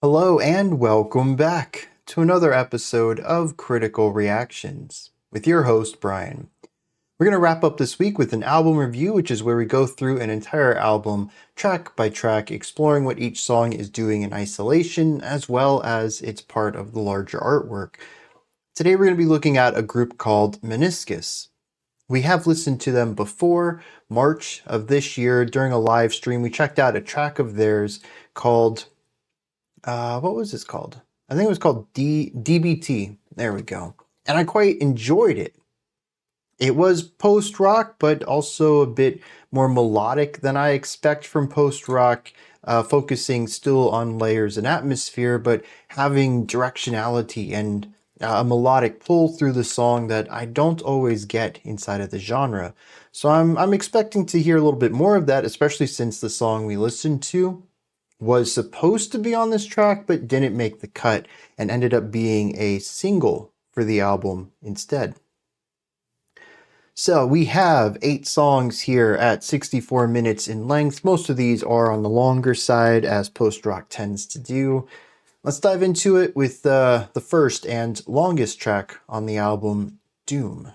Hello and welcome back to another episode of Critical Reactions with your host, Bryan. We're going to wrap up this week with an album review, which is where we go through an entire album track by track, exploring what each song is doing in isolation, as well as it's part of the larger artwork. Today we're going to be looking at a group called Meniscus. We have listened to them before, March of this year, during a live stream. We checked out a track of theirs called what was this called? I think it was called DBT. There we go. And I quite enjoyed it. It was post-rock, but also a bit more melodic than I expect from post-rock, focusing still on layers and atmosphere, but having directionality and a melodic pull through the song that I don't always get inside of the genre. So I'm expecting to hear a little bit more of that, especially since the song we listened to was supposed to be on this track but didn't make the cut and ended up being a single for the album instead. So we have 8 songs here at 64 minutes in length. Most of these are on the longer side, as post-rock tends to do. Let's dive into it with the first and longest track on the album, Doom.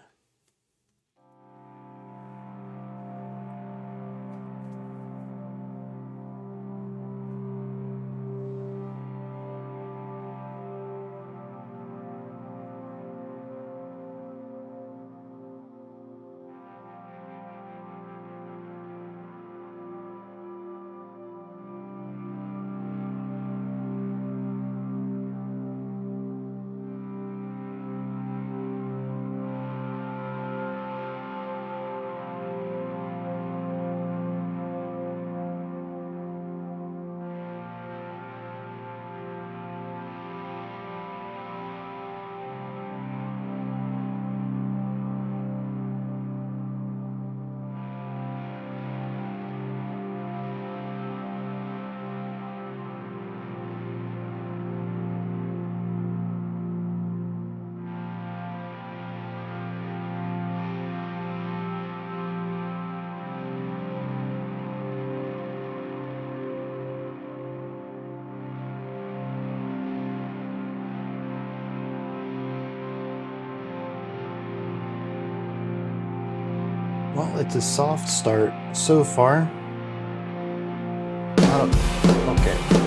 Well, it's a soft start so far.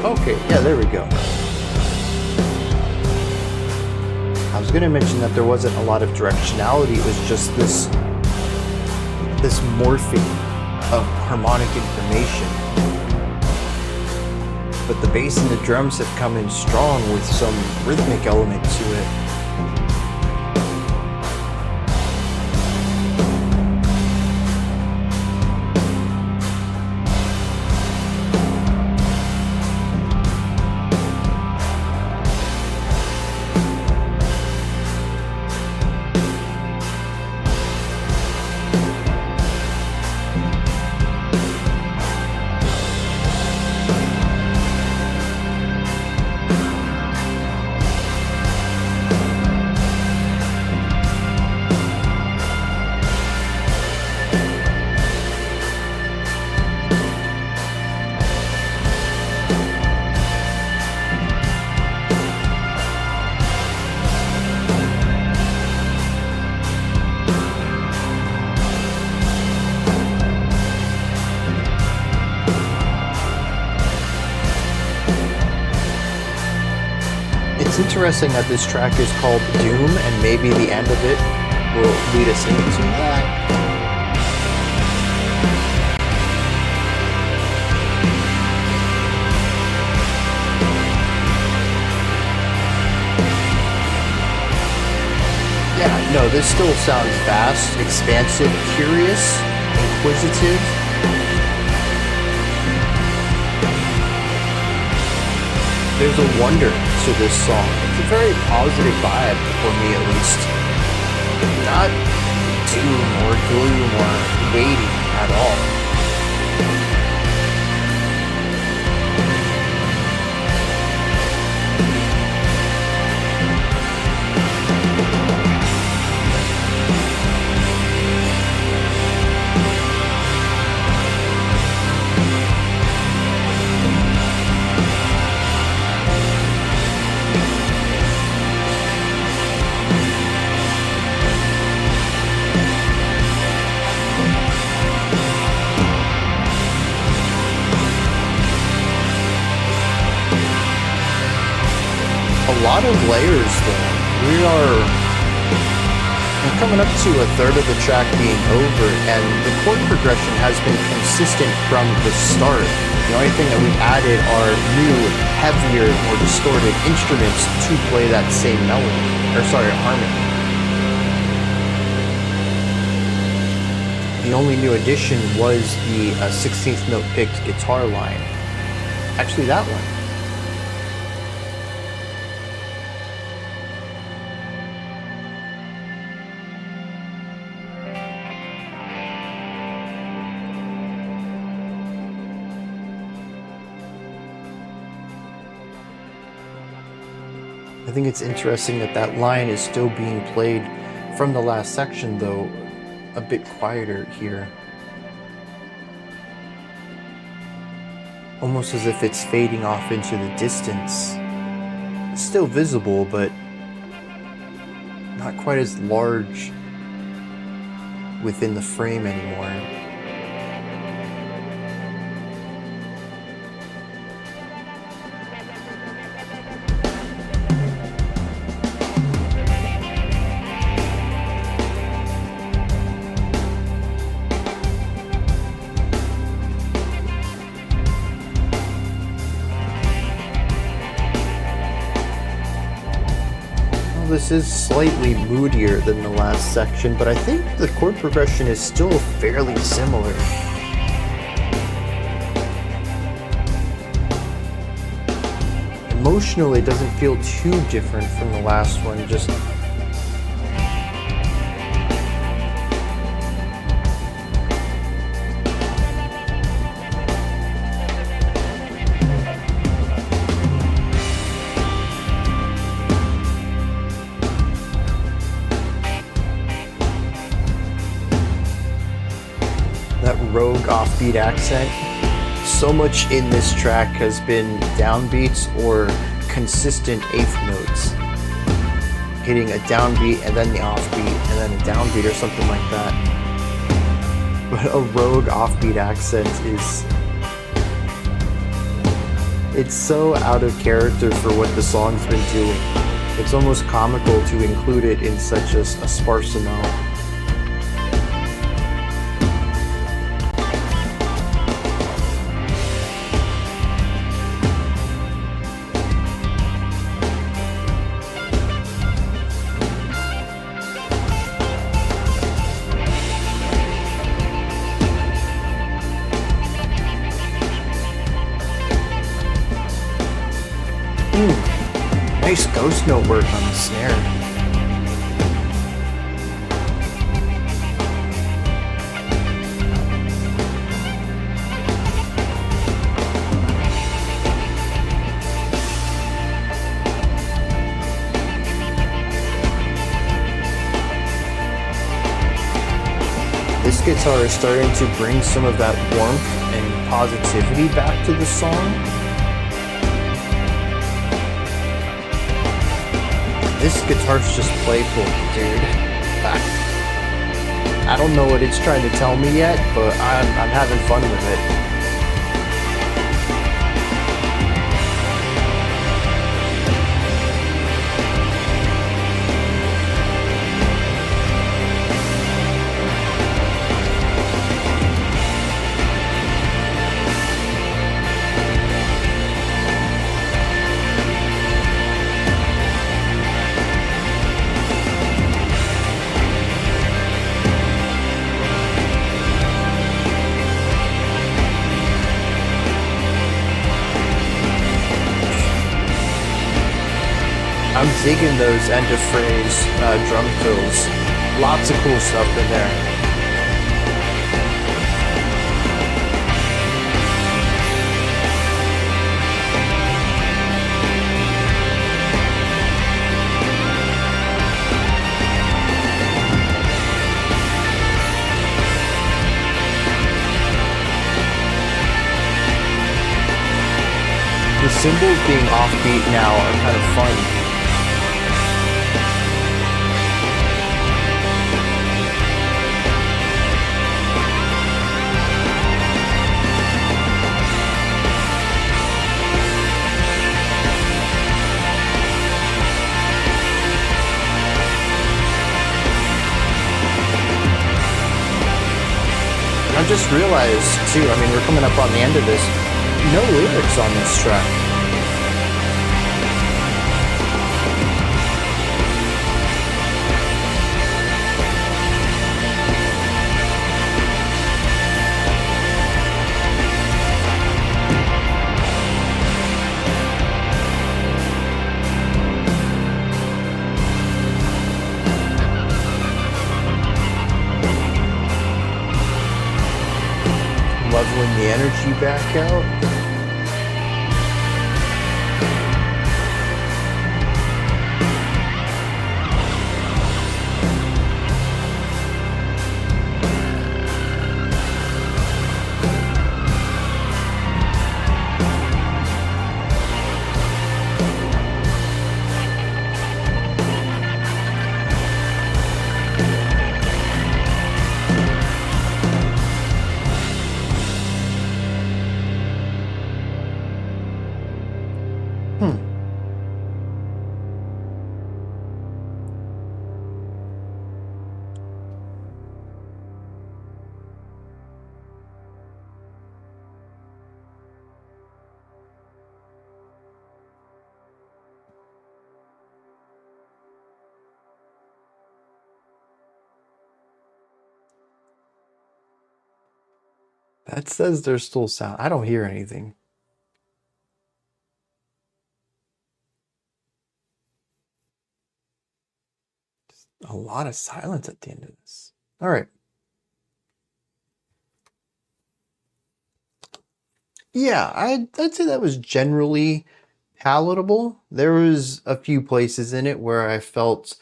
Okay, yeah, there we go. I was going to mention that there wasn't a lot of directionality. It was just this morphing of harmonic information. But the bass and the drums have come in strong with some rhythmic element to it. It's interesting that this track is called Doom, and maybe the end of it will lead us into that. Yeah, no, this still sounds vast, expansive, curious, inquisitive. There's a wonder to this song. It's a very positive vibe, for me at least. Not doom or gloom or weighty at all. A lot of layers though. We're coming up to a third of the track being over, and the chord progression has been consistent from the start. The only thing that we've added are new, heavier, more distorted instruments to play that same melody, harmony. The only new addition was the 16th note picked guitar line. Actually, that one. I think it's interesting that that line is still being played from the last section, though a bit quieter here. Almost as if it's fading off into the distance. It's still visible, but not quite as large within the frame anymore. This is slightly moodier than the last section, but I think the chord progression is still fairly similar. Emotionally, it doesn't feel too different from the last one, just rogue offbeat accent. So much in this track has been downbeats or consistent eighth notes. Hitting a downbeat and then the offbeat and then a downbeat or something like that. But a rogue offbeat accent it's so out of character for what the song's been doing. It's almost comical to include it in such a sparse amount. Nice ghost note work on the snare. This guitar is starting to bring some of that warmth and positivity back to the song. This guitar's just playful, dude. I don't know what it's trying to tell me yet, but I'm having fun with it. I'm digging those end of phrase drum fills. Lots of cool stuff in there. The cymbals being offbeat now are kind of fun. just realized too, I mean, we're coming up on the end of this, no lyrics on this track. Leveling the energy back out. That says there's still sound. I don't hear anything. Just a lot of silence at the end of this. All right. Yeah, I'd say that was generally palatable. There was a few places in it where I felt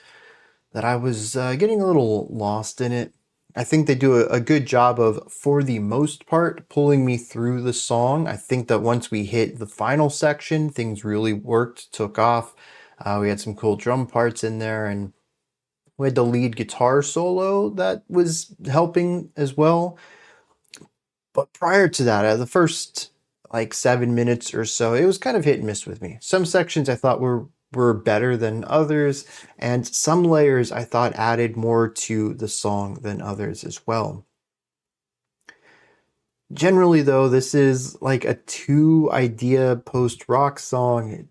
that I was getting a little lost in it. I think they do a good job of, for the most part, pulling me through the song. I think that once we hit the final section, things really worked, took off. We had some cool drum parts in there, and we had the lead guitar solo that was helping as well. But prior to that, the first like 7 minutes or so, it was kind of hit and miss with me. Some sections I thought were better than others, and some layers I thought added more to the song than others as well. Generally, though, this is like a 2-idea post-rock song.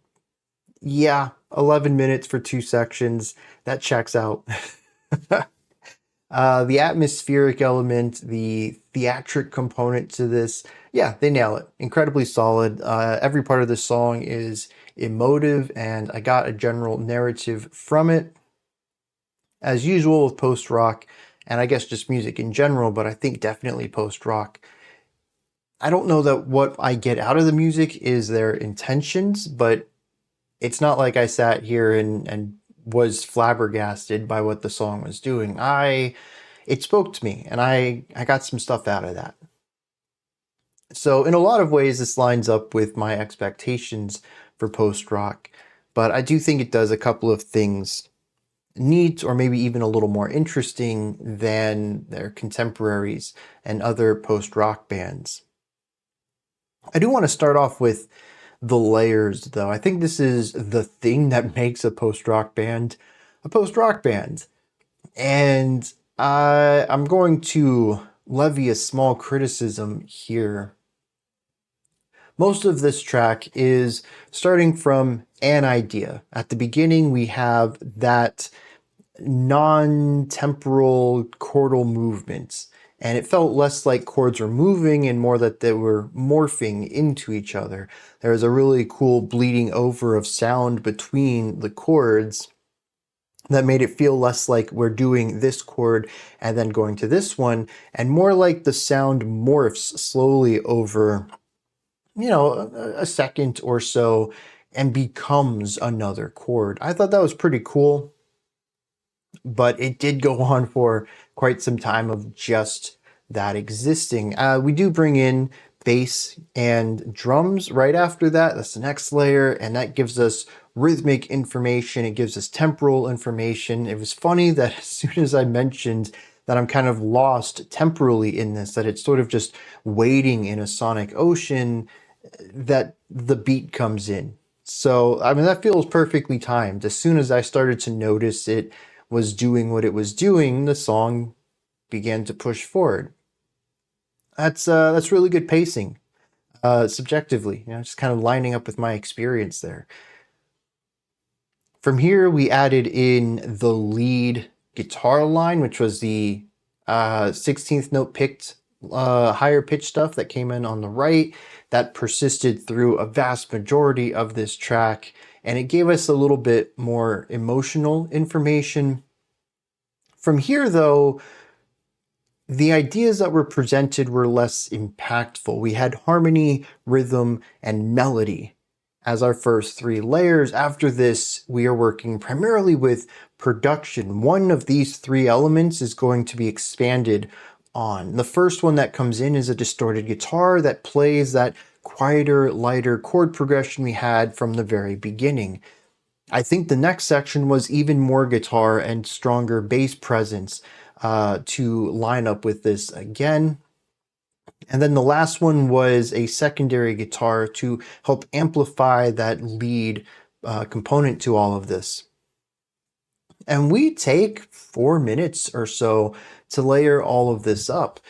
Yeah, 11 minutes for 2 sections. That checks out. The atmospheric element, the theatric component to this, yeah, they nail it. Incredibly solid. Every part of the song is emotive, and I got a general narrative from it. As usual with post-rock, and I guess just music in general, but I think definitely post-rock. I don't know that what I get out of the music is their intentions, but it's not like I sat here and was flabbergasted by what the song was doing. It spoke to me, and I got some stuff out of that. So in a lot of ways, this lines up with my expectations for post-rock, but I do think it does a couple of things neat, or maybe even a little more interesting than their contemporaries and other post-rock bands. I do want to start off with the layers, though. I think this is the thing that makes a post-rock band a post-rock band. And I'm going to levy a small criticism here. Most of this track is starting from an idea. At the beginning, we have that non-temporal chordal movements, and it felt less like chords were moving and more that they were morphing into each other. There was a really cool bleeding over of sound between the chords that made it feel less like we're doing this chord and then going to this one, and more like the sound morphs slowly over, a second or so and becomes another chord. I thought that was pretty cool, but it did go on for quite some time of just that existing. We do bring in bass and drums right after that. That's the next layer, and that gives us rhythmic information. It gives us temporal information. It was funny that as soon as I mentioned that I'm kind of lost temporally in this, that it's sort of just waiting in a sonic ocean, that the beat comes in. So, I mean, that feels perfectly timed. As soon as I started to notice it was doing what it was doing, the song began to push forward. That's really good pacing, subjectively. Just kind of lining up with my experience there. From here, we added in the lead guitar line, which was the 16th note picked higher pitch stuff that came in on the right. That persisted through a vast majority of this track, and it gave us a little bit more emotional information. From here, though, the ideas that were presented were less impactful. We had harmony, rhythm, and melody as our first three layers. After this, we are working primarily with production. One of these three elements is going to be expanded on. The first one that comes in is a distorted guitar that plays that quieter, lighter chord progression we had from the very beginning. I think the next section was even more guitar and stronger bass presence to line up with this again. And then the last one was a secondary guitar to help amplify that lead component to all of this. And we take 4 minutes or so to layer all of this up.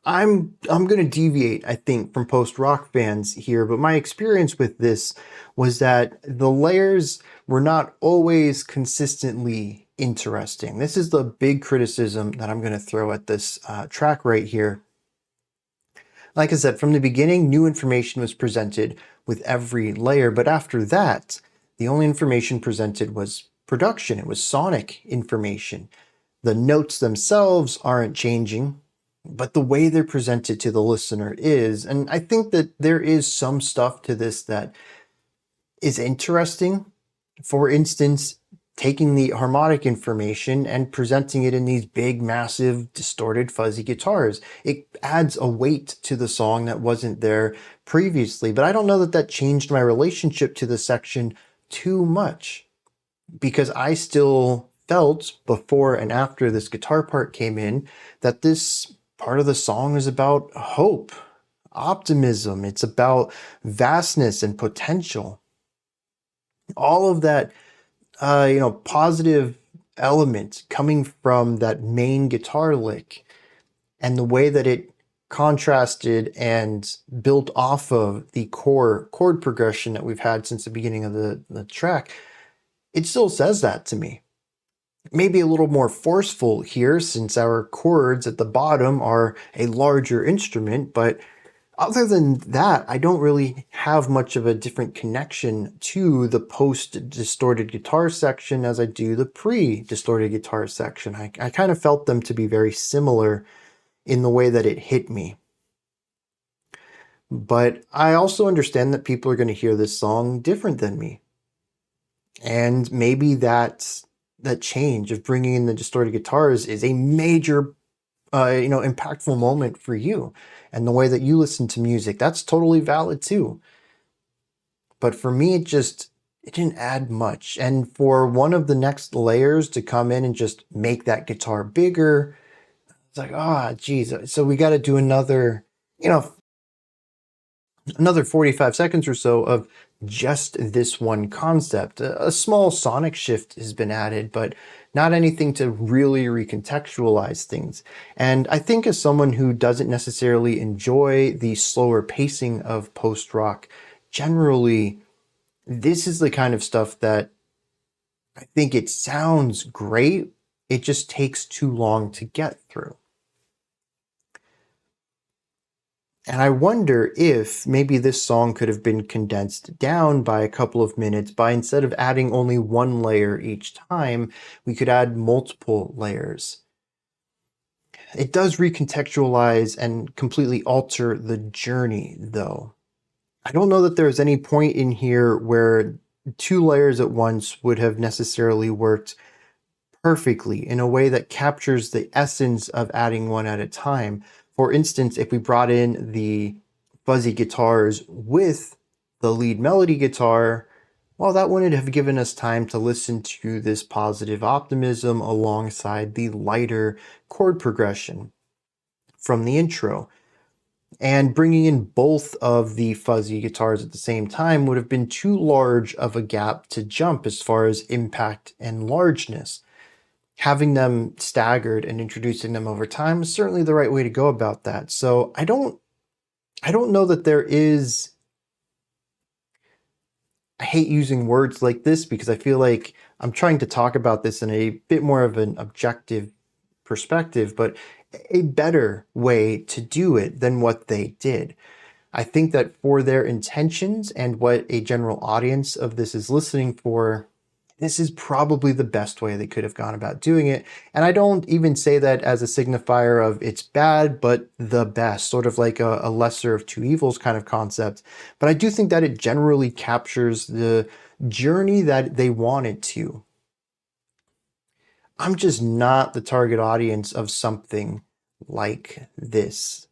I'm going to deviate, I think, from post-rock fans here, but my experience with this was that the layers were not always consistently interesting. This is the big criticism that I'm going to throw at this track right here. Like I said, from the beginning, new information was presented with every layer, but after that, the only information presented was production. It was sonic information. The notes themselves aren't changing, but the way they're presented to the listener is. And I think that there is some stuff to this that is interesting. For instance, taking the harmonic information and presenting it in these big, massive, distorted, fuzzy guitars. It adds a weight to the song that wasn't there previously, but I don't know that that changed my relationship to the section too much, because I still felt before and after this guitar part came in that this part of the song is about hope, optimism. It's about vastness and potential. All of that, positive element coming from that main guitar lick and the way that it contrasted and built off of the core chord progression that we've had since the beginning of the track, it still says that to me. Maybe a little more forceful here since our chords at the bottom are a larger instrument, but other than that, I don't really have much of a different connection to the post-distorted guitar section as I do the pre-distorted guitar section. I kind of felt them to be very similar in the way that it hit me. But I also understand that people are going to hear this song different than me. And maybe that change of bringing in the distorted guitars is a major, impactful moment for you and the way that you listen to music. That's totally valid too. But for me, it didn't add much. And for one of the next layers to come in and just make that guitar bigger, it's like, geez. So we got to do another 45 seconds or so of just this one concept. A small sonic shift has been added, but not anything to really recontextualize things. And I think as someone who doesn't necessarily enjoy the slower pacing of post-rock, generally, this is the kind of stuff that I think it sounds great. It just takes too long to get through. And I wonder if maybe this song could have been condensed down by a couple of minutes by, instead of adding only one layer each time, we could add multiple layers. It does recontextualize and completely alter the journey, though. I don't know that there's any point in here where 2 layers at once would have necessarily worked perfectly in a way that captures the essence of adding one at a time. For instance, if we brought in the fuzzy guitars with the lead melody guitar, well, that wouldn't have given us time to listen to this positive optimism alongside the lighter chord progression from the intro. And bringing in both of the fuzzy guitars at the same time would have been too large of a gap to jump as far as impact and largeness. having them staggered and introducing them over time is certainly the right way to go about that. So I don't know that there is, I hate using words like this because I feel like I'm trying to talk about this in a bit more of an objective perspective, but a better way to do it than what they did. I think that for their intentions and what a general audience of this is listening for, this is probably the best way they could have gone about doing it. And I don't even say that as a signifier of it's bad, but the best, sort of like a lesser of two evils kind of concept. But I do think that it generally captures the journey that they wanted to. I'm just not the target audience of something like this.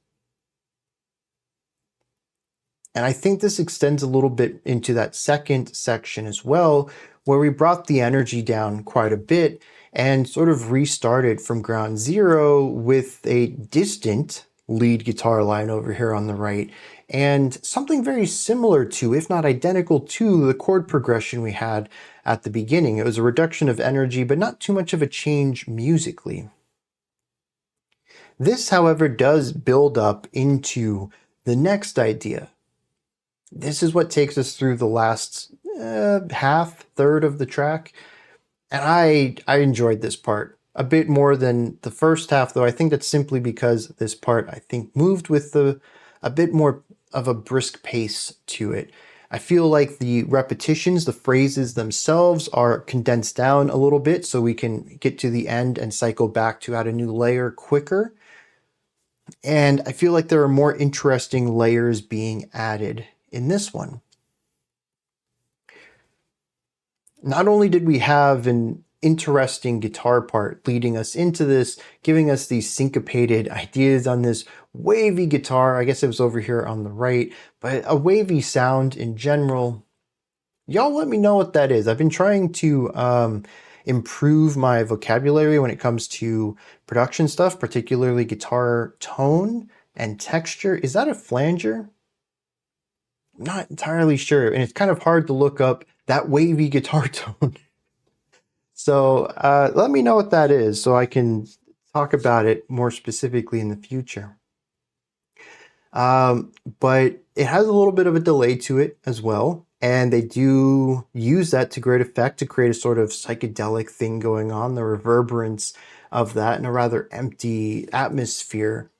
And I think this extends a little bit into that second section as well, where we brought the energy down quite a bit and sort of restarted from ground zero with a distant lead guitar line over here on the right, and something very similar to, if not identical to, the chord progression we had at the beginning. It was a reduction of energy, but not too much of a change musically. This, however, does build up into the next idea. This is what takes us through the last third of the track. And I enjoyed this part a bit more than the first half, though I think that's simply because this part, I think, moved with a bit more of a brisk pace to it. I feel like the repetitions, the phrases themselves are condensed down a little bit so we can get to the end and cycle back to add a new layer quicker. And I feel like there are more interesting layers being added in this one. Not only did we have an interesting guitar part leading us into this, giving us these syncopated ideas on this wavy guitar, I guess it was over here on the right, but a wavy sound in general. Y'all let me know what that is. I've been trying to improve my vocabulary when it comes to production stuff, particularly guitar tone and texture. Is that a flanger? I'm not entirely sure, and it's kind of hard to look up that wavy guitar tone. So let me know what that is so I can talk about it more specifically in the future. But it has a little bit of a delay to it as well. And they do use that to great effect to create a sort of psychedelic thing going on, the reverberance of that in a rather empty atmosphere.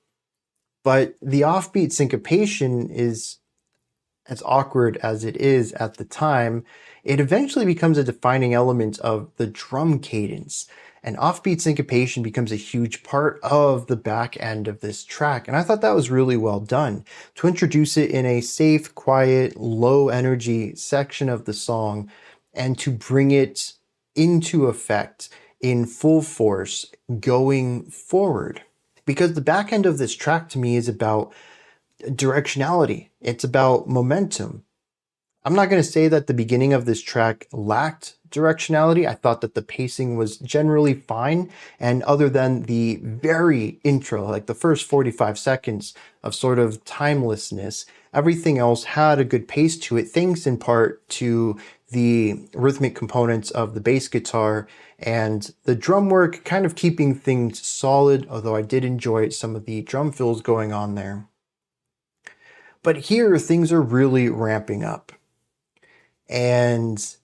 But the offbeat syncopation is, as awkward as it is at the time, it eventually becomes a defining element of the drum cadence. And offbeat syncopation becomes a huge part of the back end of this track. And I thought that was really well done. To introduce it in a safe, quiet, low energy section of the song and to bring it into effect in full force going forward. Because the back end of this track to me is about directionality. It's about momentum. I'm not going to say that the beginning of this track lacked directionality. I thought that the pacing was generally fine. And other than the very intro, like the first 45 seconds of sort of timelessness, everything else had a good pace to it, thanks in part to the rhythmic components of the bass guitar and the drum work kind of keeping things solid, although I did enjoy some of the drum fills going on there. But here things are really ramping up. And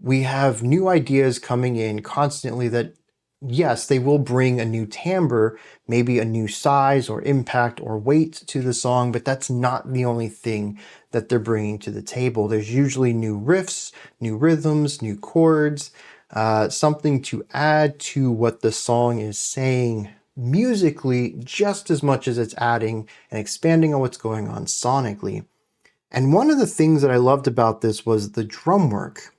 we have new ideas coming in constantly that, yes, they will bring a new timbre, maybe a new size or impact or weight to the song, but that's not the only thing that they're bringing to the table. There's usually new riffs, new rhythms, new chords, something to add to what the song is saying musically just as much as it's adding and expanding on what's going on sonically. And one of the things that I loved about this was the drum work.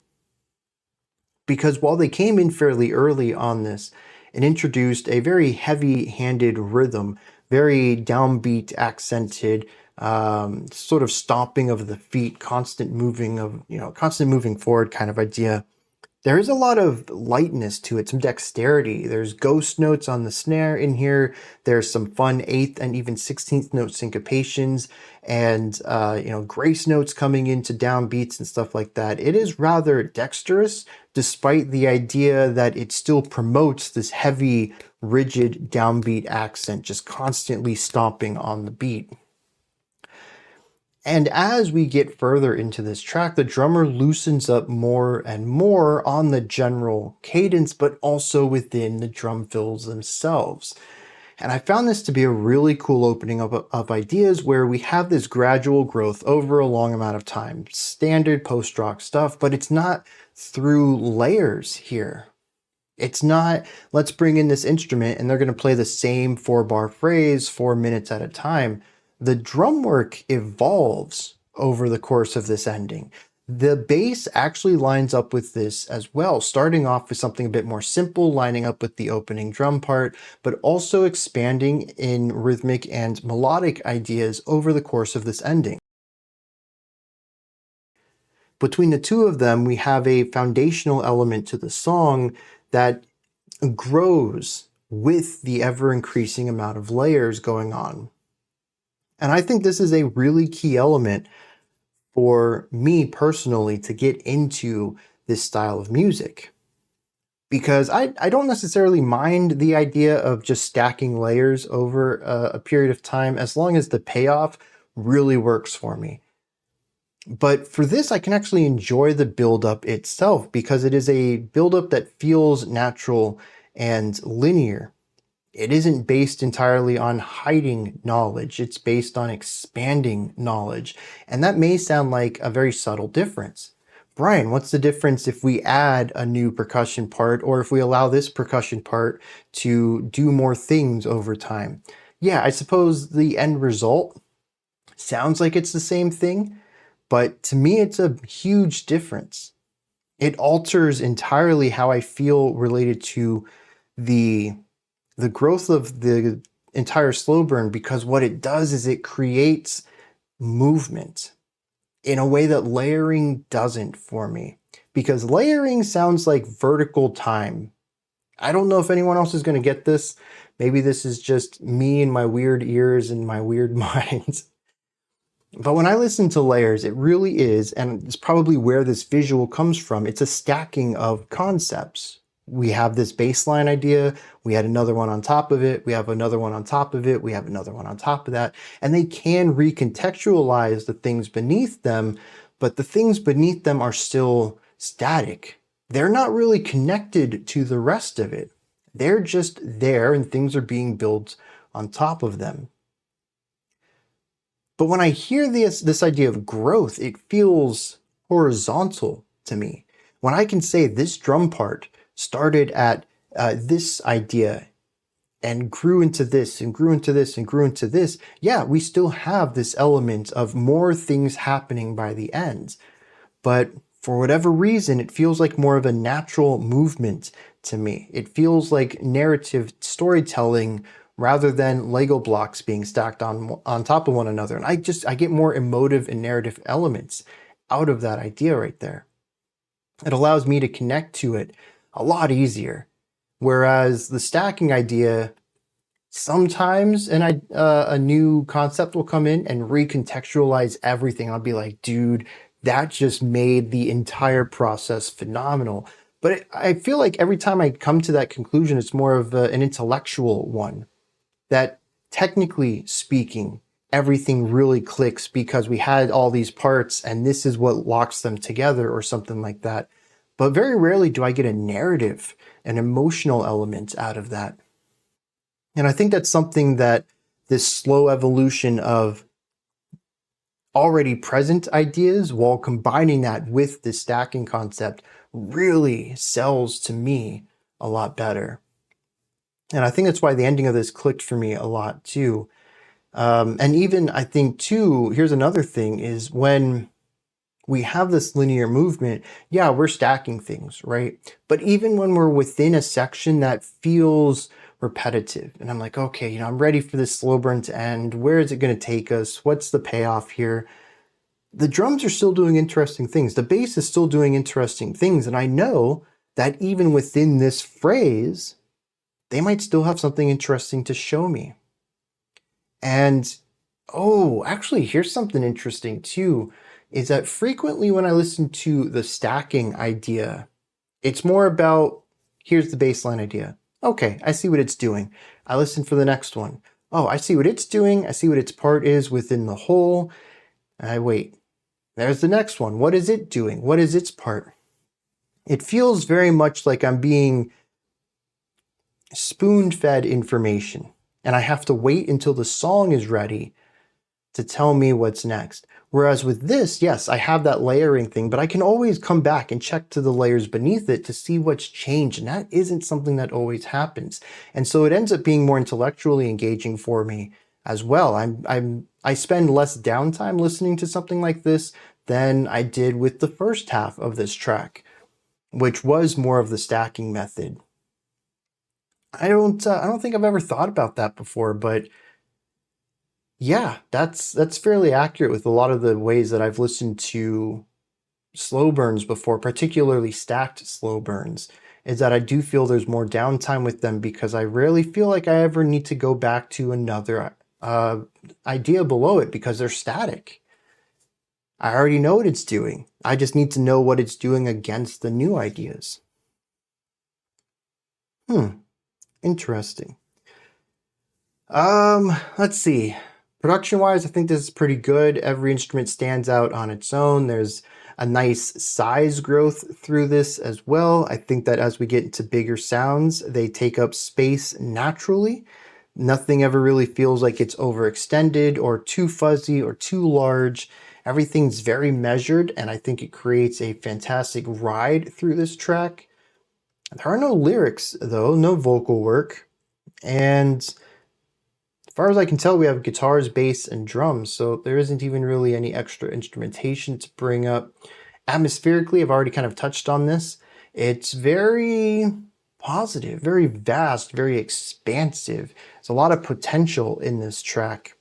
Because while they came in fairly early on this and introduced a very heavy-handed rhythm, very downbeat accented, sort of stomping of the feet, constant moving forward kind of idea, there is a lot of lightness to it, some dexterity. There's ghost notes on the snare in here. There's some fun 8th and even 16th note syncopations, and grace notes coming into downbeats and stuff like that. It is rather dexterous, despite the idea that it still promotes this heavy, rigid downbeat accent, just constantly stomping on the beat. And as we get further into this track, the drummer loosens up more and more on the general cadence, but also within the drum fills themselves. And I found this to be a really cool opening of ideas where we have this gradual growth over a long amount of time. Standard post-rock stuff, but it's not through layers here. It's not, let's bring in this instrument and they're going to play the same 4-bar phrase 4 minutes at a time. The drum work evolves over the course of this ending. The bass actually lines up with this as well, starting off with something a bit more simple, lining up with the opening drum part, but also expanding in rhythmic and melodic ideas over the course of this ending. Between the two of them, we have a foundational element to the song that grows with the ever-increasing amount of layers going on. And I think this is a really key element for me personally to get into this style of music. Because I don't necessarily mind the idea of just stacking layers over a period of time as long as the payoff really works for me. But for this, I can actually enjoy the buildup itself because it is a buildup that feels natural and linear. It isn't based entirely on hiding knowledge. It's based on expanding knowledge. And that may sound like a very subtle difference. Bryan, what's the difference if we add a new percussion part or if we allow this percussion part to do more things over time? Yeah, I suppose the end result sounds like it's the same thing, but to me, it's a huge difference. It alters entirely how I feel related to the growth of the entire slow burn, because what it does is it creates movement in a way that layering doesn't for me. Because layering sounds like vertical time. I don't know if anyone else is going to get this. Maybe this is just me and my weird ears and my weird mind. But when I listen to layers, it really is, and it's probably where this visual comes from, it's a stacking of concepts. We have this baseline idea, we had another one on top of it, we have another one on top of it, we have another one on top of that, and they can recontextualize the things beneath them, but the things beneath them are still static. They're not really connected to the rest of it. They're just there and things are being built on top of them. But when I hear this idea of growth, it feels horizontal to me. When I can say this drum part started at this idea and grew into this and grew into this and grew into this, yeah, we still have this element of more things happening by the end. But for whatever reason, it feels like more of a natural movement to me. It feels like narrative storytelling rather than Lego blocks being stacked on top of one another. And I get more emotive and narrative elements out of that idea right there. It allows me to connect to it a lot easier. Whereas the stacking idea, sometimes a new concept will come in and recontextualize everything. I'll be like, dude, that just made the entire process phenomenal. But I feel like every time I come to that conclusion, it's more of an intellectual one. That technically speaking, everything really clicks because we had all these parts and this is what locks them together or something like that. But very rarely do I get a narrative, an emotional element out of that. And I think that's something that this slow evolution of already present ideas while combining that with the stacking concept really sells to me a lot better. And I think that's why the ending of this clicked for me a lot too. And even I think too, here's another thing is when we have this linear movement, yeah, we're stacking things, right? But even when we're within a section that feels repetitive and I'm like, okay, I'm ready for this slow burn to end. Where is it going to take us? What's the payoff here? The drums are still doing interesting things. The bass is still doing interesting things. And I know that even within this phrase, they might still have something interesting to show me. And oh, actually, here's something interesting too, is that frequently when I listen to the stacking idea, it's more about, here's the baseline idea. Okay, I see what it's doing. I listen for the next one. Oh, I see what it's doing. I see what its part is within the whole. I wait. There's the next one. What is it doing? What is its part? It feels very much like I'm being spoon-fed information, and I have to wait until the song is ready to tell me what's next. Whereas with this, yes, I have that layering thing, but I can always come back and check to the layers beneath it to see what's changed, and that isn't something that always happens. And so it ends up being more intellectually engaging for me as well. I spend less downtime listening to something like this than I did with the first half of this track, which was more of the stacking method. I don't think I've ever thought about that before, but yeah, that's fairly accurate with a lot of the ways that I've listened to slow burns before, particularly stacked slow burns, is that I do feel there's more downtime with them because I rarely feel like I ever need to go back to another idea below it because they're static. I already know what it's doing. I just need to know what it's doing against the new ideas. Interesting. Let's see. Production-wise, I think this is pretty good. Every instrument stands out on its own. There's a nice size growth through this as well. I think that as we get into bigger sounds, they take up space naturally. Nothing ever really feels like it's overextended or too fuzzy or too large. Everything's very measured, and I think it creates a fantastic ride through this track. There are no lyrics, though, no vocal work. And as far as I can tell, we have guitars, bass, and drums, so there isn't even really any extra instrumentation to bring up. Atmospherically, I've already kind of touched on this. It's very positive, very vast, very expansive. There's a lot of potential in this track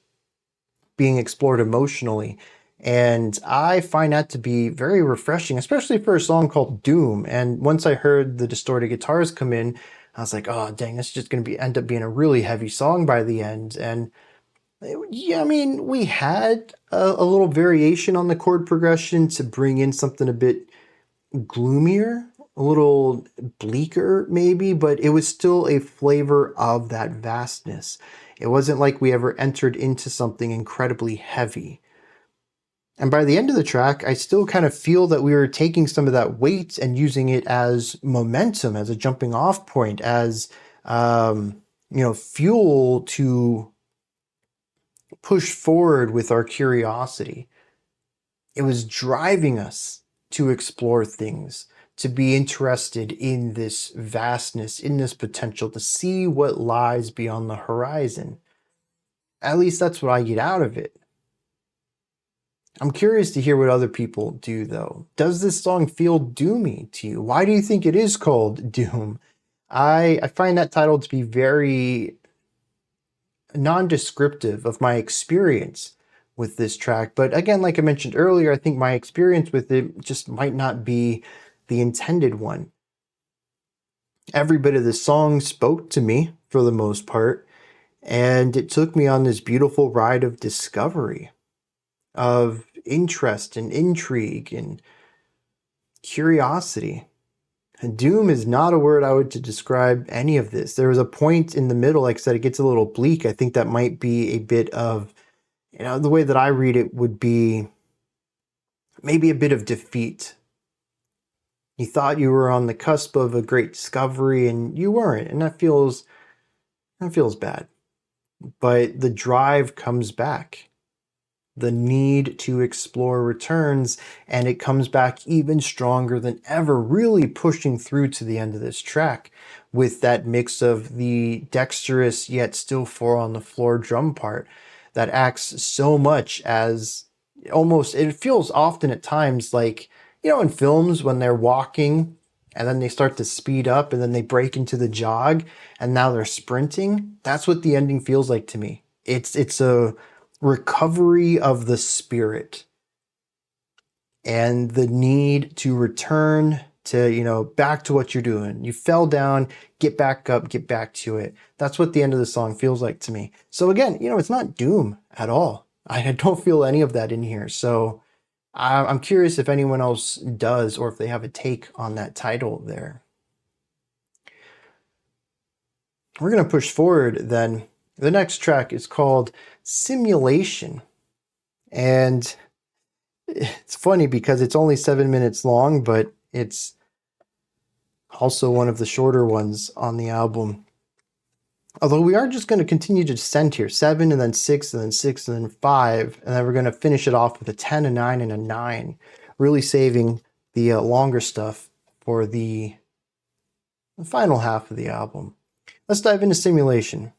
being explored emotionally. And I find that to be very refreshing, especially for a song called Doom. And once I heard the distorted guitars come in, I was like, oh, dang, this is just going to end up being a really heavy song by the end. And yeah, I mean, we had a little variation on the chord progression to bring in something a bit gloomier, a little bleaker maybe, but it was still a flavor of that vastness. It wasn't like we ever entered into something incredibly heavy. And by the end of the track, I still kind of feel that we were taking some of that weight and using it as momentum, as a jumping off point, as fuel to push forward with our curiosity. It was driving us to explore things, to be interested in this vastness, in this potential, to see what lies beyond the horizon. At least that's what I get out of it. I'm curious to hear what other people do, though. Does this song feel doomy to you? Why do you think it is called Doom? I find that title to be very non-descriptive of my experience with this track. But again, like I mentioned earlier, I think my experience with it just might not be the intended one. Every bit of the song spoke to me for the most part, and it took me on this beautiful ride of discovery, of interest and intrigue and curiosity. And doom is not a word I would to describe any of this. There was a point in the middle, like I said, it gets a little bleak. I think that might be a bit of, the way that I read it would be maybe a bit of defeat. You thought you were on the cusp of a great discovery and you weren't, and that feels bad. But the drive comes back. The need to explore returns, and it comes back even stronger than ever, really pushing through to the end of this track with that mix of the dexterous yet still four on the floor drum part that acts so much as almost, it feels often at times like, in films when they're walking and then they start to speed up and then they break into the jog and now they're sprinting. That's what the ending feels like to me. It's a recovery of the spirit and the need to return to, you know, back to what you're doing. You fell down, get back up, get back to it. That's what the end of the song feels like to me. So again, you know, it's not doom at all. I don't feel any of that in here. So I'm curious if anyone else does, or if they have a take on that title there. We're going to push forward then. The next track is called Simulation. And it's funny because it's only 7 minutes long, but it's also one of the shorter ones on the album. Although we are just going to continue to descend here. 7 and then 6 and then 6 and then 5. And then we're going to finish it off with a 10, a 9, and a 9. Really saving the longer stuff for the final half of the album. Let's dive into Simulation.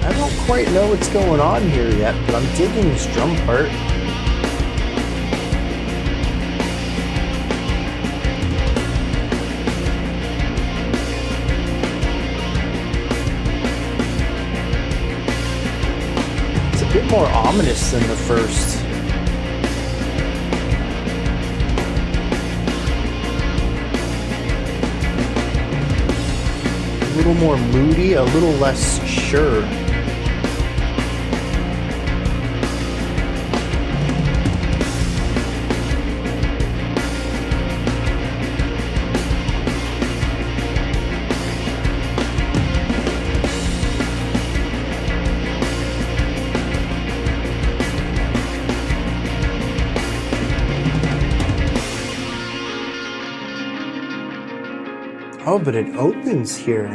I don't quite know what's going on here yet, but I'm digging this drum part. It's a bit more ominous than the first. A little more moody, a little less sure. Oh, but it opens here.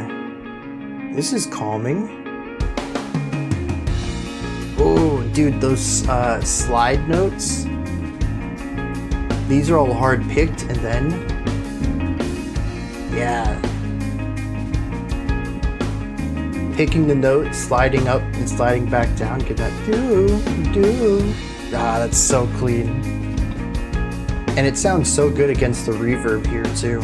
This is calming. Oh, dude, those slide notes. These are all hard picked, and then, yeah. Picking the note, sliding up and sliding back down. Get that do. Ah, that's so clean. And it sounds so good against the reverb here too.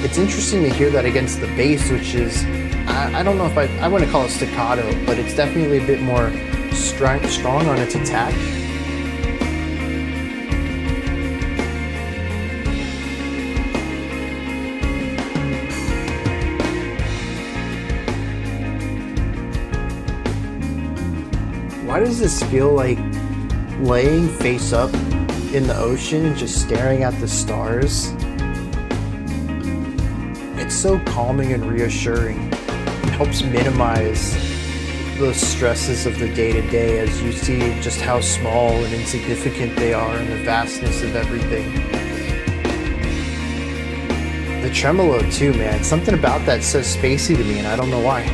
It's interesting to hear that against the bass, which is, I don't know if I wouldn't call it staccato, but it's definitely a bit more strong on its attack. Why does this feel like laying face up in the ocean and just staring at the stars? It's so calming and reassuring. It helps minimize the stresses of the day-to-day as you see just how small and insignificant they are and the vastness of everything. The tremolo too, man. Something about that says spacey to me, and I don't know why.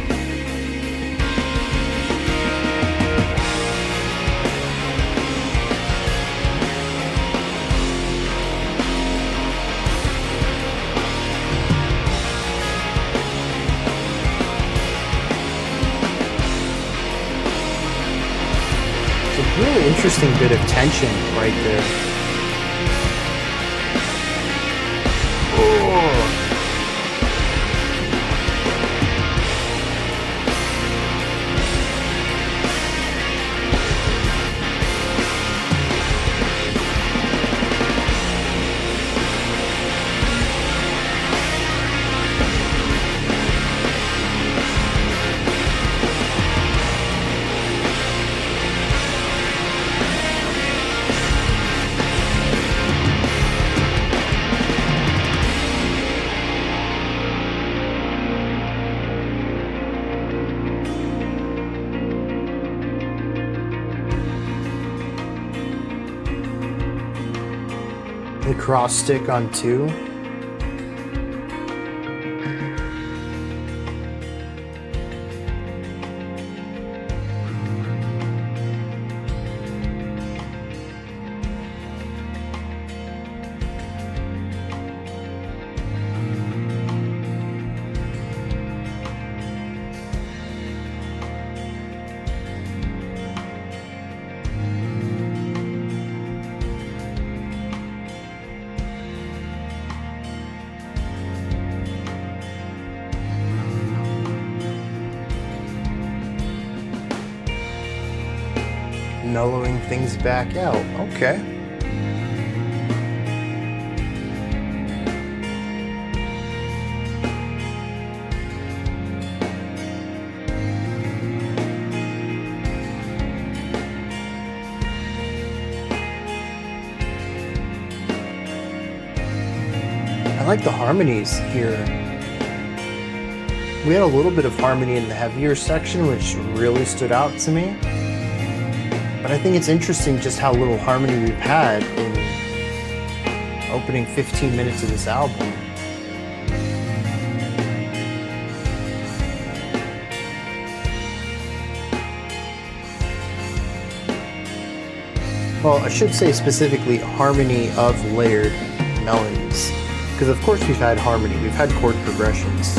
Really interesting bit of tension right there. Oh. The cross stick on 2. mellowing things back out. Okay. I like the harmonies here. We had a little bit of harmony in the heavier section, which really stood out to me. But I think it's interesting just how little harmony we've had in opening 15 minutes of this album. Well, I should say specifically harmony of layered melodies. Because of course we've had harmony, we've had chord progressions.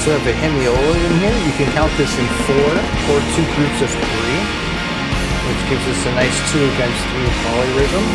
So I have a hemiola in here. You can count this in 4 or 2 groups of 3, which gives us a nice 2 against 3 polyrhythm.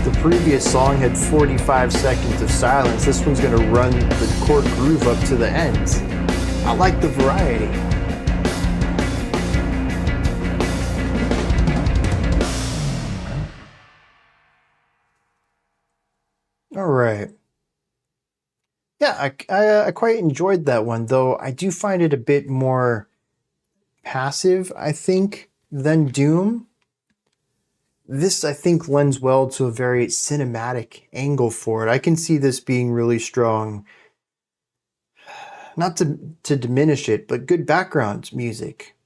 The previous song had 45 seconds of silence. This one's going to run the chord groove up to the ends. I like the variety. All right. Yeah, I quite enjoyed that one, though I do find it a bit more passive, I think, than Doom. This, I think, lends well to a very cinematic angle for it. I can see this being really strong. Not to diminish it, but good background music.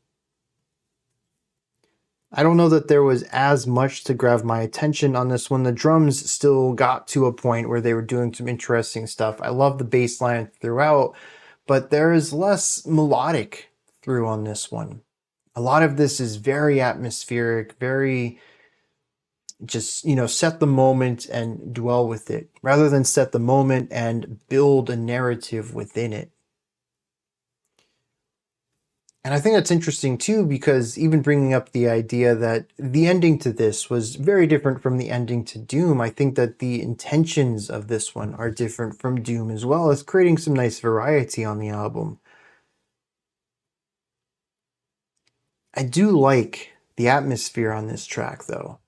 I don't know that there was as much to grab my attention on this one. The drums still got to a point where they were doing some interesting stuff. I love the bass line throughout, but there is less melodic through on this one. A lot of this is very atmospheric, very just, set the moment and dwell with it, rather than set the moment and build a narrative within it. And I think that's interesting too, because even bringing up the idea that the ending to this was very different from the ending to Doom, I think that the intentions of this one are different from Doom as well, as creating some nice variety on the album. I do like the atmosphere on this track though.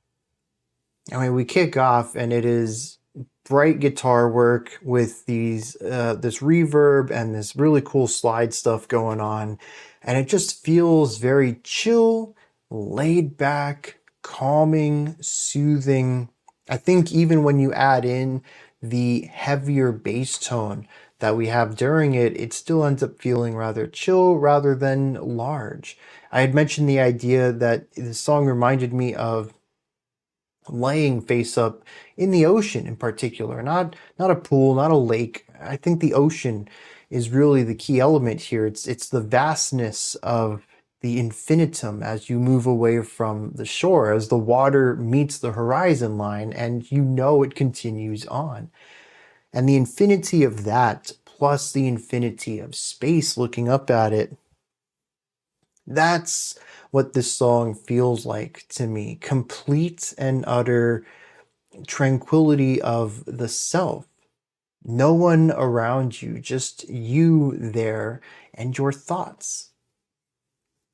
I mean, we kick off and it is bright guitar work with this reverb and this really cool slide stuff going on. And it just feels very chill, laid back, calming, soothing. I think even when you add in the heavier bass tone that we have during it, it still ends up feeling rather chill rather than large. I had mentioned the idea that the song reminded me of laying face up in the ocean in particular, not a pool, not a lake. I think the ocean is really the key element here. It's the vastness of the infinitum as you move away from the shore, as the water meets the horizon line and it continues on. And the infinity of that, plus the infinity of space looking up at it, that's what this song feels like to me. Complete and utter tranquility of the self. No one around you, just you there and your thoughts.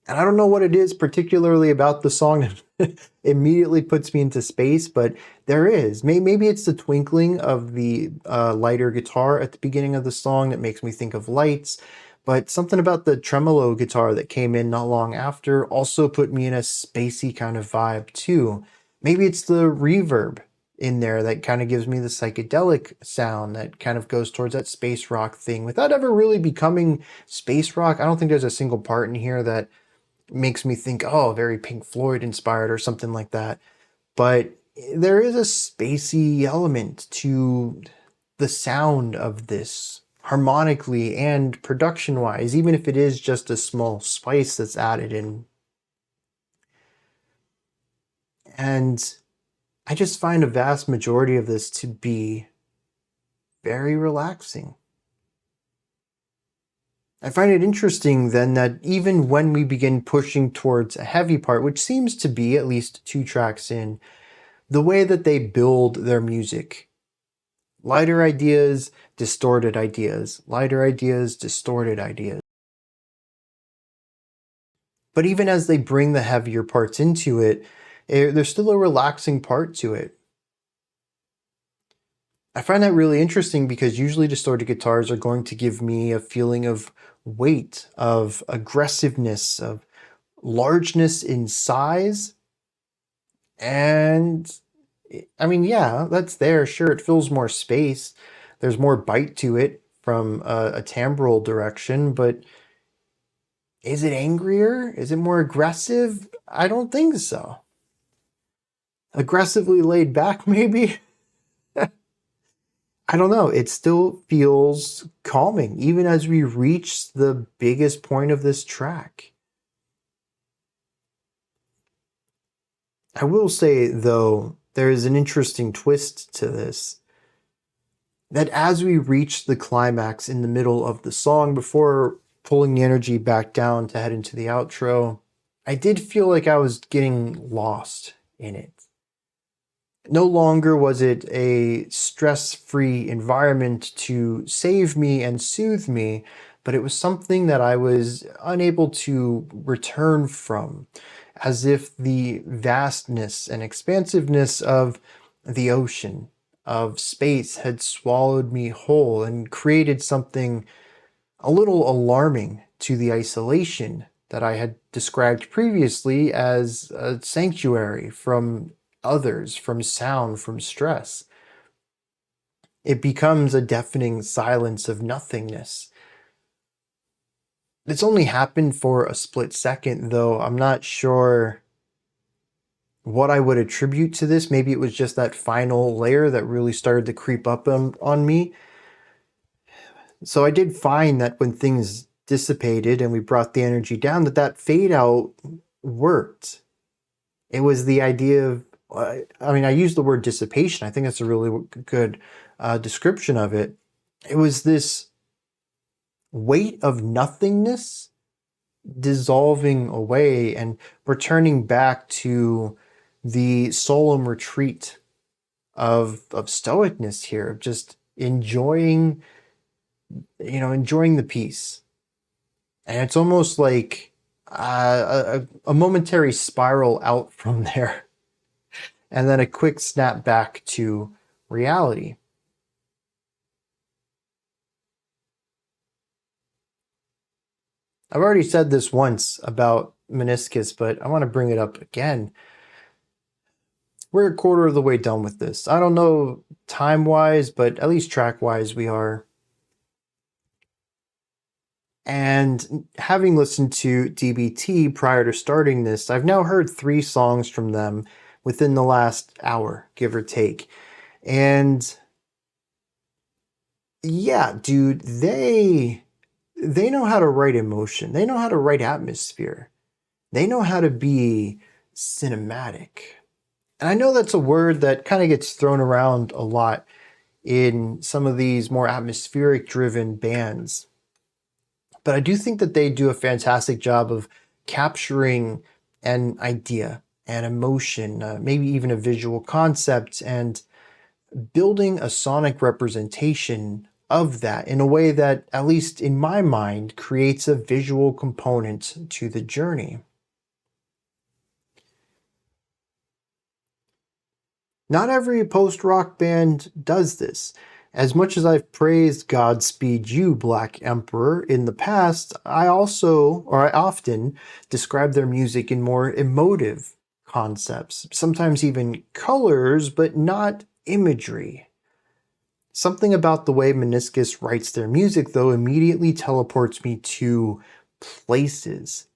And I don't know what it is particularly about the song that immediately puts me into space, but there is. Maybe it's the twinkling of the lighter guitar at the beginning of the song that makes me think of lights. But something about the tremolo guitar that came in not long after also put me in a spacey kind of vibe too. Maybe it's the reverb in there that kind of gives me the psychedelic sound that kind of goes towards that space rock thing without ever really becoming space rock. I don't think there's a single part in here that makes me think, oh, very Pink Floyd inspired or something like that. But there is a spacey element to the sound of this, harmonically and production wise, even if it is just a small spice that's added in. And I just find a vast majority of this to be very relaxing. I find it interesting then that even when we begin pushing towards a heavy part, which seems to be at least 2 tracks in, the way that they build their music. Lighter ideas, distorted ideas. Lighter ideas, distorted ideas. But even as they bring the heavier parts into it, there's still a relaxing part to it. I find that really interesting because usually distorted guitars are going to give me a feeling of weight, of aggressiveness, of largeness in size. And I mean, yeah, that's there. Sure, it fills more space. There's more bite to it from a timbral direction, but is it angrier? Is it more aggressive? I don't think so. Aggressively laid back, maybe? I don't know. It still feels calming, even as we reach the biggest point of this track. I will say, though, there is an interesting twist to this. That as we reach the climax in the middle of the song, before pulling the energy back down to head into the outro, I did feel like I was getting lost in it. No longer was it a stress-free environment to save me and soothe me, but it was something that I was unable to return from, as if the vastness and expansiveness of the ocean, of space, had swallowed me whole and created something a little alarming to the isolation that I had described previously as a sanctuary from others, from sound, from stress. It becomes a deafening silence of nothingness. It's only happened for a split second, though. I'm not sure what I would attribute to this. Maybe it was just that final layer that really started to creep up on me. So I did find that when things dissipated and we brought the energy down, that fade out worked. It was the idea of, I mean, I use the word dissipation. I think that's a really good description of it. It was this weight of nothingness dissolving away and returning back to the solemn retreat of stoicness here, of just enjoying, enjoying the peace. And it's almost like a momentary spiral out from there, and then a quick snap back to reality. I've already said this once about Meniscus, but I want to bring it up again. We're a quarter of the way done with this. I don't know time-wise, but at least track-wise we are. And having listened to DBT prior to starting this, I've now heard 3 songs from them within the last hour, give or take. And yeah, dude, they know how to write emotion. They know how to write atmosphere. They know how to be cinematic. And I know that's a word that kind of gets thrown around a lot in some of these more atmospheric driven bands. But I do think that they do a fantastic job of capturing an idea, an emotion, maybe even a visual concept, and building a sonic representation of that in a way that, at least in my mind, creates a visual component to the journey. Not every post-rock band does this. As much as I've praised Godspeed You, Black Emperor in the past, I often describe their music in more emotive concepts, sometimes even colors, but not imagery. Something about the way Meniscus writes their music, though, immediately teleports me to places.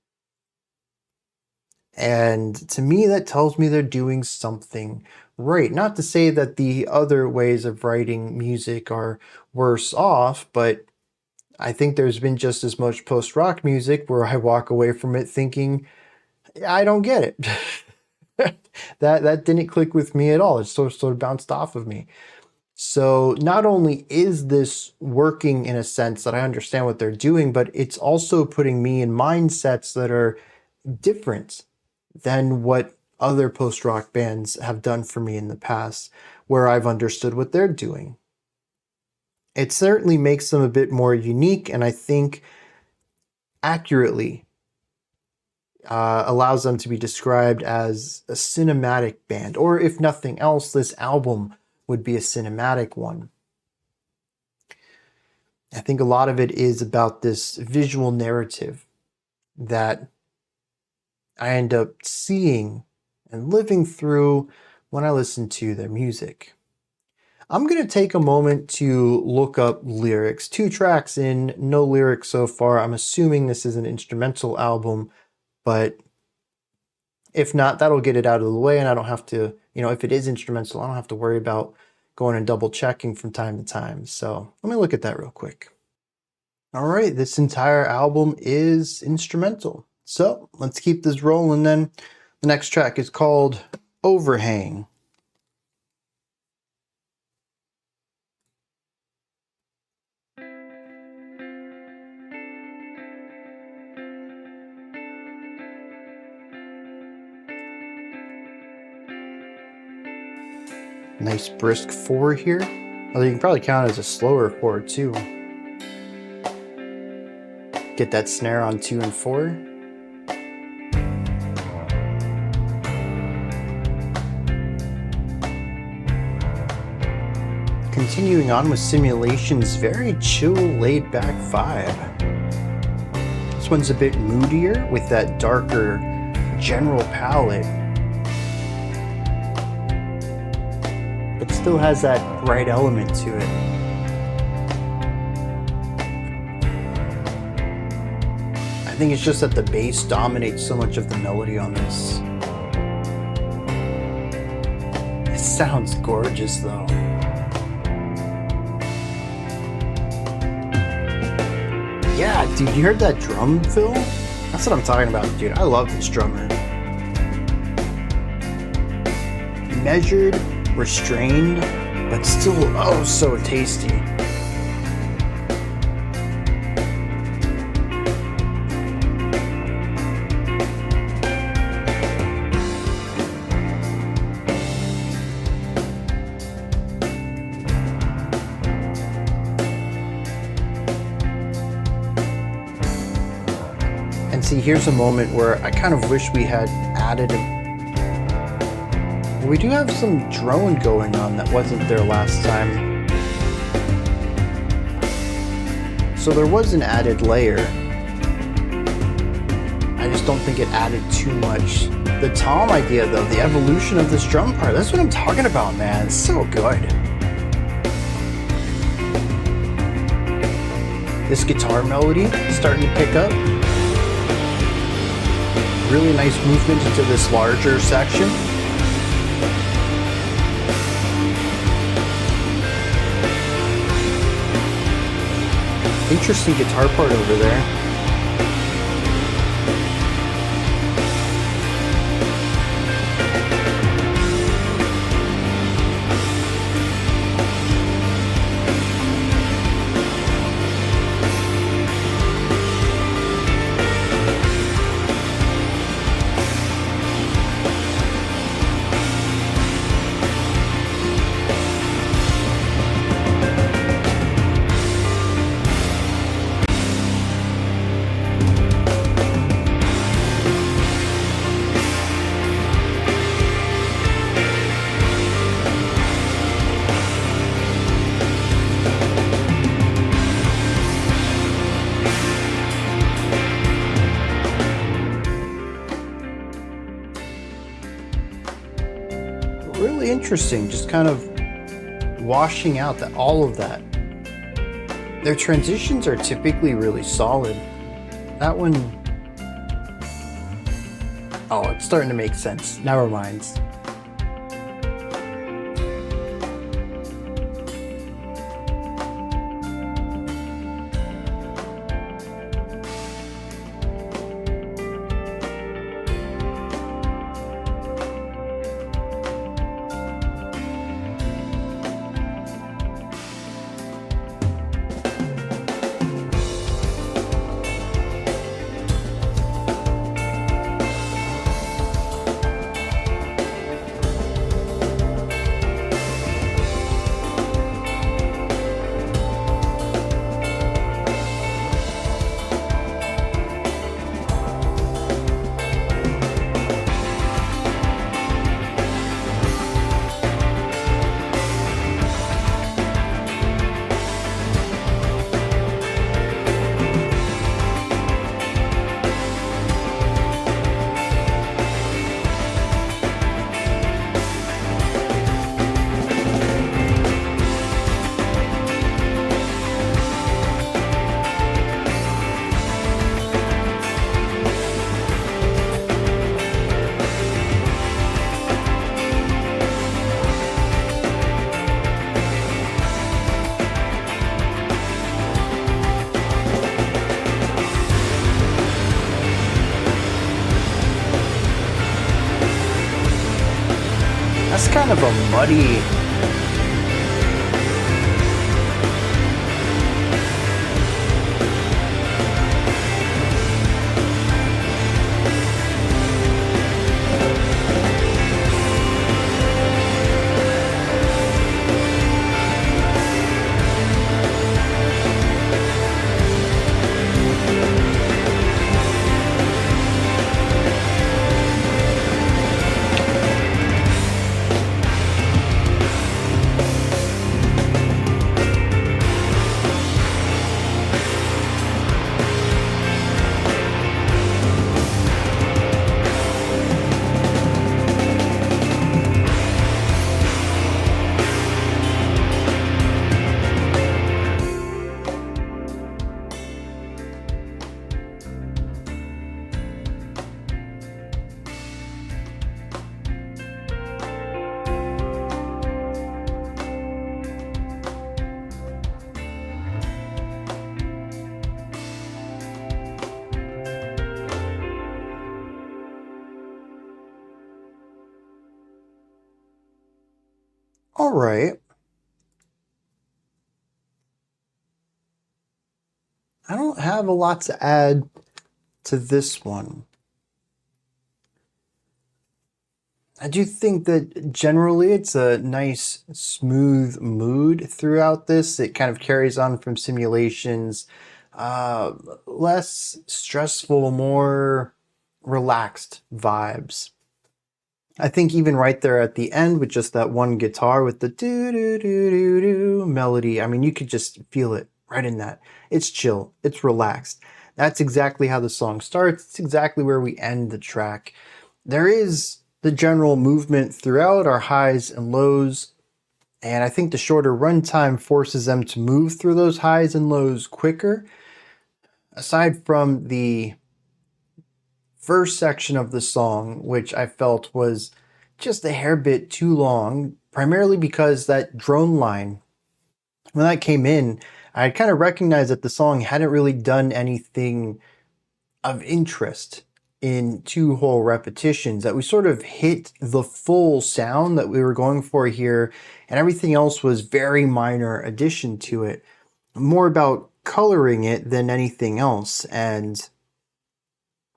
And to me, that tells me they're doing something right. Not to say that the other ways of writing music are worse off, but I think there's been just as much post-rock music where I walk away from it thinking, I don't get it. that didn't click with me at all. It sort of bounced off of me. So not only is this working in a sense that I understand what they're doing, but it's also putting me in mindsets that are different than what other post-rock bands have done for me in the past, where I've understood what they're doing. It certainly makes them a bit more unique, and I think accurately allows them to be described as a cinematic band, or if nothing else, this album would be a cinematic one. I think a lot of it is about this visual narrative that I end up seeing and living through when I listen to their music. I'm going to take a moment to look up lyrics. 2 tracks in, no lyrics so far. I'm assuming this is an instrumental album, but if not, that'll get it out of the way, and I don't have to, if it is instrumental, I don't have to worry about going and double checking from time to time. So let me look at that real quick. All right, this entire album is instrumental. So let's keep this rolling then. The next track is called Overhang. Nice brisk 4 here. Although you can probably count it as a slower 4 too. Get that snare on 2 and 4. Continuing on with Simulation's very chill, laid-back vibe. This one's a bit moodier with that darker general palette, but still has that bright element to it. I think it's just that the bass dominates so much of the melody on this. It sounds gorgeous though. Yeah, dude, you heard that drum fill? That's what I'm talking about, dude. I love this drummer. Measured, restrained, but still oh so tasty. And see, here's a moment where I kind of wish we had added we do have some drone going on that wasn't there last time. So there was an added layer. I just don't think it added too much. The tom idea though, the evolution of this drum part, that's what I'm talking about, man. It's so good. This guitar melody is starting to pick up. Really nice movement into this larger section. Interesting guitar part over there. interesting, just kind of washing out all of that. Their transitions are typically really solid. That one, oh, it's starting to make sense. Never mind. That's kind of a muddy. All right. I don't have a lot to add to this one. I do think that generally it's a nice, smooth mood throughout this. It kind of carries on from Simulations. Less stressful, more relaxed vibes. I think even right there at the end with just that one guitar with the do-do-do-do-do melody, I mean, you could just feel it right in that. It's chill. It's relaxed. That's exactly how the song starts. It's exactly where we end the track. There is the general movement throughout our highs and lows, and I think the shorter runtime forces them to move through those highs and lows quicker. Aside from the first section of the song, which I felt was just a hair bit too long, primarily because that drone line, when that came in, I kind of recognized that the song hadn't really done anything of interest in two whole repetitions, that we sort of hit the full sound that we were going for here, and everything else was very minor addition to it, more about coloring it than anything else. And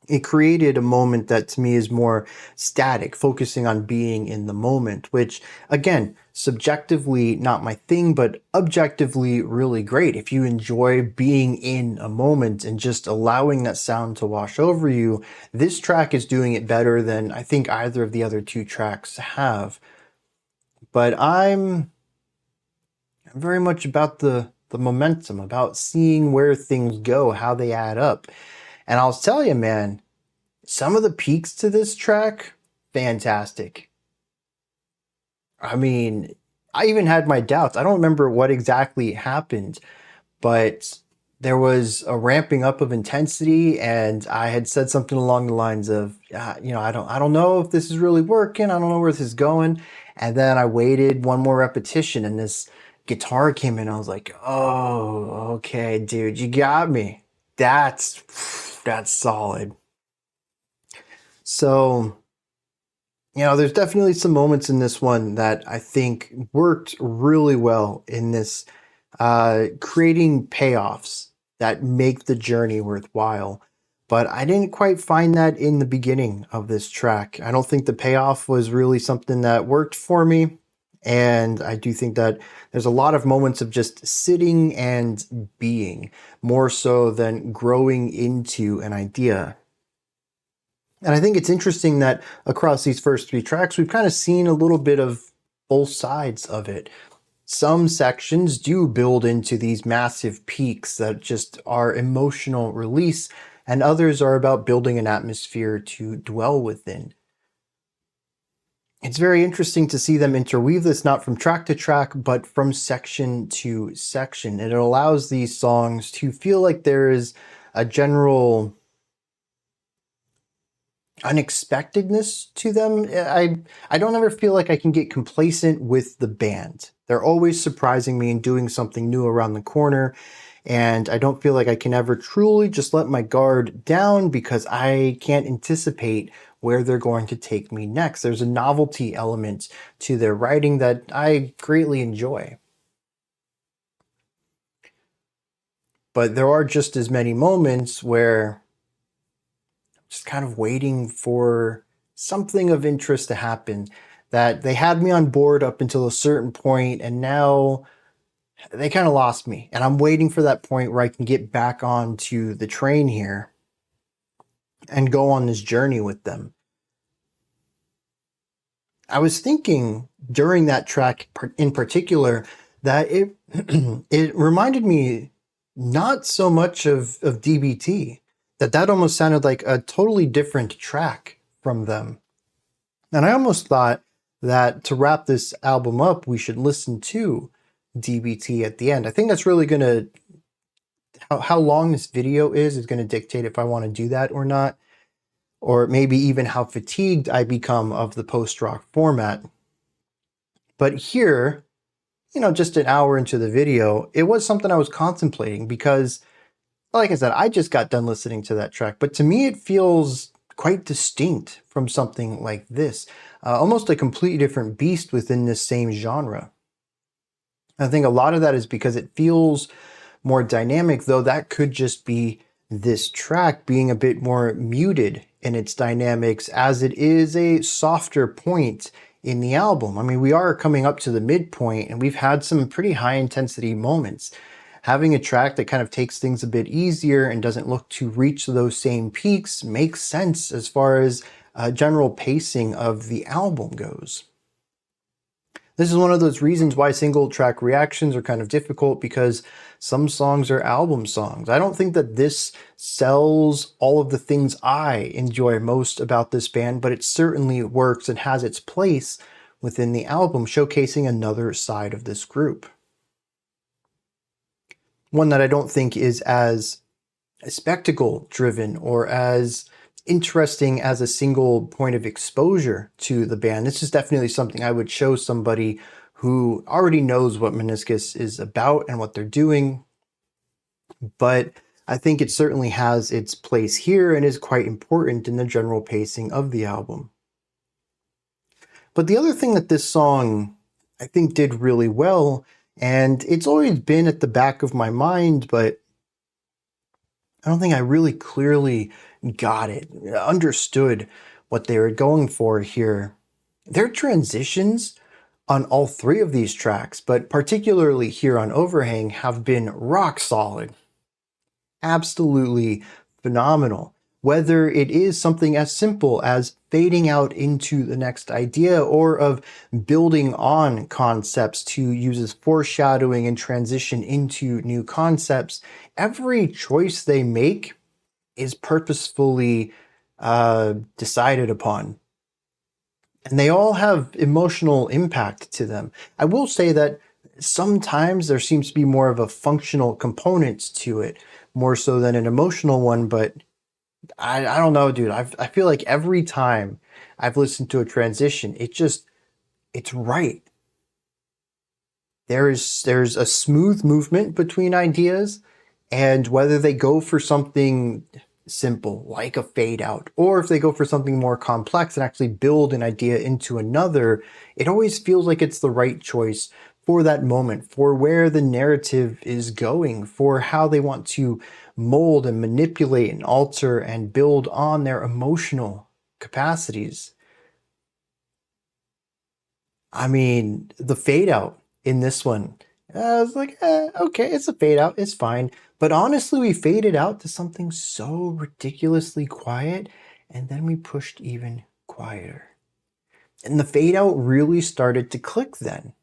it created a moment that to me is more static, focusing on being in the moment, which again, subjectively not my thing, but objectively really great. If you enjoy being in a moment and just allowing that sound to wash over you, this track is doing it better than I think either of the other two tracks have. But I'm very much about the momentum, about seeing where things go, how they add up. And I'll tell you, man, some of the peaks to this track, fantastic. I mean, I even had my doubts. I don't remember what exactly happened, but there was a ramping up of intensity, and I had said something along the lines of, I don't know if this is really working. I don't know where this is going. And then I waited one more repetition, and this guitar came in. I was like, oh, okay, dude, you got me. That's solid. So, there's definitely some moments in this one that I think worked really well in this, creating payoffs that make the journey worthwhile. But I didn't quite find that in the beginning of this track. I don't think the payoff was really something that worked for me. And I do think that there's a lot of moments of just sitting and being more so than growing into an idea. And I think it's interesting that across these first three tracks, we've kind of seen a little bit of both sides of it. Some sections do build into these massive peaks that just are emotional release, and others are about building an atmosphere to dwell within. It's very interesting to see them interweave this not from track to track, but from section to section. And it allows these songs to feel like there is a general unexpectedness to them. I don't ever feel like I can get complacent with the band. They're always surprising me and doing something new around the corner, and I don't feel like I can ever truly just let my guard down because I can't anticipate where they're going to take me next. There's a novelty element to their writing that I greatly enjoy. But there are just as many moments where just kind of waiting for something of interest to happen, that they had me on board up until a certain point, and now they kind of lost me. And I'm waiting for that point where I can get back onto the train here and go on this journey with them. I was thinking during that track in particular that it it reminded me not so much of DBT, that almost sounded like a totally different track from them. And I almost thought that to wrap this album up, we should listen to DBT at the end. I think that's really going to, how long this video is going to dictate if I want to do that or not, or maybe even how fatigued I become of the post-rock format. But here, just an hour into the video, it was something I was contemplating because, like I said, I just got done listening to that track, but to me it feels quite distinct from something like this, almost a completely different beast within this same genre. I think a lot of that is because it feels more dynamic, though that could just be this track being a bit more muted in its dynamics as it is a softer point in the album. I mean, we are coming up to the midpoint and we've had some pretty high intensity moments. Having a track that kind of takes things a bit easier and doesn't look to reach those same peaks makes sense as far as general pacing of the album goes. This is one of those reasons why single track reactions are kind of difficult, because some songs are album songs. I don't think that this sells all of the things I enjoy most about this band, but it certainly works and has its place within the album, showcasing another side of this group. One that I don't think is as spectacle driven or as interesting as a single point of exposure to the band. This is definitely something I would show somebody who already knows what Meniscus is about and what they're doing. But I think it certainly has its place here and is quite important in the general pacing of the album. But the other thing that this song, I think, did really well, and it's always been at the back of my mind, but I don't think I really clearly got it, understood what they were going for here. Their transitions on all three of these tracks, but particularly here on Overhang, have been rock solid. Absolutely phenomenal. Whether it is something as simple as fading out into the next idea, or of building on concepts to use as foreshadowing and transition into new concepts, every choice they make is purposefully decided upon. and they all have emotional impact to them. I will say that sometimes there seems to be more of a functional component to it, more so than an emotional one, but I don't know, dude. I feel like every time I've listened to a transition, it's right. There's a smooth movement between ideas, and whether they go for something simple like a fade out, or if they go for something more complex and actually build an idea into another, it always feels like it's the right choice for that moment, for where the narrative is going, for how they want to mold and manipulate and alter and build on their emotional capacities. I mean, the fade out in this one, I was like, okay, it's a fade out, it's fine. But honestly, we faded out to something so ridiculously quiet, and then we pushed even quieter. And the fade out really started to click then.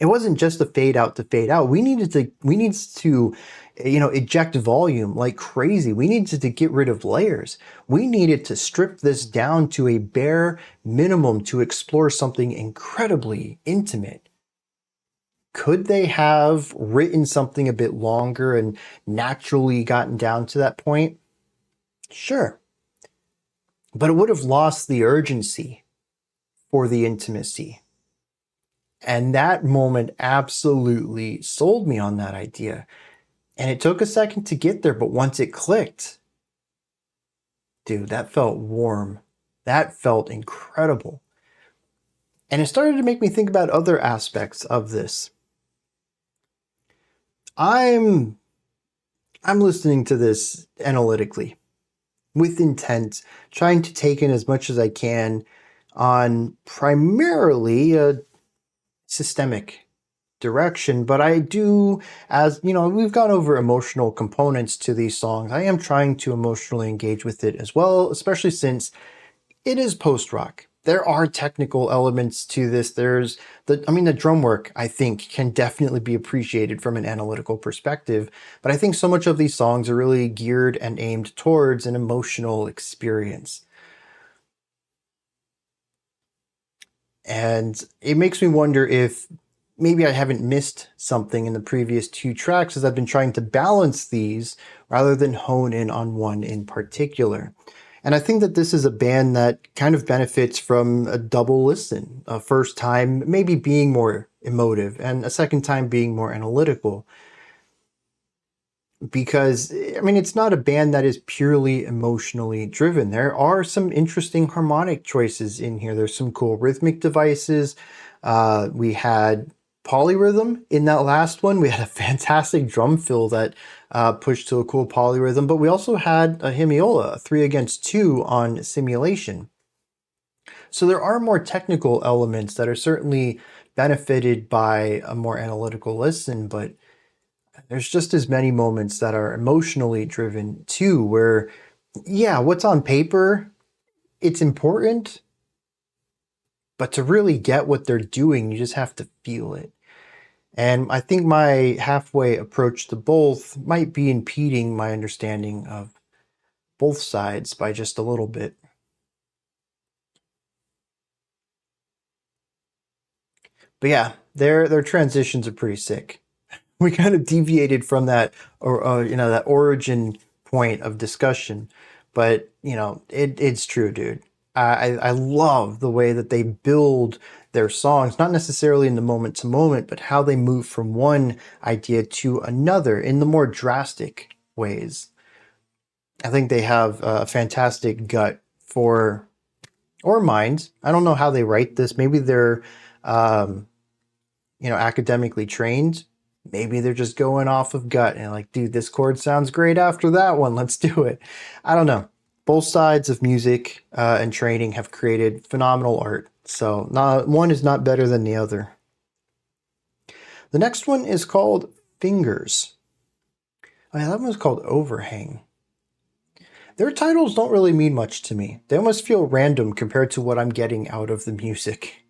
It wasn't just a fade out to fade out. We needed to eject volume like crazy. We needed to get rid of layers. We needed to strip this down to a bare minimum to explore something incredibly intimate. Could they have written something a bit longer and naturally gotten down to that point? Sure. But it would have lost the urgency for the intimacy. And that moment absolutely sold me on that idea. And it took a second to get there, but once it clicked, dude, that felt warm. That felt incredible. And it started to make me think about other aspects of this. I'm listening to this analytically, with intent, trying to take in as much as I can on primarily a systemic direction, but I do, as you know, we've gone over emotional components to these songs. I am trying to emotionally engage with it as well, especially since it is post-rock. There are technical elements to this. The drum work, I think, can definitely be appreciated from an analytical perspective, but I think so much of these songs are really geared and aimed towards an emotional experience. And it makes me wonder if maybe I haven't missed something in the previous two tracks as I've been trying to balance these rather than hone in on one in particular. And I think that this is a band that kind of benefits from a double listen. A first time maybe being more emotive and a second time being more analytical. Because, I mean, it's not a band that is purely emotionally driven. There are some interesting harmonic choices in here. There's some cool rhythmic devices. We had polyrhythm in that last one. We had a fantastic drum fill that pushed to a cool polyrhythm, but we also had a hemiola, a 3-against-2 on simulation. So there are more technical elements that are certainly benefited by a more analytical listen, but there's just as many moments that are emotionally driven too, where, yeah, what's on paper, it's important, but to really get what they're doing, you just have to feel it. And I think my halfway approach to both might be impeding my understanding of both sides by just a little bit. But yeah, their transitions are pretty sick. We kind of deviated from that, or that origin point of discussion, but it's true, dude. I love the way that they build their songs, not necessarily in the moment to moment, but how they move from one idea to another in the more drastic ways. I think they have a fantastic gut for, or mind. I don't know how they write this. Maybe they're academically trained. Maybe they're just going off of gut and like, dude, this chord sounds great after that one. Let's do it. I don't know. Both sides of music and training have created phenomenal art. So one is not better than the other. The next one is called Fingers. Oh yeah, that one's called Overhang. Their titles don't really mean much to me. They almost feel random compared to what I'm getting out of the music.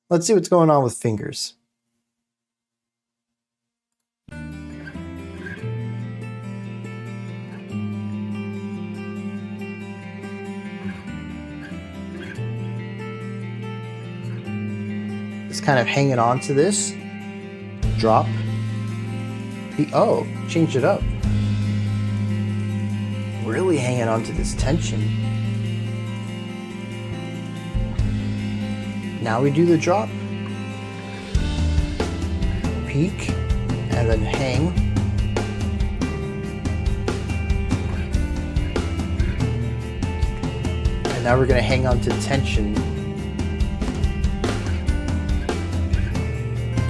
Let's see what's going on with Fingers. is kind of hanging on to this. Drop. Oh, change it up. Really hanging on to this tension. Now we do the drop. Peak, and then hang. And now we're going to hang on to tension.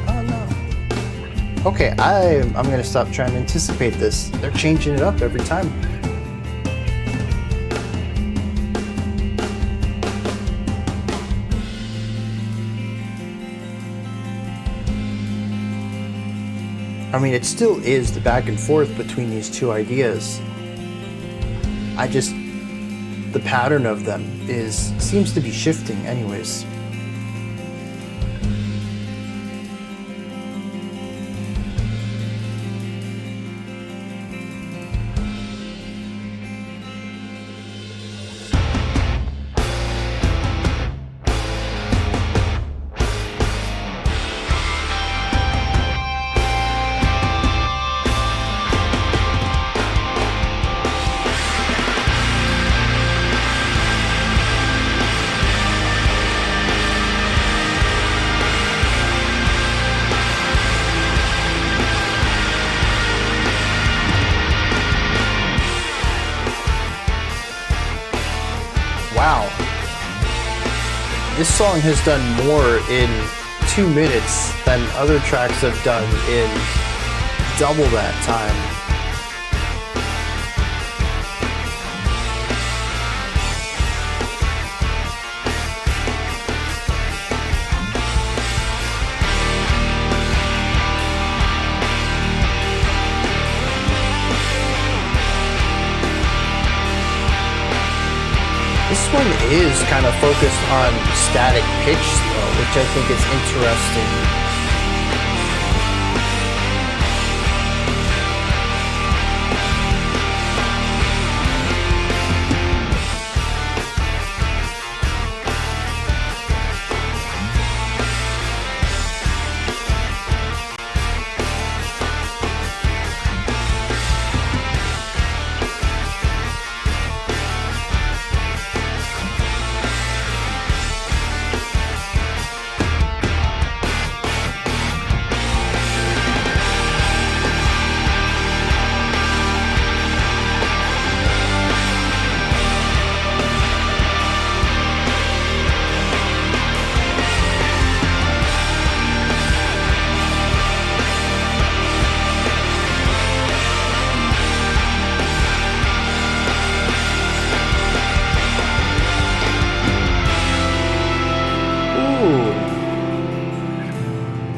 Oh no. Okay, I'm going to stop trying to anticipate this. They're changing it up every time. I mean, it still is the back and forth between these two ideas. The pattern of them seems to be shifting anyways. Wow. This song has done more in 2 minutes than other tracks have done in double that time. This one is kind of focused on static pitch though, which I think is interesting.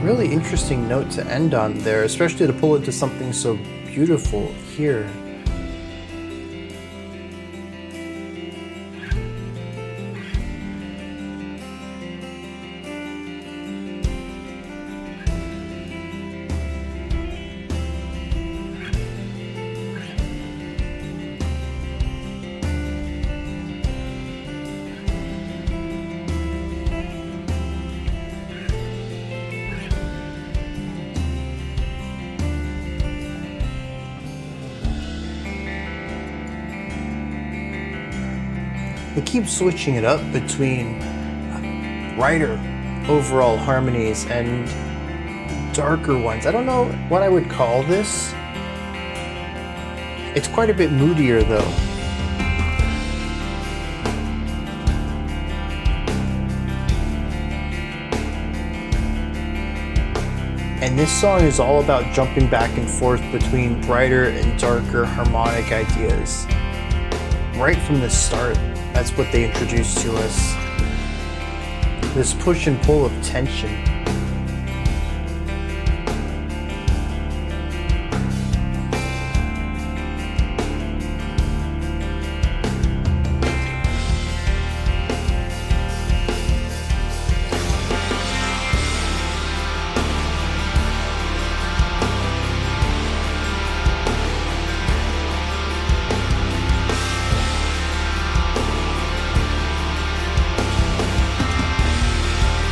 Really interesting note to end on there, especially to pull it to something so beautiful here. They keep switching it up between brighter overall harmonies and darker ones. I don't know what I would call this. It's quite a bit moodier though. And this song is all about jumping back and forth between brighter and darker harmonic ideas. Right from the start. That's what they introduced to us. This push and pull of tension.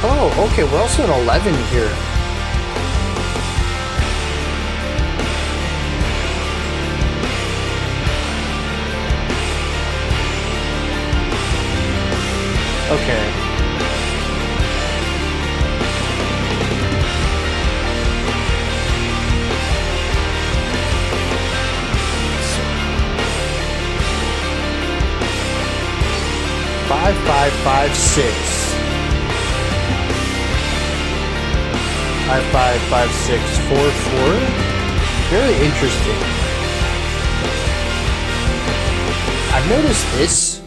Oh, Oh, okay, we're also in 11 here. Okay. Five, 5, 6. 5, 5, 6, 4, 4. Very interesting. I've noticed this.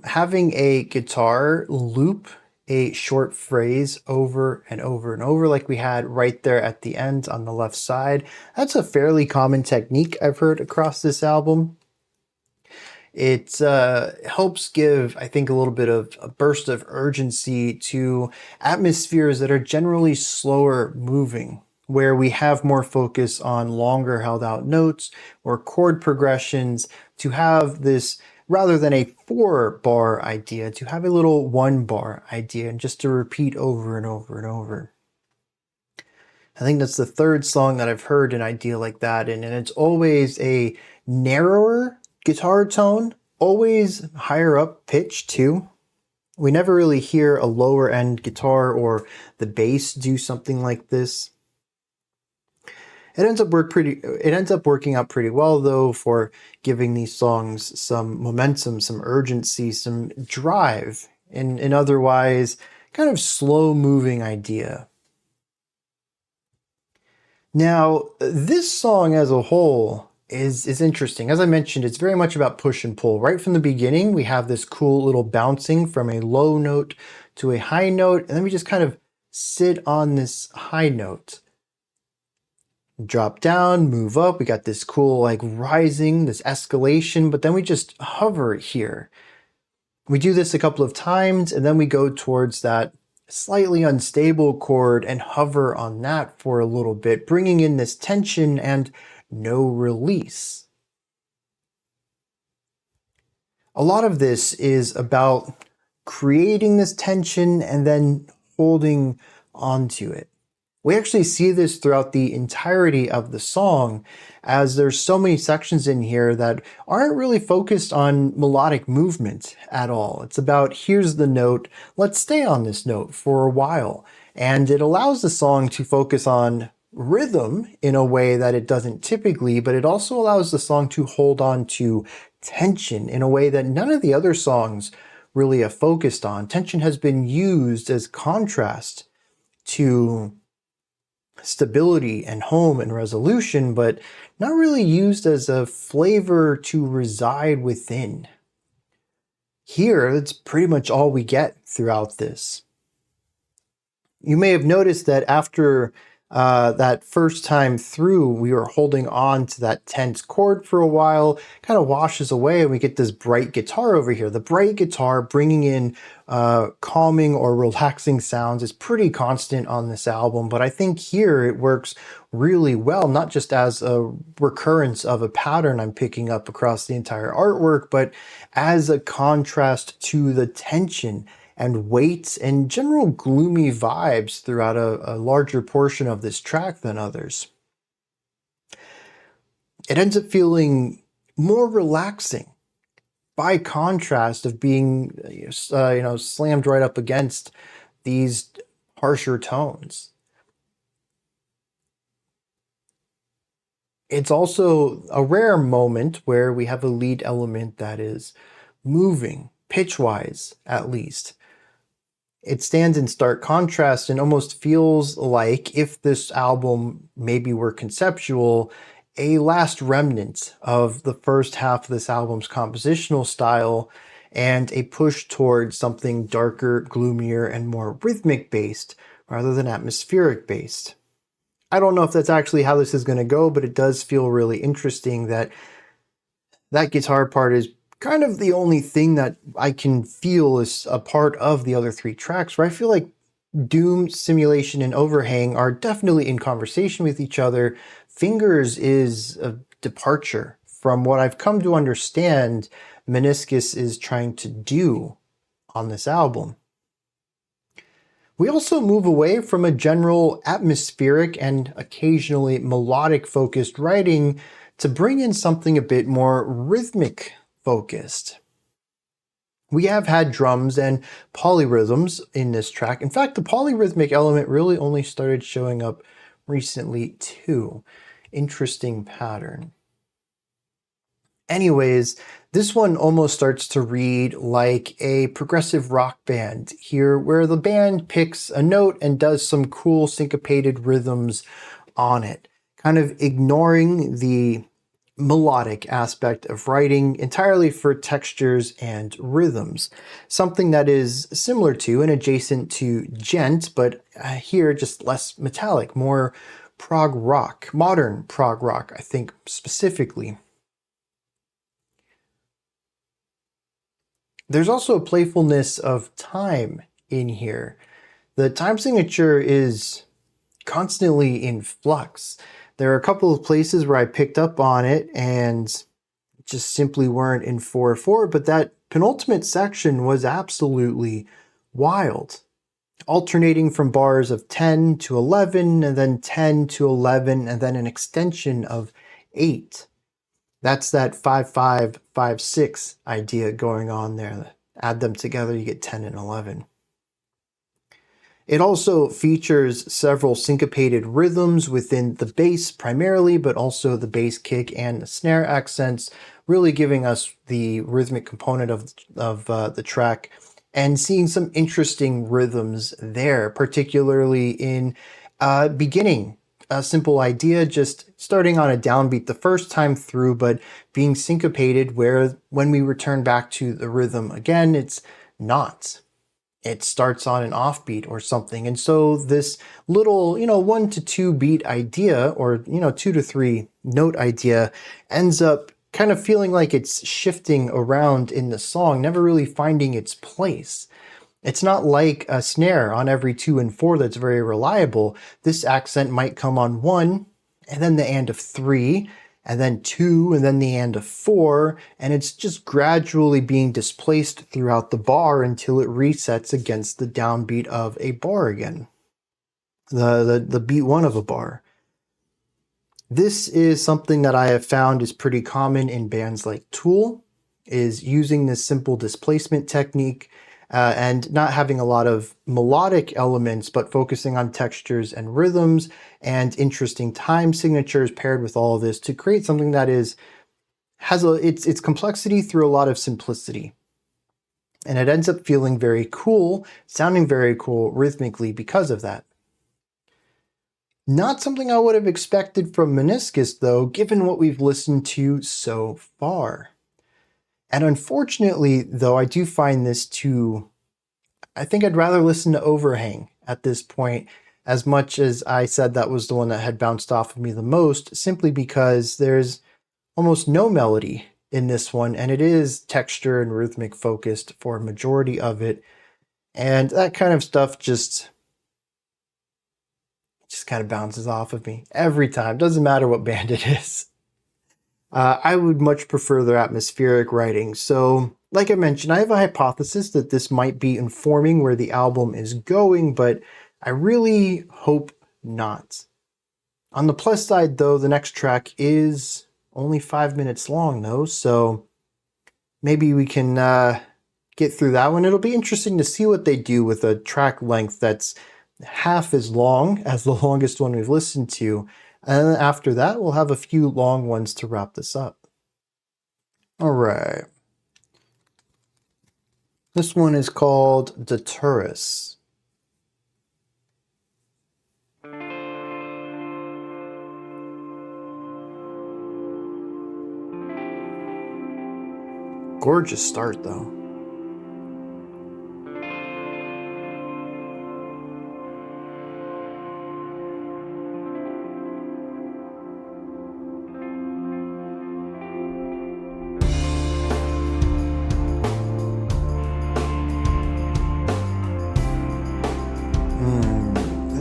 Having a guitar loop a short phrase over and over and over like we had right there at the end on the left side. That's a fairly common technique I've heard across this album. It helps give, I think, a little bit of a burst of urgency to atmospheres that are generally slower moving, where we have more focus on longer held out notes or chord progressions, to have this, rather than a 4-bar idea, to have a little 1-bar idea and just to repeat over and over and over. I think that's the third song that I've heard an idea like that in, and it's always a narrower guitar tone, always higher up pitch too. We never really hear a lower end guitar or the bass do something like this. It ends up working out pretty well though, for giving these songs some momentum, some urgency, some drive in an otherwise kind of slow moving idea. Now, this song as a whole is interesting. As I mentioned, it's very much about push and pull. Right from the beginning, we have this cool little bouncing from a low note to a high note, and then we just kind of sit on this high note. Drop down, move up, we got this cool like rising, this escalation, but then we just hover here. We do this a couple of times, and then we go towards that slightly unstable chord and hover on that for a little bit, bringing in this tension and no release. A lot of this is about creating this tension and then holding onto it. We actually see this throughout the entirety of the song, as there's so many sections in here that aren't really focused on melodic movement at all. It's about, here's the note, let's stay on this note for a while. And it allows the song to focus on rhythm in a way that it doesn't typically, but it also allows the song to hold on to tension in a way that none of the other songs really have focused on. Tension has been used as contrast to stability and home and resolution, but not really used as a flavor to reside within. Here, that's pretty much all we get throughout this. You may have noticed that after that first time through, we were holding on to that tense chord for a while, kind of washes away, and we get this bright guitar over here. The bright guitar bringing in calming or relaxing sounds is pretty constant on this album, but I think here it works really well, not just as a recurrence of a pattern I'm picking up across the entire artwork, but as a contrast to the tension and weight and general gloomy vibes throughout a larger portion of this track than others. It ends up feeling more relaxing by contrast of being slammed right up against these harsher tones. It's also a rare moment where we have a lead element that is moving, pitch-wise at least. It stands in stark contrast and almost feels like, if this album maybe were conceptual, a last remnant of the first half of this album's compositional style, and a push towards something darker, gloomier, and more rhythmic based rather than atmospheric based. I don't know if that's actually how this is going to go, but it does feel really interesting that that guitar part is kind of the only thing that I can feel is a part of the other three tracks, where I feel like Doom, Simulation, and Overhang are definitely in conversation with each other, Fingers is a departure from what I've come to understand Meniscus is trying to do on this album. We also move away from a general atmospheric and occasionally melodic focused writing to bring in something a bit more rhythmic focused. We have had drums and polyrhythms in this track. In fact, the polyrhythmic element really only started showing up recently too. Interesting pattern. Anyways, this one almost starts to read like a progressive rock band here, where the band picks a note and does some cool syncopated rhythms on it, kind of ignoring the melodic aspect of writing entirely for textures and rhythms. Something that is similar to and adjacent to Gent, but here just less metallic, more prog rock, modern prog rock, I think specifically. There's also a playfulness of time in here. The time signature is constantly in flux. There are a couple of places where I picked up on it and just simply weren't in 4/4, but that penultimate section was absolutely wild. Alternating from bars of 10 to 11, and then 10 to 11, and then an extension of 8. That's that 5/5, 5/6 idea going on there. Add them together, you get 10 and 11. It also features several syncopated rhythms within the bass primarily, but also the bass kick and the snare accents, really giving us the rhythmic component of the track, and seeing some interesting rhythms there, particularly in beginning. A simple idea, just starting on a downbeat the first time through, but being syncopated where when we return back to the rhythm again, it's not. It starts on an offbeat or something. And so this little, 1 to 2 beat idea, or, 2 to 3 note idea ends up kind of feeling like it's shifting around in the song, never really finding its place. It's not like a snare on every 2 and 4 that's very reliable. This accent might come on 1, and then the and of 3, and then 2, and then the and of 4, and it's just gradually being displaced throughout the bar until it resets against the downbeat of a bar again. The beat 1 of a bar. This is something that I have found is pretty common in bands like Tool, is using this simple displacement technique and not having a lot of melodic elements, but focusing on textures and rhythms and interesting time signatures paired with all of this to create something that has its complexity through a lot of simplicity. And it ends up feeling very cool, sounding very cool rhythmically because of that. Not something I would have expected from Meniscus, though, given what we've listened to so far. And unfortunately, though, I do find this I think I'd rather listen to Overhang at this point, as much as I said that was the one that had bounced off of me the most, simply because there's almost no melody in this one, and it is texture and rhythmic focused for a majority of it. And that kind of stuff just kind of bounces off of me every time. Doesn't matter what band it is. I would much prefer their atmospheric writing. So, like I mentioned, I have a hypothesis that this might be informing where the album is going, but I really hope not. On the plus side, though, the next track is only 5 minutes long, though, so maybe we can get through that one. It'll be interesting to see what they do with a track length that's half as long as the longest one we've listened to. And then after that, we'll have a few long ones to wrap this up. All right. This one is called Daturas. Gorgeous start, though.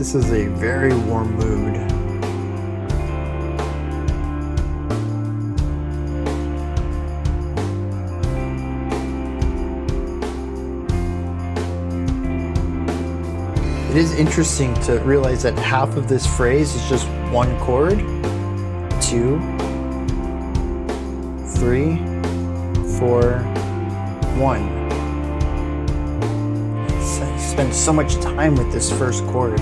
This is a very warm mood. It is interesting to realize that half of this phrase is just one chord. 2, 3, 4, 1. I spent so much time with this first chord.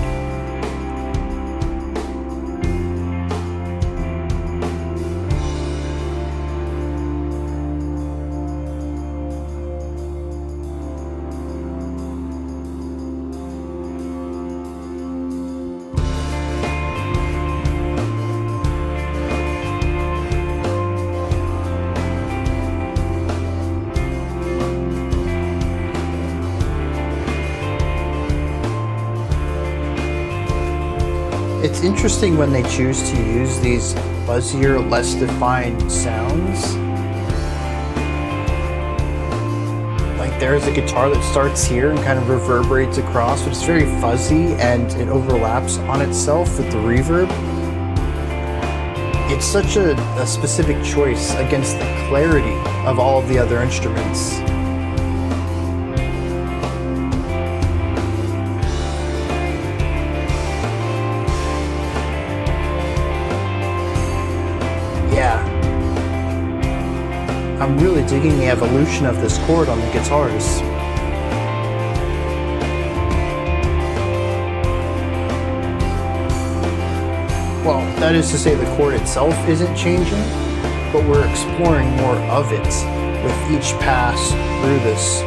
It's interesting when they choose to use these fuzzier, less defined sounds. Like there's a guitar that starts here and kind of reverberates across, but it's very fuzzy and it overlaps on itself with the reverb. It's such a specific choice against the clarity of all of the other instruments. I'm really digging the evolution of this chord on the guitars. Well, that is to say the chord itself isn't changing, but we're exploring more of it with each pass through this.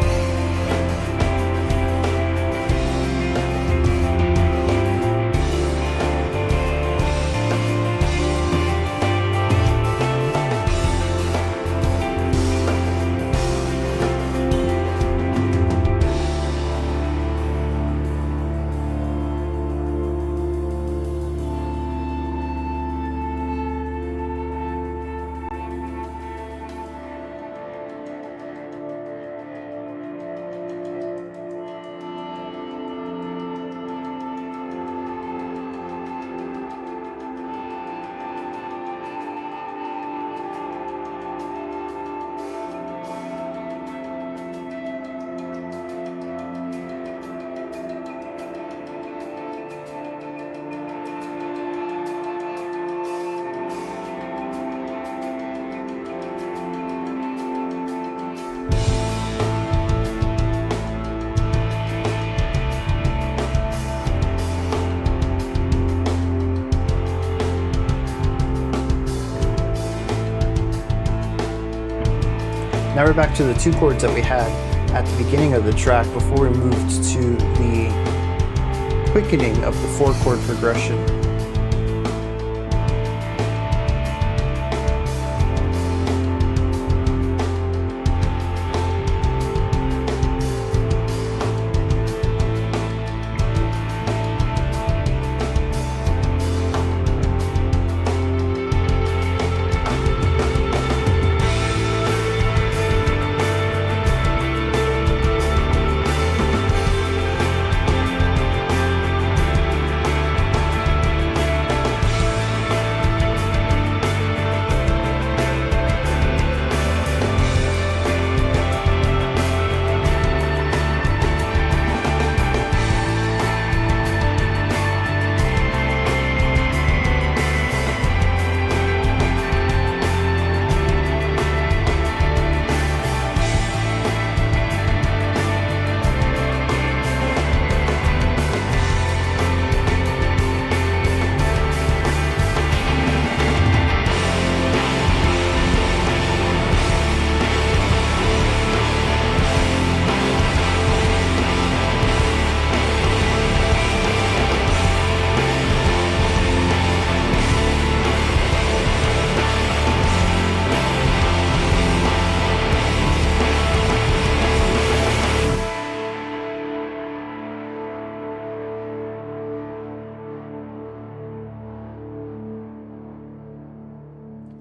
Now we're back to the two chords that we had at the beginning of the track before we moved to the quickening of the 4-chord progression.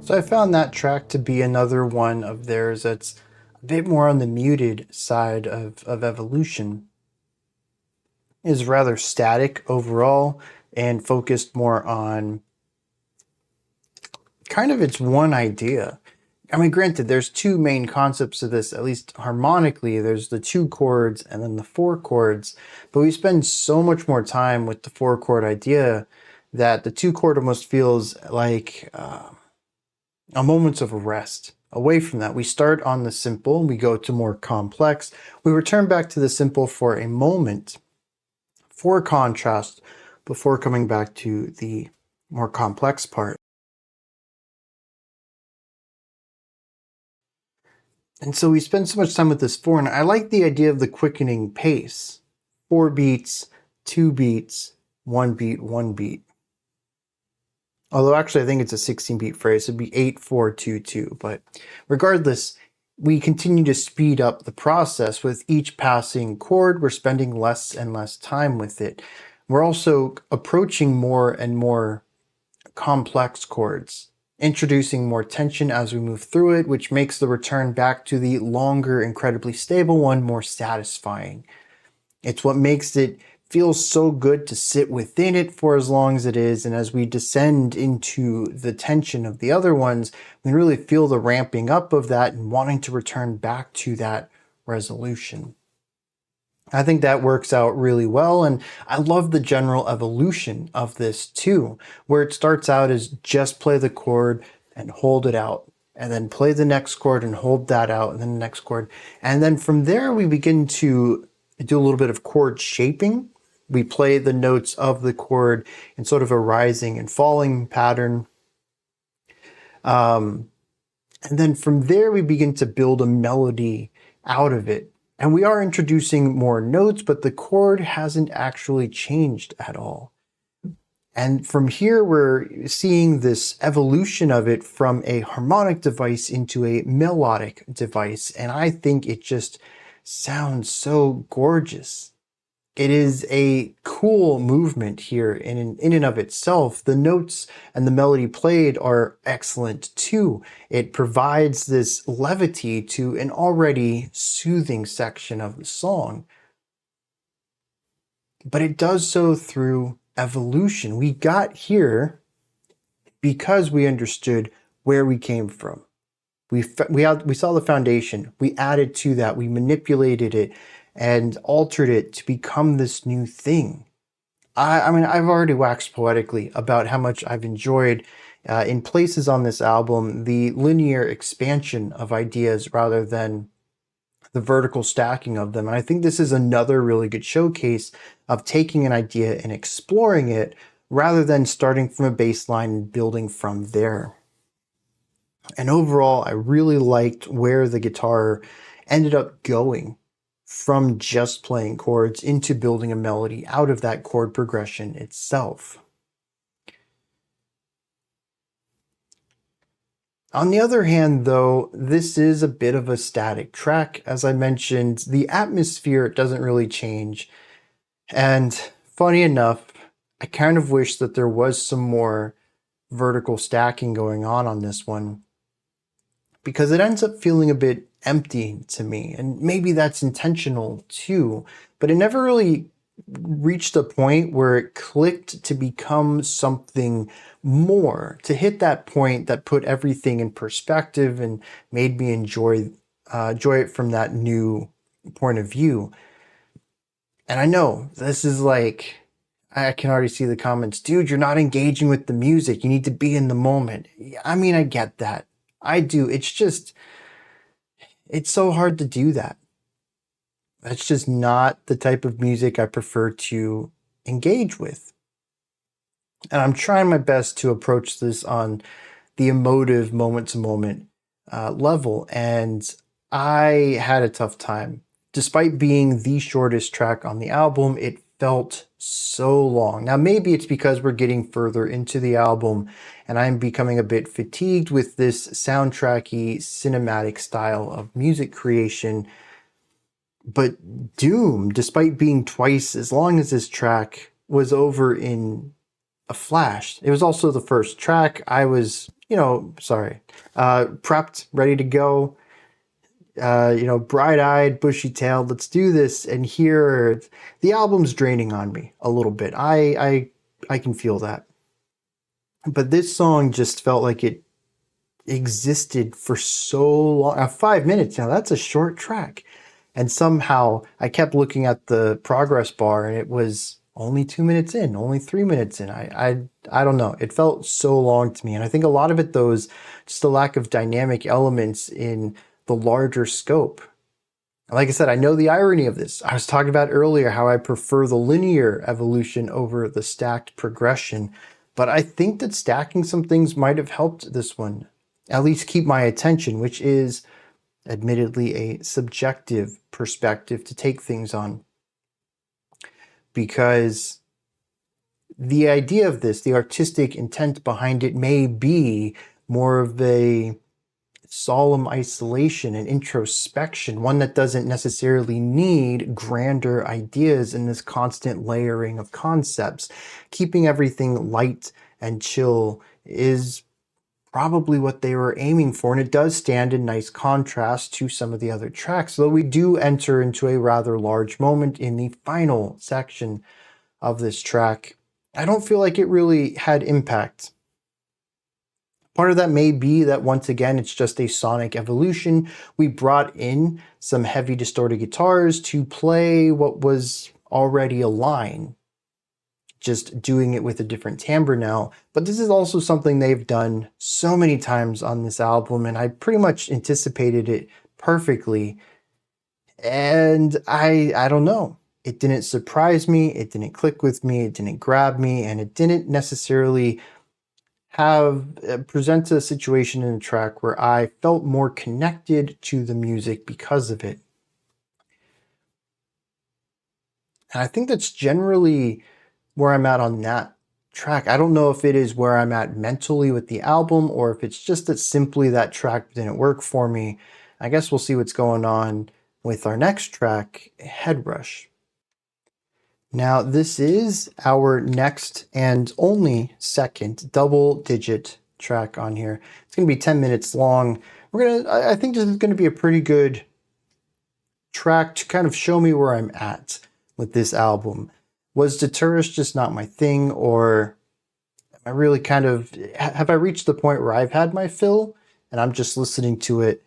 So I found that track to be another one of theirs that's a bit more on the muted side of Evolution. is rather static overall and focused more on kind of its one idea. I mean, granted, there's two main concepts of this, at least harmonically. There's the 2 chords and then the 4 chords, but we spend so much more time with the 4 chord idea that the 2 chord almost feels like a moment of rest. Away from that, we start on the simple, we go to more complex, we return back to the simple for a moment for contrast before coming back to the more complex part. And so we spend so much time with this 4, and I like the idea of the quickening pace. 4 beats, 2 beats, 1 beat, 1 beat. Although actually I think it's a 16-beat phrase, it'd be 8, 4, 2, 2. But regardless, we continue to speed up the process. With each passing chord, we're spending less and less time with it. We're also approaching more and more complex chords, introducing more tension as we move through it, which makes the return back to the longer, incredibly stable one more satisfying. It's what makes it feel so good to sit within it for as long as it is, and as we descend into the tension of the other ones, we really feel the ramping up of that and wanting to return back to that resolution. I think that works out really well, and I love the general evolution of this too, where it starts out as just play the chord and hold it out, and then play the next chord and hold that out, and then the next chord. And then from there, we begin to do a little bit of chord shaping. We play the notes of the chord in sort of a rising and falling pattern. And then from there, we begin to build a melody out of it. And we are introducing more notes, but the chord hasn't actually changed at all. And from here, we're seeing this evolution of it from a harmonic device into a melodic device. And I think it just sounds so gorgeous. It is a cool movement here in and of itself. The notes and the melody played are excellent too. It provides this levity to an already soothing section of the song. But it does so through evolution. We got here because we understood where we came from. We saw the foundation, we added to that, we manipulated it and altered it to become this new thing. I mean, I've already waxed poetically about how much I've enjoyed in places on this album the linear expansion of ideas rather than the vertical stacking of them. And I think this is another really good showcase of taking an idea and exploring it rather than starting from a baseline and building from there. And overall, I really liked where the guitar ended up going from just playing chords into building a melody out of that chord progression itself. On the other hand, though, this is a bit of a static track. As I mentioned, the atmosphere doesn't really change. And funny enough, I kind of wish that there was some more vertical stacking going on this one, because it ends up feeling a bit empty to me. And maybe that's intentional too, but it never really reached a point where it clicked to become something more, to hit that point that put everything in perspective and made me enjoy it from that new point of view. And I know this is like, I can already see the comments, dude, you're not engaging with the music. You need to be in the moment. I mean, I get that. I do. It's just, it's so hard to do that. That's just not the type of music I prefer to engage with. And I'm trying my best to approach this on the emotive moment to moment level. And I had a tough time. Despite being the shortest track on the album, it felt so long. Now, maybe it's because we're getting further into the album and I'm becoming a bit fatigued with this soundtracky, cinematic style of music creation. But Doom, despite being twice as long as this track, was over in a flash. It was also the first track. I was, prepped, ready to go. bright-eyed, bushy-tailed, let's do this. And here, the album's draining on me a little bit. I can feel that. But this song just felt like it existed for so long. 5 minutes now, that's a short track. And somehow I kept looking at the progress bar and it was only 2 minutes in, only 3 minutes in. I don't know. It felt so long to me. And I think a lot of it, though, is just the lack of dynamic elements in the larger scope. Like I said, I know the irony of this. I was talking about earlier how I prefer the linear evolution over the stacked progression. But I think that stacking some things might have helped this one at least keep my attention, which is admittedly a subjective perspective to take things on. Because the idea of this, the artistic intent behind it, may be more of a solemn isolation and introspection, one that doesn't necessarily need grander ideas in this constant layering of concepts. Keeping everything light and chill is probably what they were aiming for, and it does stand in nice contrast to some of the other tracks, though we do enter into a rather large moment in the final section of this track. I don't feel like it really had impact. Part of that may be that, once again, it's just a sonic evolution. We brought in some heavy distorted guitars to play what was already a line, just doing it with a different timbre now. But this is also something they've done so many times on this album, and I pretty much anticipated it perfectly. And I don't know. It didn't surprise me, it didn't click with me, it didn't grab me, and it didn't necessarily present a situation in a track where I felt more connected to the music because of it. And I think that's generally where I'm at on that track. I don't know if it is where I'm at mentally with the album, or if it's just that simply that track didn't work for me. I guess we'll see what's going on with our next track, Head Rush. Now, this is our next and only second double-digit track on here. It's going to be 10 minutes long. I think this is going to be a pretty good track to kind of show me where I'm at with this album. Was Daturas just not my thing, or am I really have I reached the point where I've had my fill and I'm just listening to it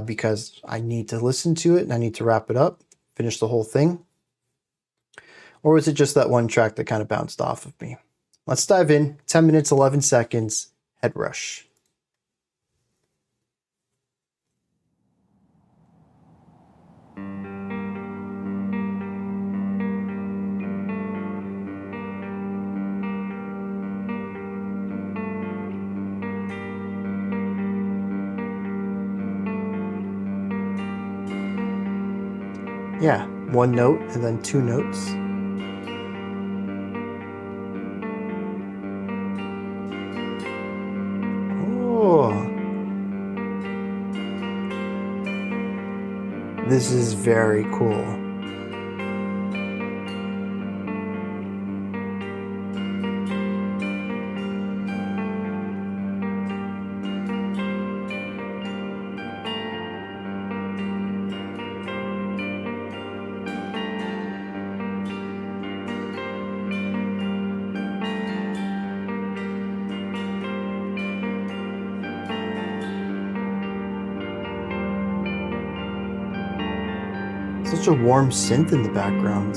because I need to listen to it and I need to wrap it up, finish the whole thing? Or was it just that one track that kind of bounced off of me? Let's dive in. 10 minutes, 11 seconds, Head Rush. Yeah, one note and then two notes. This is very cool. Such a warm synth in the background.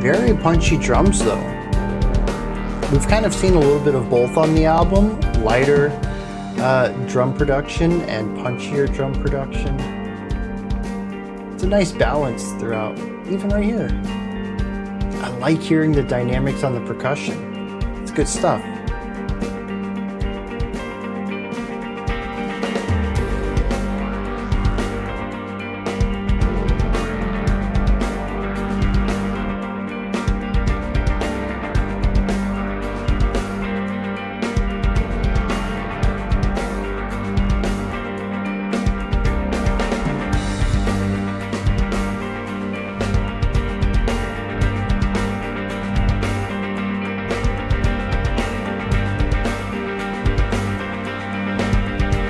Very punchy drums though. We've kind of seen a little bit of both on the album. Lighter drum production and punchier drum production. It's a nice balance throughout, even right here. I like hearing the dynamics on the percussion. good stuff.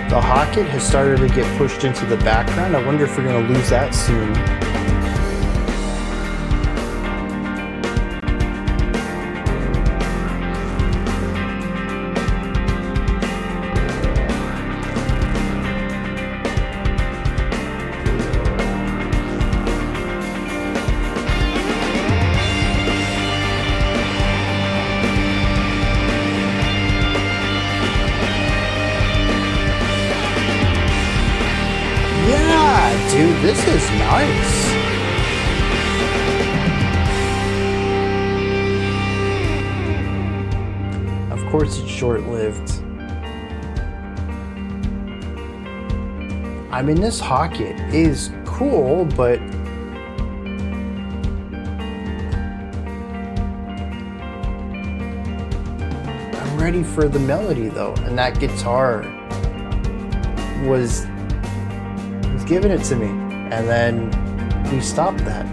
The Hocket has started to get pushed into the background. I wonder if we're going to lose that soon. Dude, this is nice. Of course it's short-lived. I mean, this Hocket is cool, but I'm ready for the melody though, and that guitar was giving it to me, and then we stopped that.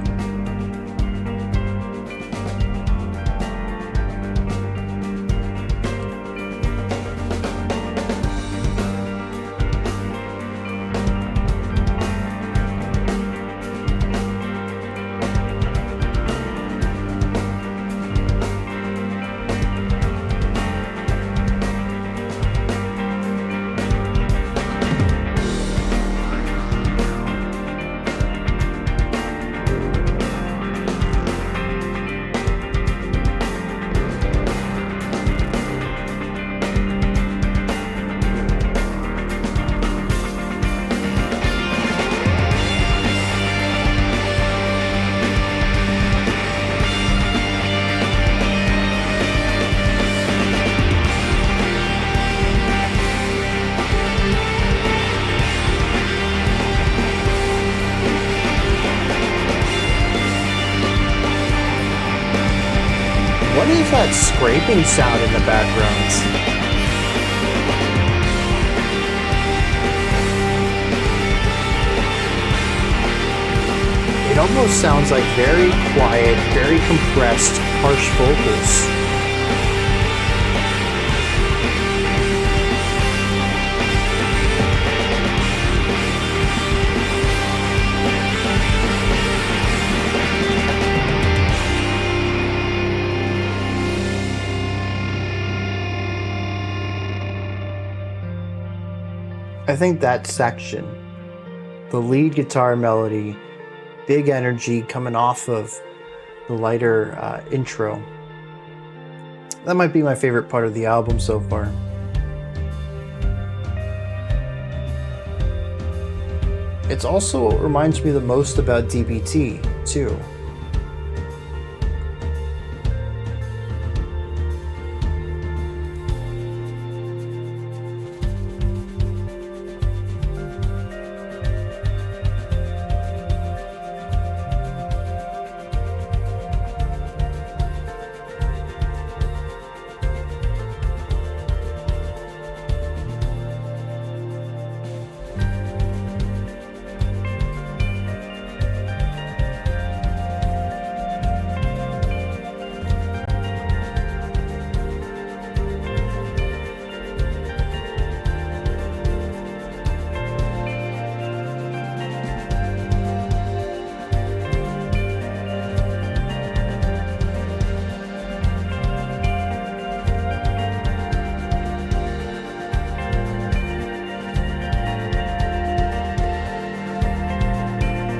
What is that scraping sound in the background? It almost sounds like very quiet, very compressed, harsh vocals. I think that section, the lead guitar melody, big energy coming off of the lighter intro, that might be my favorite part of the album so far. It's also what reminds me the most about DBT too.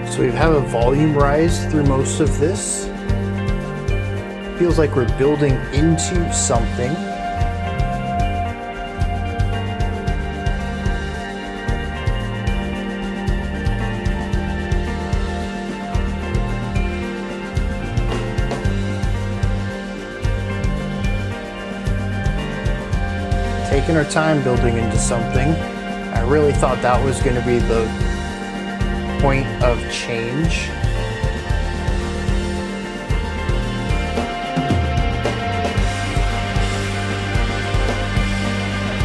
So we have a volume rise through most of this. Feels like we're building into something. taking our time building into something. I really thought that was going to be the point of change.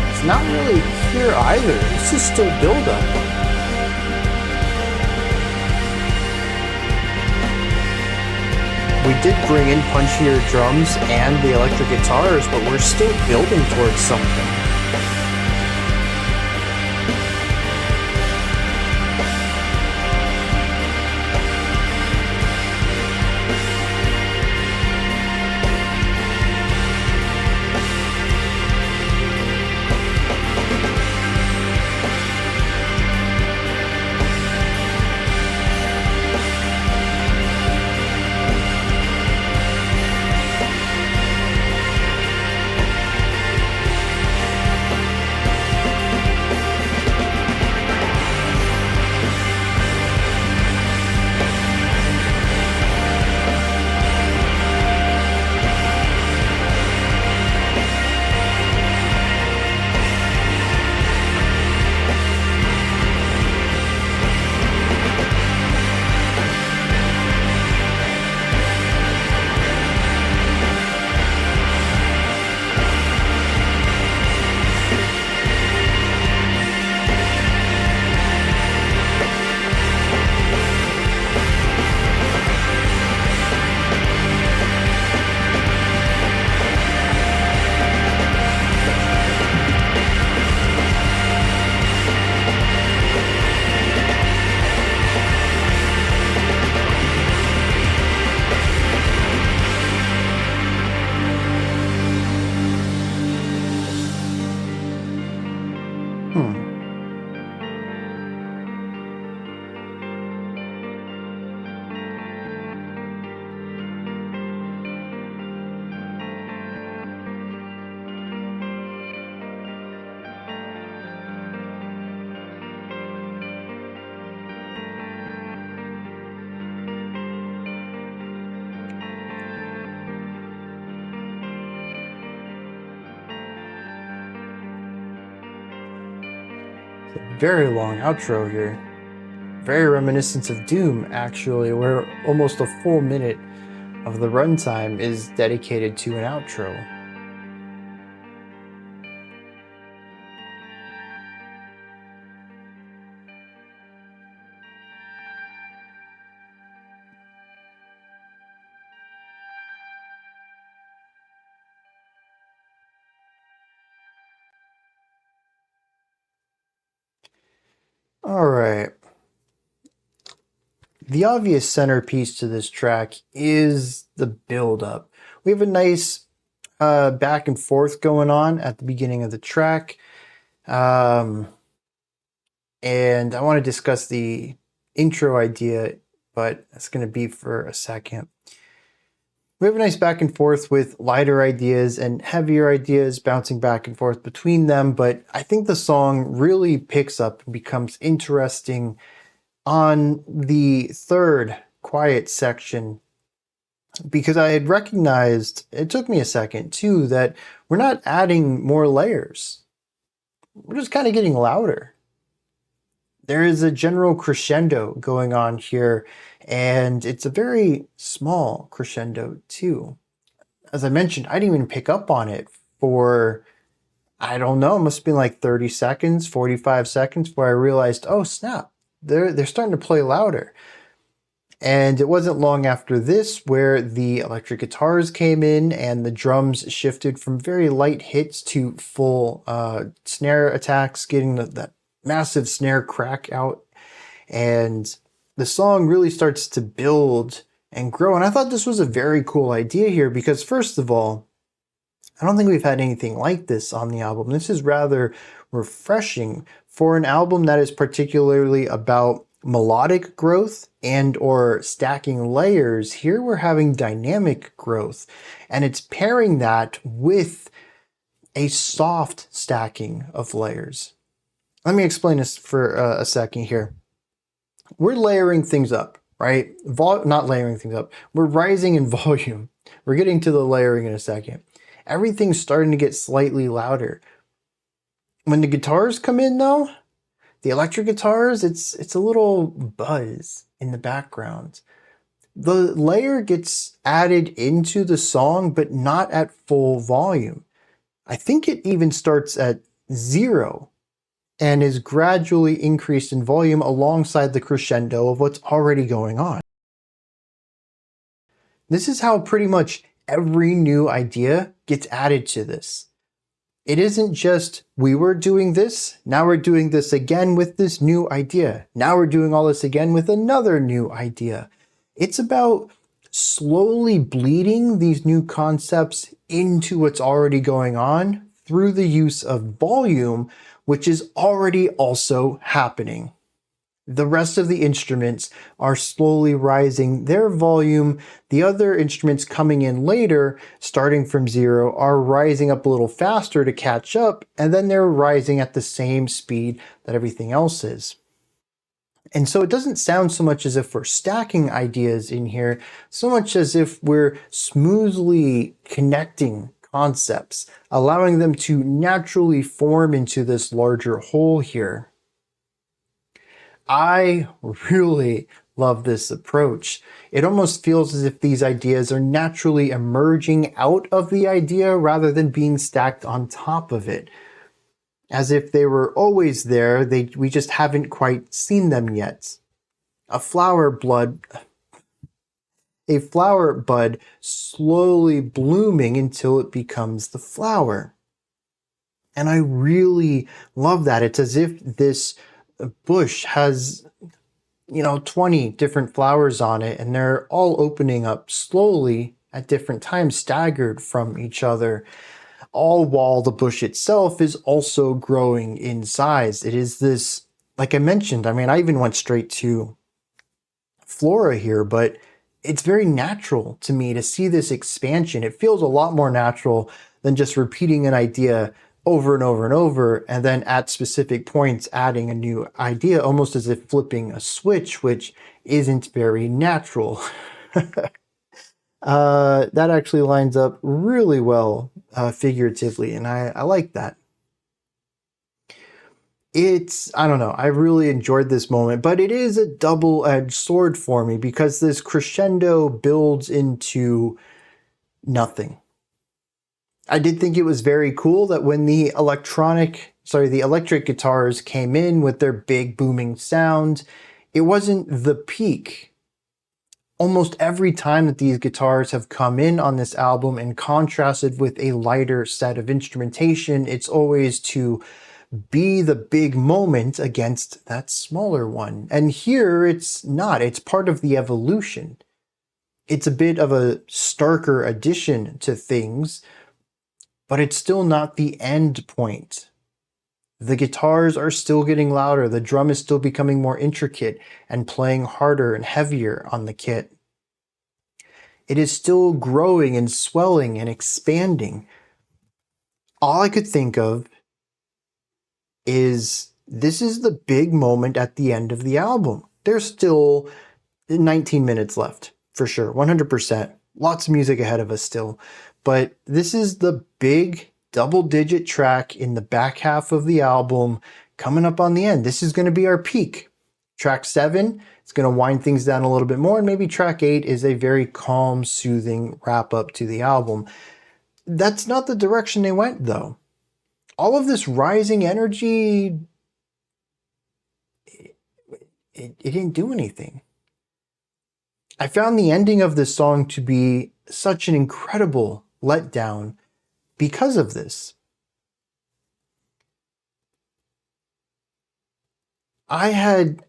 It's not really here either. This is still build-up. We did bring in punchier drums and the electric guitars, but we're still building towards something. Very long outro here. Very reminiscent of Doom, actually, where almost a full minute of the runtime is dedicated to an outro. All right. The obvious centerpiece to this track is the build-up. We have a nice back and forth going on at the beginning of the track. And I want to discuss the intro idea, but that's going to be for a second. We have a nice back and forth with lighter ideas and heavier ideas bouncing back and forth between them, but I think the song really picks up and becomes interesting on the third quiet section, because I had recognized, it took me a second too, that we're not adding more layers. We're just kind of getting louder. There is a general crescendo going on here, and it's a very small crescendo too. As I mentioned, I didn't even pick up on it for, I don't know, it must have been like 30 seconds, 45 seconds before I realized, oh snap, they're starting to play louder. And it wasn't long after this where the electric guitars came in and the drums shifted from very light hits to full snare attacks, getting that massive snare crack out. And the song really starts to build and grow. And I thought this was a very cool idea here because, first of all, I don't think we've had anything like this on the album. This is rather refreshing for an album that is particularly about melodic growth and or stacking layers. Here we're having dynamic growth, and it's pairing that with a soft stacking of layers. Let me explain this for a second here. We're layering things up, right? Not layering things up. We're rising in volume. We're getting to the layering in a second. Everything's starting to get slightly louder. When the guitars come in though, the electric guitars, it's a little buzz in the background. The layer gets added into the song, but not at full volume. I think it even starts at 0 and is gradually increased in volume alongside the crescendo of what's already going on. This is how pretty much every new idea gets added to this. It isn't just, we were doing this, now we're doing this again with this new idea. Now we're doing all this again with another new idea. It's about slowly bleeding these new concepts into what's already going on through the use of volume, which is already also happening. The rest of the instruments are slowly rising their volume. The other instruments coming in later, starting from 0, are rising up a little faster to catch up, and then they're rising at the same speed that everything else is. And so it doesn't sound so much as if we're stacking ideas in here, so much as if we're smoothly connecting concepts, allowing them to naturally form into this larger whole here. I really love this approach. It almost feels as if these ideas are naturally emerging out of the idea rather than being stacked on top of it. As if they were always there, we just haven't quite seen them yet. A flower bud slowly blooming until it becomes the flower. And I really love that. It's as if this bush has, 20 different flowers on it, and they're all opening up slowly at different times, staggered from each other, all while the bush itself is also growing in size. It is this, like I mentioned, I even went straight to flora here, but it's very natural to me to see this expansion. It feels a lot more natural than just repeating an idea over and over and over, and then at specific points adding a new idea, almost as if flipping a switch, which isn't very natural. That actually lines up really well figuratively, and I like that. I don't know, I really enjoyed this moment, but it is a double-edged sword for me because this crescendo builds into nothing. I did think it was very cool that when the electric guitars came in with their big booming sound, it wasn't the peak. Almost every time that these guitars have come in on this album and contrasted with a lighter set of instrumentation, it's always to be the big moment against that smaller one. And here it's not. It's part of the evolution. It's a bit of a starker addition to things, but it's still not the end point. The guitars are still getting louder, the drum is still becoming more intricate and playing harder and heavier on the kit. It is still growing and swelling and expanding. All I could think of is this is the big moment at the end of the album. There's still 19 minutes left, for sure, 100%. Lots of music ahead of us still. But this is the big double-digit track in the back half of the album coming up on the end. This is going to be our peak. Track 7 is going to wind things down a little bit more, and maybe track 8 is a very calm, soothing wrap-up to the album. That's not the direction they went, though. All of this rising energy, it didn't do anything. I found the ending of this song to be such an incredible letdown because of this. I don't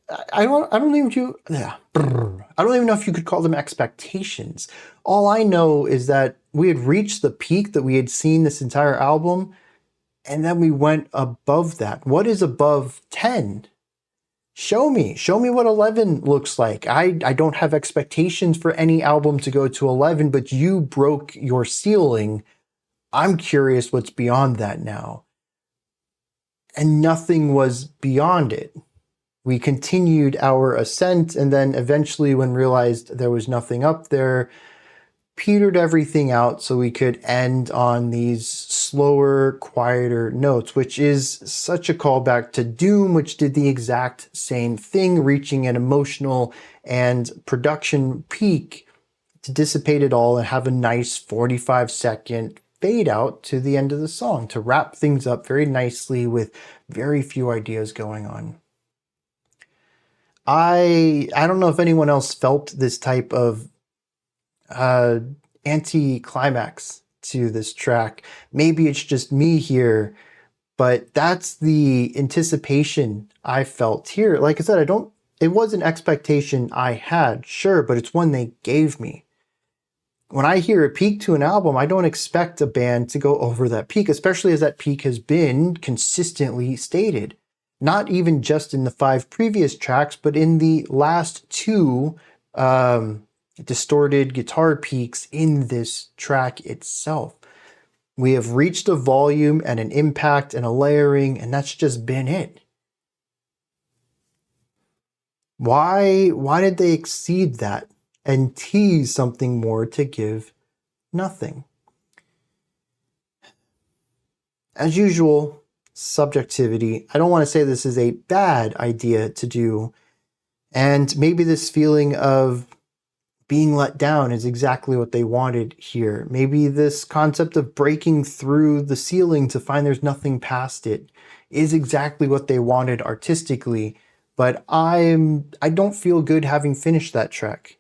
even know if you could call them expectations. All I know is that we had reached the peak that we had seen this entire album, and then we went above that. What is above 10? Show me what 11 looks like. I don't have expectations for any album to go to 11, but you broke your ceiling. I'm curious what's beyond that now. And nothing was beyond it. We continued our ascent, and then eventually when realized there was nothing up there, petered everything out so we could end on these slower, quieter notes, which is such a callback to Doom, which did the exact same thing, reaching an emotional and production peak to dissipate it all and have a nice 45-second fade out to the end of the song to wrap things up very nicely with very few ideas going on. I don't know if anyone else felt this type of anti-climax to this track. Maybe it's just me here, but that's the anticipation I felt here. Like I said, it was an expectation I had, sure, but it's one they gave me. When I hear a peak to an album, I don't expect a band to go over that peak, especially as that peak has been consistently stated. Not even just in the 5 previous tracks, but in the last 2 distorted guitar peaks in this track itself. We have reached a volume and an impact and a layering, and that's just been it. Why did they exceed that and tease something more to give nothing? As usual, subjectivity. I don't want to say this is a bad idea to do, and maybe this feeling of being let down is exactly what they wanted here. Maybe this concept of breaking through the ceiling to find there's nothing past it is exactly what they wanted artistically, but I don't feel good having finished that track.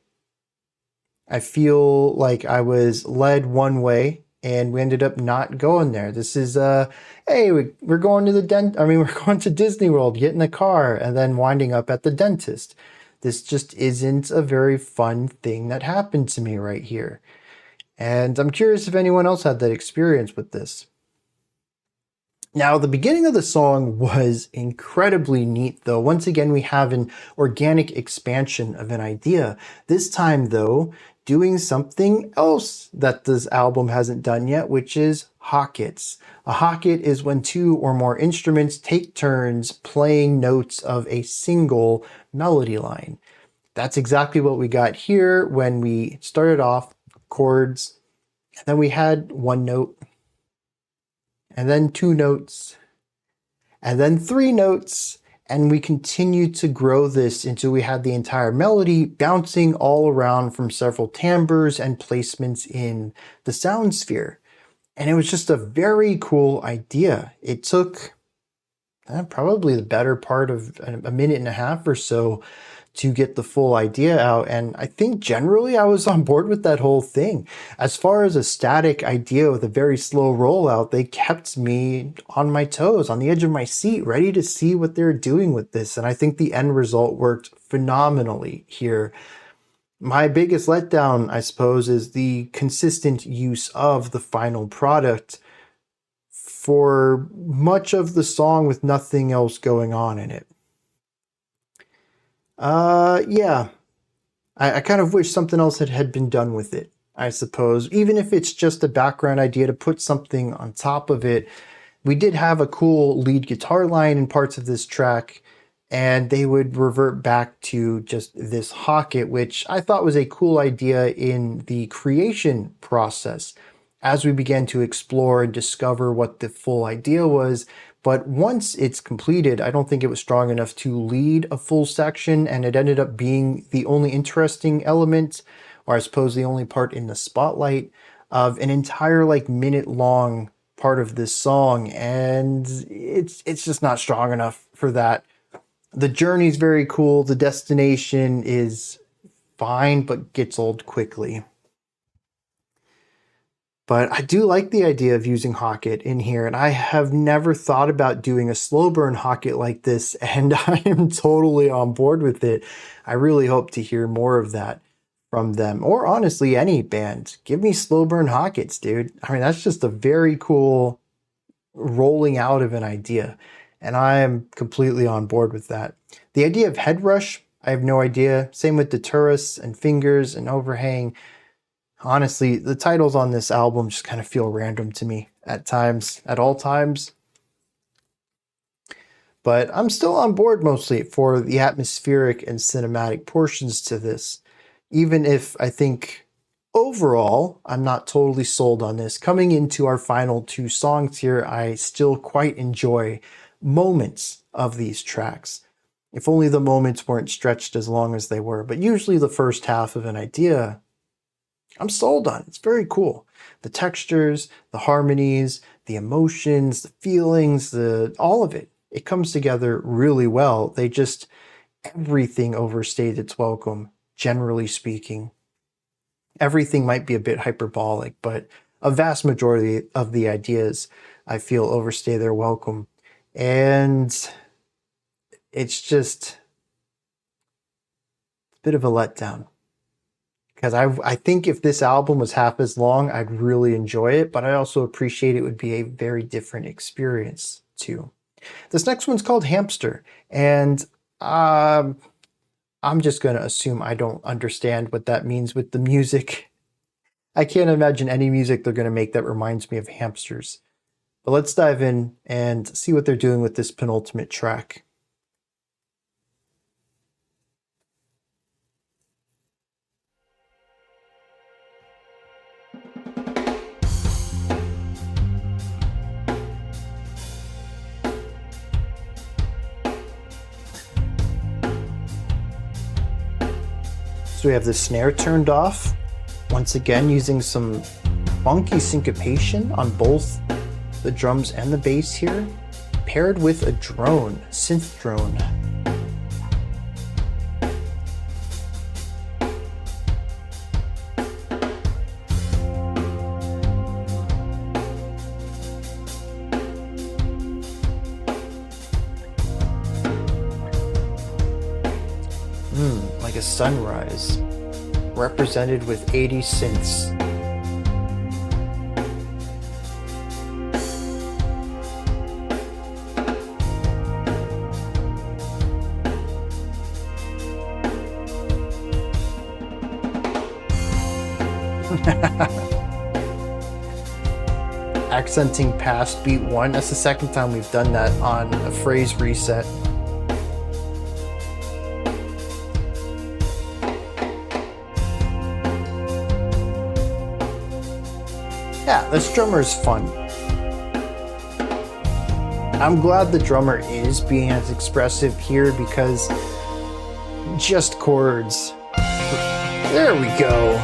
I feel like I was led one way and we ended up not going there. This is hey, we're going to we're going to Disney World, get in a car, and then winding up at the dentist. This just isn't a very fun thing that happened to me right here. And I'm curious if anyone else had that experience with this. Now, the beginning of the song was incredibly neat, though. Once again, we have an organic expansion of an idea. This time, though, doing something else that this album hasn't done yet, which is Hockets. A Hocket is when 2 or more instruments take turns playing notes of a single melody line. That's exactly what we got here when we started off chords, and then we had 1 note, and then 2 notes, and then 3 notes, and we continued to grow this until we had the entire melody bouncing all around from several timbres and placements in the sound sphere. And it was just a very cool idea. It took probably the better part of a minute and a half or so to get the full idea out, and I think generally I was on board with that whole thing. As far as a static idea with a very slow rollout, they kept me on my toes, on the edge of my seat, ready to see what they're doing with this, and I think the end result worked phenomenally here. My biggest letdown, I suppose, is the consistent use of the final product for much of the song with nothing else going on in it. Yeah. I kind of wish something else had been done with it, I suppose. Even if it's just a background idea to put something on top of it. We did have a cool lead guitar line in parts of this track, and they would revert back to just this Hocket, which I thought was a cool idea in the creation process as we began to explore and discover what the full idea was. But once it's completed, I don't think it was strong enough to lead a full section, and it ended up being the only interesting element, or I suppose the only part in the spotlight of an entire minute long part of this song, and it's just not strong enough for that. The journey's very cool, the destination is fine, but gets old quickly. But I do like the idea of using Hocket in here, and I have never thought about doing a slow burn Hocket like this, and I am totally on board with it. I really hope to hear more of that from them, or honestly, any band. Give me slow burn Hockets, dude. I mean, that's just a very cool rolling out of an idea, and I am completely on board with that. The idea of head rush, I have no idea. Same with Daturas and Fingers and Overhang. Honestly, the titles on this album just kind of feel random to me at times, at all times. But I'm still on board mostly for the atmospheric and cinematic portions to this, even if I think overall, I'm not totally sold on this. Coming into our final two songs here, I still quite enjoy moments of these tracks. If only the moments weren't stretched as long as they were, but usually the first half of an idea, I'm sold on. It's very cool. The textures, the harmonies, the emotions, the feelings, all of it. It comes together really well. Everything overstayed its welcome, generally speaking. Everything might be a bit hyperbolic, but a vast majority of the ideas I feel overstay their welcome. And it's just a bit of a letdown. Because I think if this album was half as long, I'd really enjoy it, but I also appreciate it would be a very different experience too. This next one's called Hamster, and I'm just going to assume I don't understand what that means with the music. I can't imagine any music they're going to make that reminds me of hamsters. But let's dive in and see what they're doing with this penultimate track. So we have the snare turned off, once again using some funky syncopation on both the drums and the bass here, paired with a drone, synth drone. Like a sunrise, represented with 80 synths. Accenting past beat 1. That's the second time we've done that on a phrase reset. Yeah, this drummer is fun. I'm glad the drummer is being as expressive here because just chords. There we go.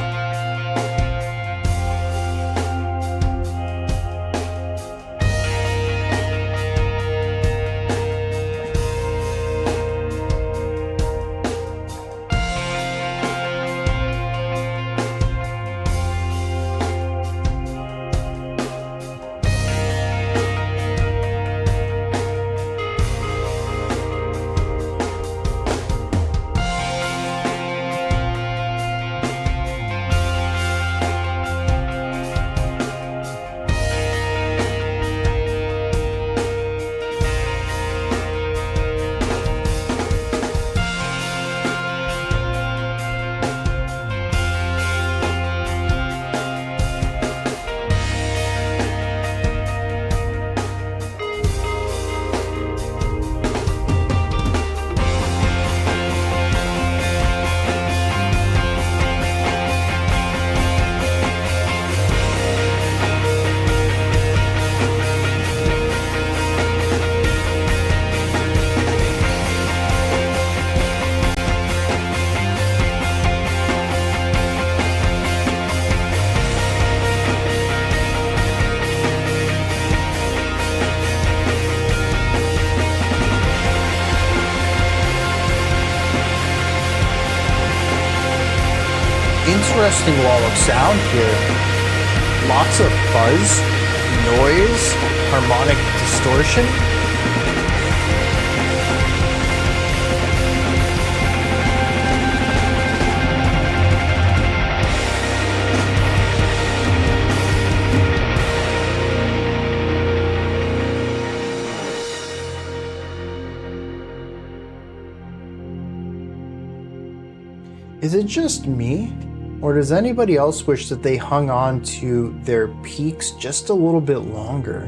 Interesting wall of sound here. Lots of fuzz, noise, harmonic distortion. Is it just me? Or does anybody else wish that they hung on to their peaks just a little bit longer?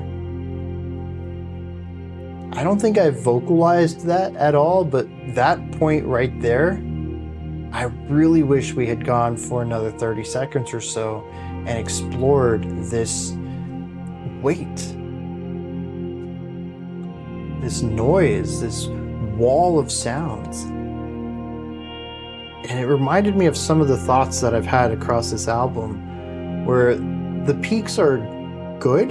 I don't think I've vocalized that at all, but that point right there I really wish we had gone for another 30 seconds or so and explored this weight, this noise, this wall of sounds. And it reminded me of some of the thoughts that I've had across this album, where the peaks are good,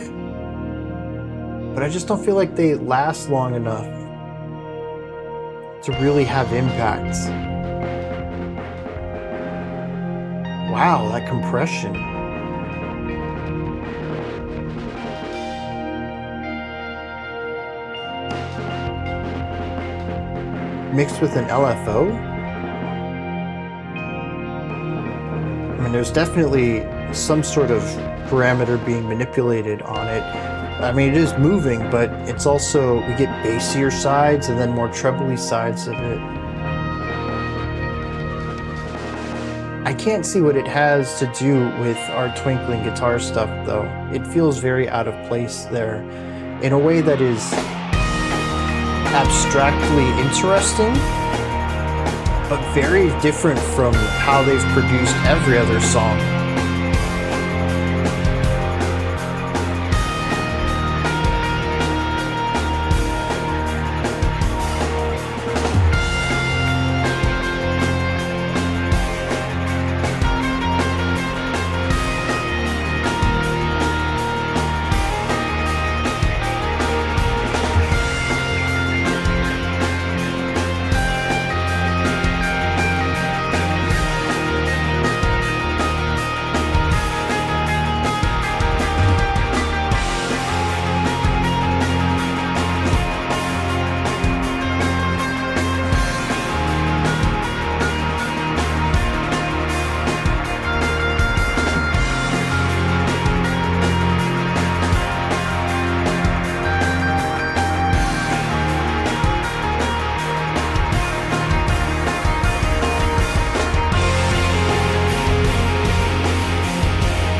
but I just don't feel like they last long enough to really have impact. Wow, that compression. Mixed with an LFO? I mean, there's definitely some sort of parameter being manipulated on it. I mean, it is moving, but it's also, we get bassier sides and then more trebly sides of it. I can't see what it has to do with our twinkling guitar stuff, though. It feels very out of place there in a way that is abstractly interesting, but very different from how they've produced every other song.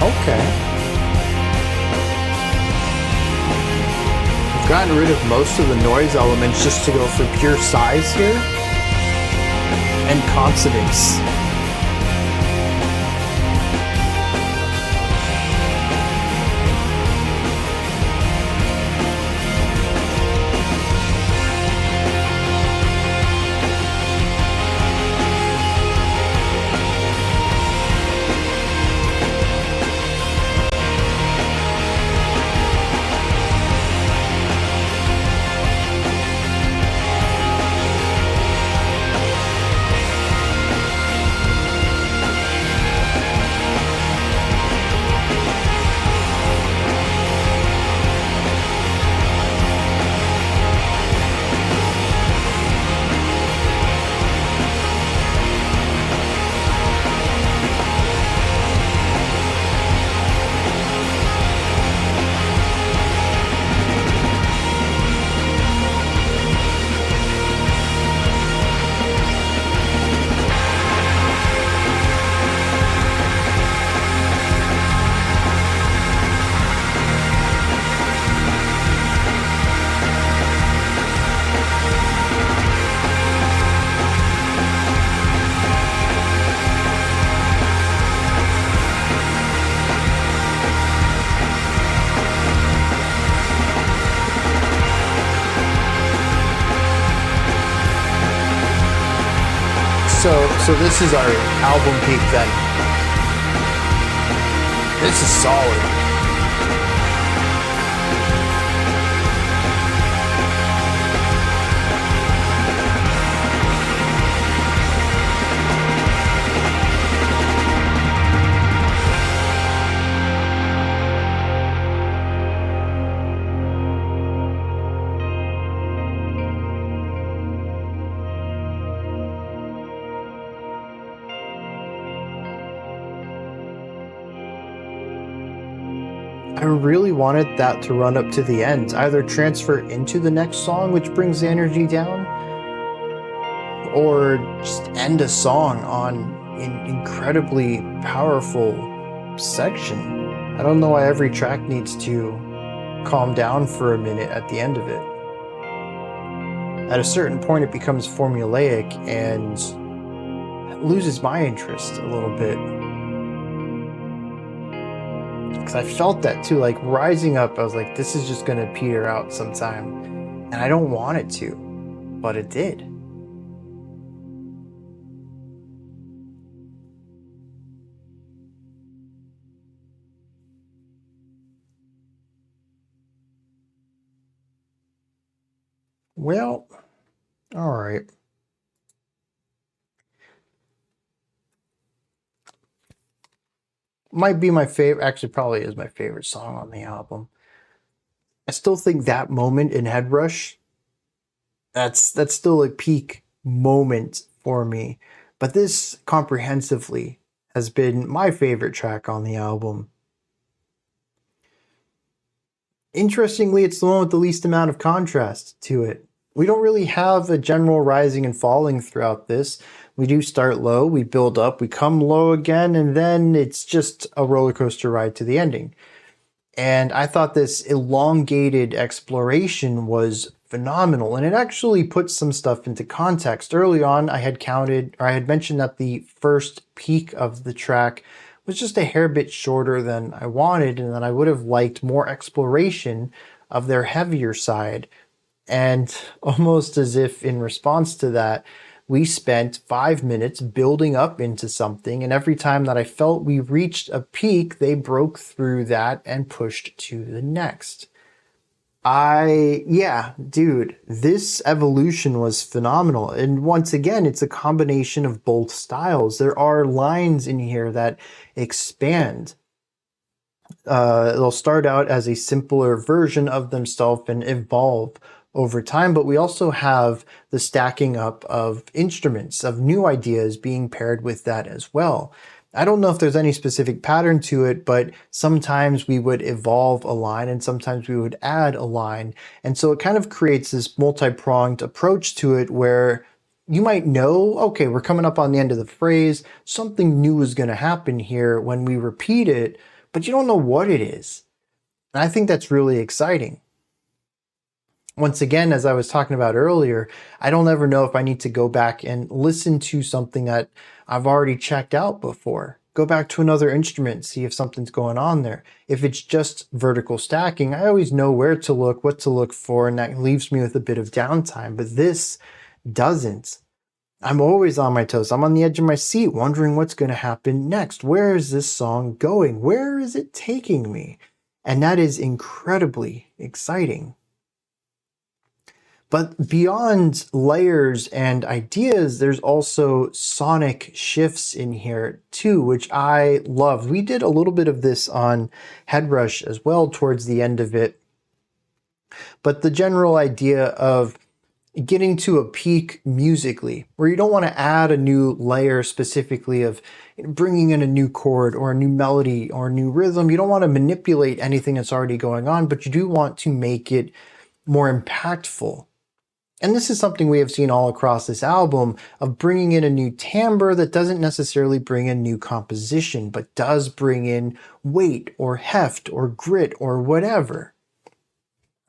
Okay. I've gotten rid of most of the noise elements just to go for pure size here and consonance. So this is our album peak then. This is solid. I really wanted that to run up to the end, either transfer into the next song, which brings the energy down, or just end a song on an incredibly powerful section. I don't know why every track needs to calm down for a minute at the end of it. At a certain point, it becomes formulaic, and loses my interest a little bit. Because I felt that too, like rising up, I was like, this is just going to peter out sometime. And I don't want it to, but it did. Well, all right. Might be my favorite, actually probably is my favorite song on the album. I still think that moment in Head Rush, that's still a peak moment for me. But this comprehensively has been my favorite track on the album. Interestingly, it's the one with the least amount of contrast to it. We don't really have a general rising and falling throughout this. We do start low, we build up, we come low again, and then it's just a roller coaster ride to the ending. And I thought this elongated exploration was phenomenal. And it actually puts some stuff into context. Early on, I had mentioned that the first peak of the track was just a hair bit shorter than I wanted, and that I would have liked more exploration of their heavier side. And almost as if in response to that, we spent 5 minutes building up into something, and every time that I felt we reached a peak, they broke through that and pushed to the next. Yeah, dude, this evolution was phenomenal. And once again, it's a combination of both styles. There are lines in here that expand. They'll start out as a simpler version of themselves and evolve over time, but we also have the stacking up of instruments, of new ideas being paired with that as well. I don't know if there's any specific pattern to it, but sometimes we would evolve a line and sometimes we would add a line. And so it kind of creates this multi-pronged approach to it where you might know, okay, we're coming up on the end of the phrase, something new is going to happen here when we repeat it, but you don't know what it is. And I think that's really exciting. Once again, as I was talking about earlier, I don't ever know if I need to go back and listen to something that I've already checked out before. Go back to another instrument, see if something's going on there. If it's just vertical stacking, I always know where to look, what to look for, and that leaves me with a bit of downtime. But this doesn't. I'm always on my toes. I'm on the edge of my seat wondering what's going to happen next. Where is this song going? Where is it taking me? And that is incredibly exciting. But beyond layers and ideas, there's also sonic shifts in here too, which I love. We did a little bit of this on Head Rush as well towards the end of it. But the general idea of getting to a peak musically, where you don't want to add a new layer specifically of bringing in a new chord or a new melody or a new rhythm. You don't want to manipulate anything that's already going on, but you do want to make it more impactful. And this is something we have seen all across this album of bringing in a new timbre that doesn't necessarily bring in new composition, but does bring in weight or heft or grit or whatever.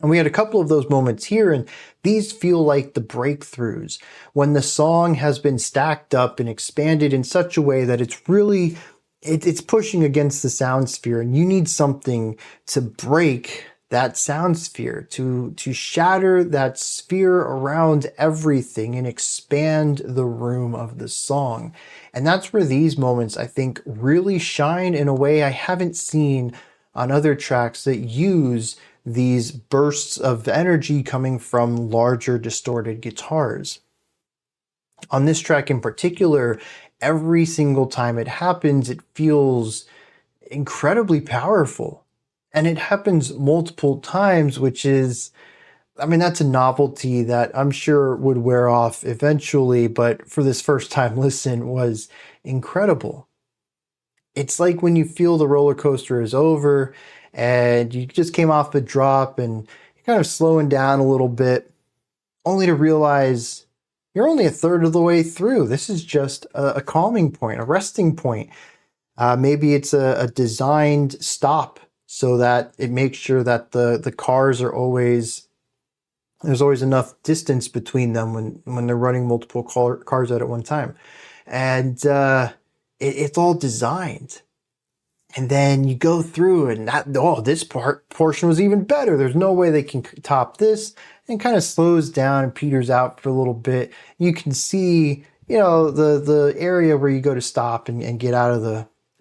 And we had a couple of those moments here, and these feel like the breakthroughs when the song has been stacked up and expanded in such a way that it's really, it's pushing against the sound sphere, and you need something to break that sound sphere, to shatter that sphere around everything and expand the room of the song. And that's where these moments, I think, really shine in a way I haven't seen on other tracks that use these bursts of energy coming from larger distorted guitars. On this track in particular, every single time it happens, it feels incredibly powerful. And it happens multiple times, which is, I mean, that's a novelty that I'm sure would wear off eventually, but for this first time listen was incredible. It's like when you feel the roller coaster is over and you just came off the drop and you're kind of slowing down a little bit, only to realize you're only a third of the way through. This is just a calming point, a resting point. Maybe it's a designed stop so that it makes sure that the cars are always, there's always enough distance between them when they're running multiple cars out at one time. And it's all designed. And then you go through and this portion was even better. There's no way they can top this. And kind of slows down and peters out for a little bit. You can see, the area where you go to stop and get out of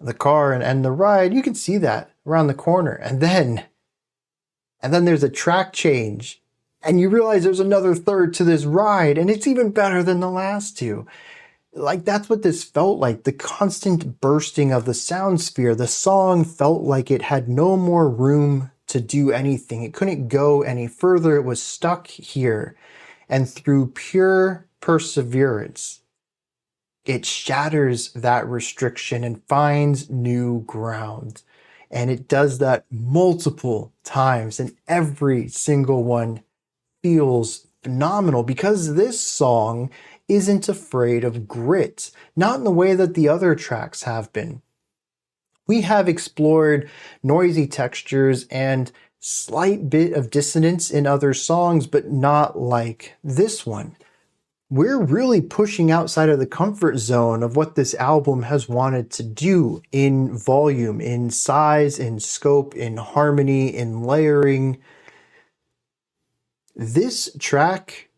the car and the ride. You can see that around the corner. And then there's a track change. And you realize there's another third to this ride. And it's even better than the last two. Like, that's what this felt like. The constant bursting of the sound sphere. The song felt like it had no more room to do anything. It couldn't go any further. It was stuck here. And through pure perseverance, it shatters that restriction and finds new ground. And it does that multiple times, and every single one feels phenomenal because this song isn't afraid of grit, not in the way that the other tracks have been. We have explored noisy textures and slight bit of dissonance in other songs, but not like this one. We're really pushing outside of the comfort zone of what this album has wanted to do in volume, in size, in scope, in harmony, in layering. This track,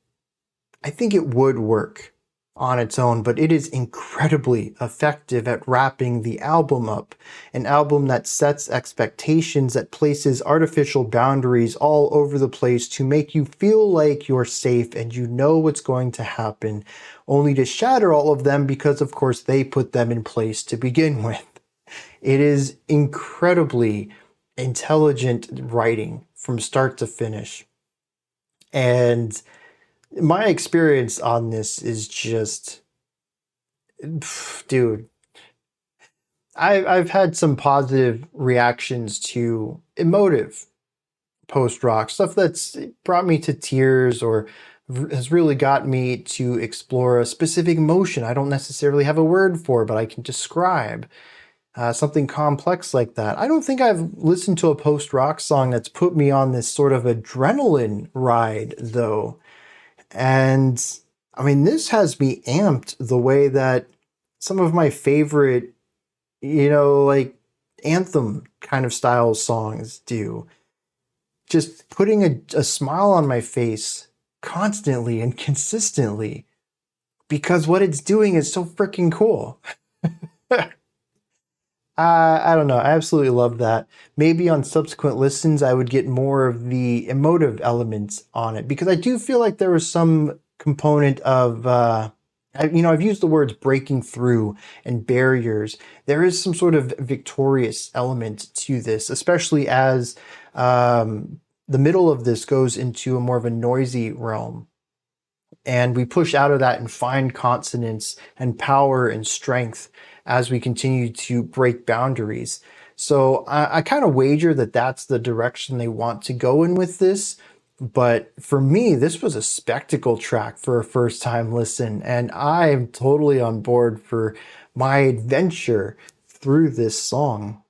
I think it would work on its own, but it is incredibly effective at wrapping the album up. An album that sets expectations, that places artificial boundaries all over the place to make you feel like you're safe and you know what's going to happen, only to shatter all of them because, of course, they put them in place to begin with. It is incredibly intelligent writing from start to finish. And my experience on this is just, dude, I've had some positive reactions to Emotive post-rock, stuff that's brought me to tears or has really got me to explore a specific emotion I don't necessarily have a word for, but I can describe. Something complex like that. I don't think I've listened to a post-rock song that's put me on this sort of adrenaline ride, though. And I mean, this has me amped the way that some of my favorite, like anthem kind of style songs do. Just putting a smile on my face constantly and consistently because what it's doing is so freaking cool. I don't know. I absolutely love that. Maybe on subsequent listens, I would get more of the emotive elements on it because I do feel like there was some component of, I've used the words breaking through and barriers. There is some sort of victorious element to this, especially as the middle of this goes into a more of a noisy realm. And we push out of that and find consonance and power and strength as we continue to break boundaries. So I kind of wager that that's the direction they want to go in with this. But for me, this was a spectacle track for a first time listen. And I'm totally on board for my adventure through this song.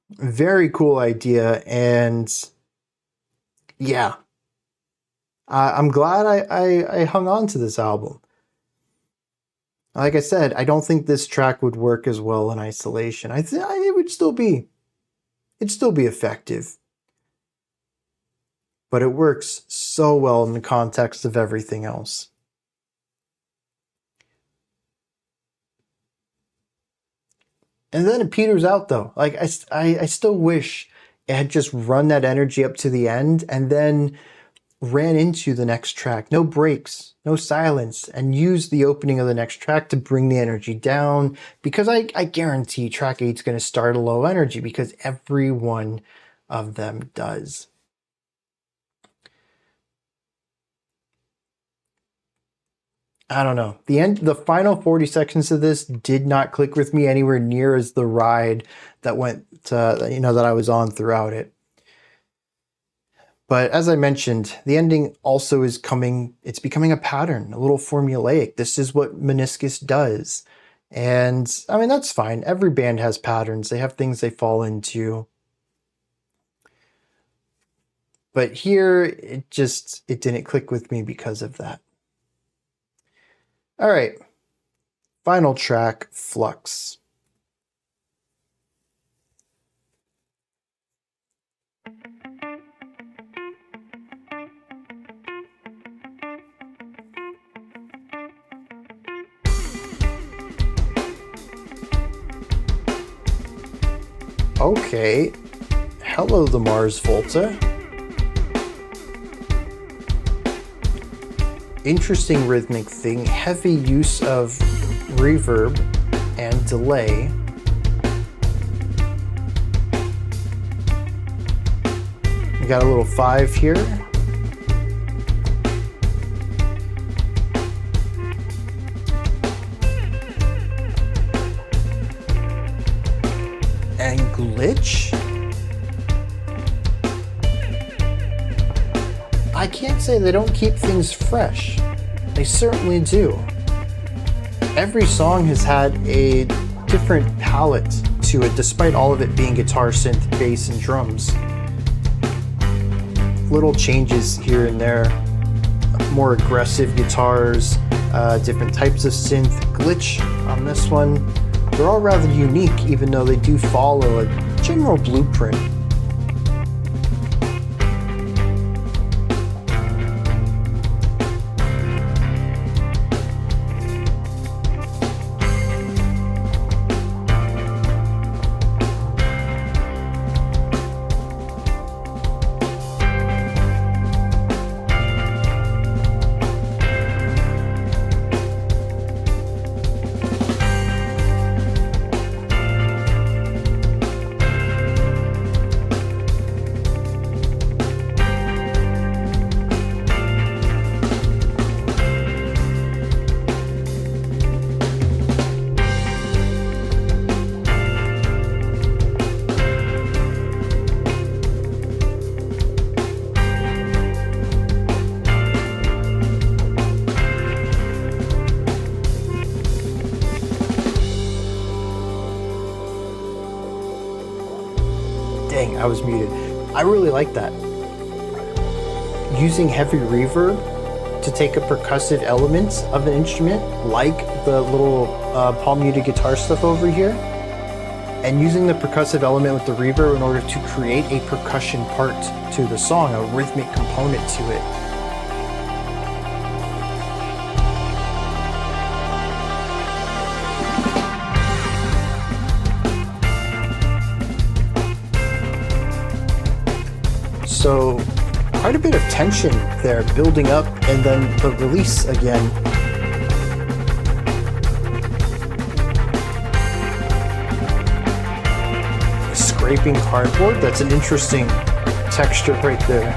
Very cool idea. And yeah, I'm glad I hung on to this album. Like I said, I don't think this track would work as well in isolation. It would still be, it'd still be effective. But it works so well in the context of everything else. And then it peters out though. Like I still wish it had just run that energy up to the end and then ran into the next track. No breaks, no silence, and use the opening of the next track to bring the energy down. Because I guarantee track 8's going to start a low energy because every one of them does. I don't know. The final 40 seconds of this did not click with me anywhere near as the ride that that I was on throughout it. But as I mentioned, the ending also is it's becoming a pattern, a little formulaic. This is what Meniscus does. And I mean, that's fine. Every band has patterns. They have things they fall into. But here, it didn't click with me because of that. All right. Final track, Flux. Okay, hello the Mars Volta. Interesting rhythmic thing, heavy use of reverb and delay. We got a little 5 here. And glitch. I can't say they don't keep things fresh. They certainly do. Every song has had a different palette to it, despite all of it being guitar, synth, bass, and drums. Little changes here and there. More aggressive guitars, different types of synth, glitch on this one. They're all rather unique, even though they do follow a general blueprint. Dang, I was muted. I really like that. Using heavy reverb to take a percussive element of an instrument, like the little palm muted guitar stuff over here, and using the percussive element with the reverb in order to create a percussion part to the song, a rhythmic component to it. So quite a bit of tension there building up, and then the release again. Scraping cardboard, that's an interesting texture right there.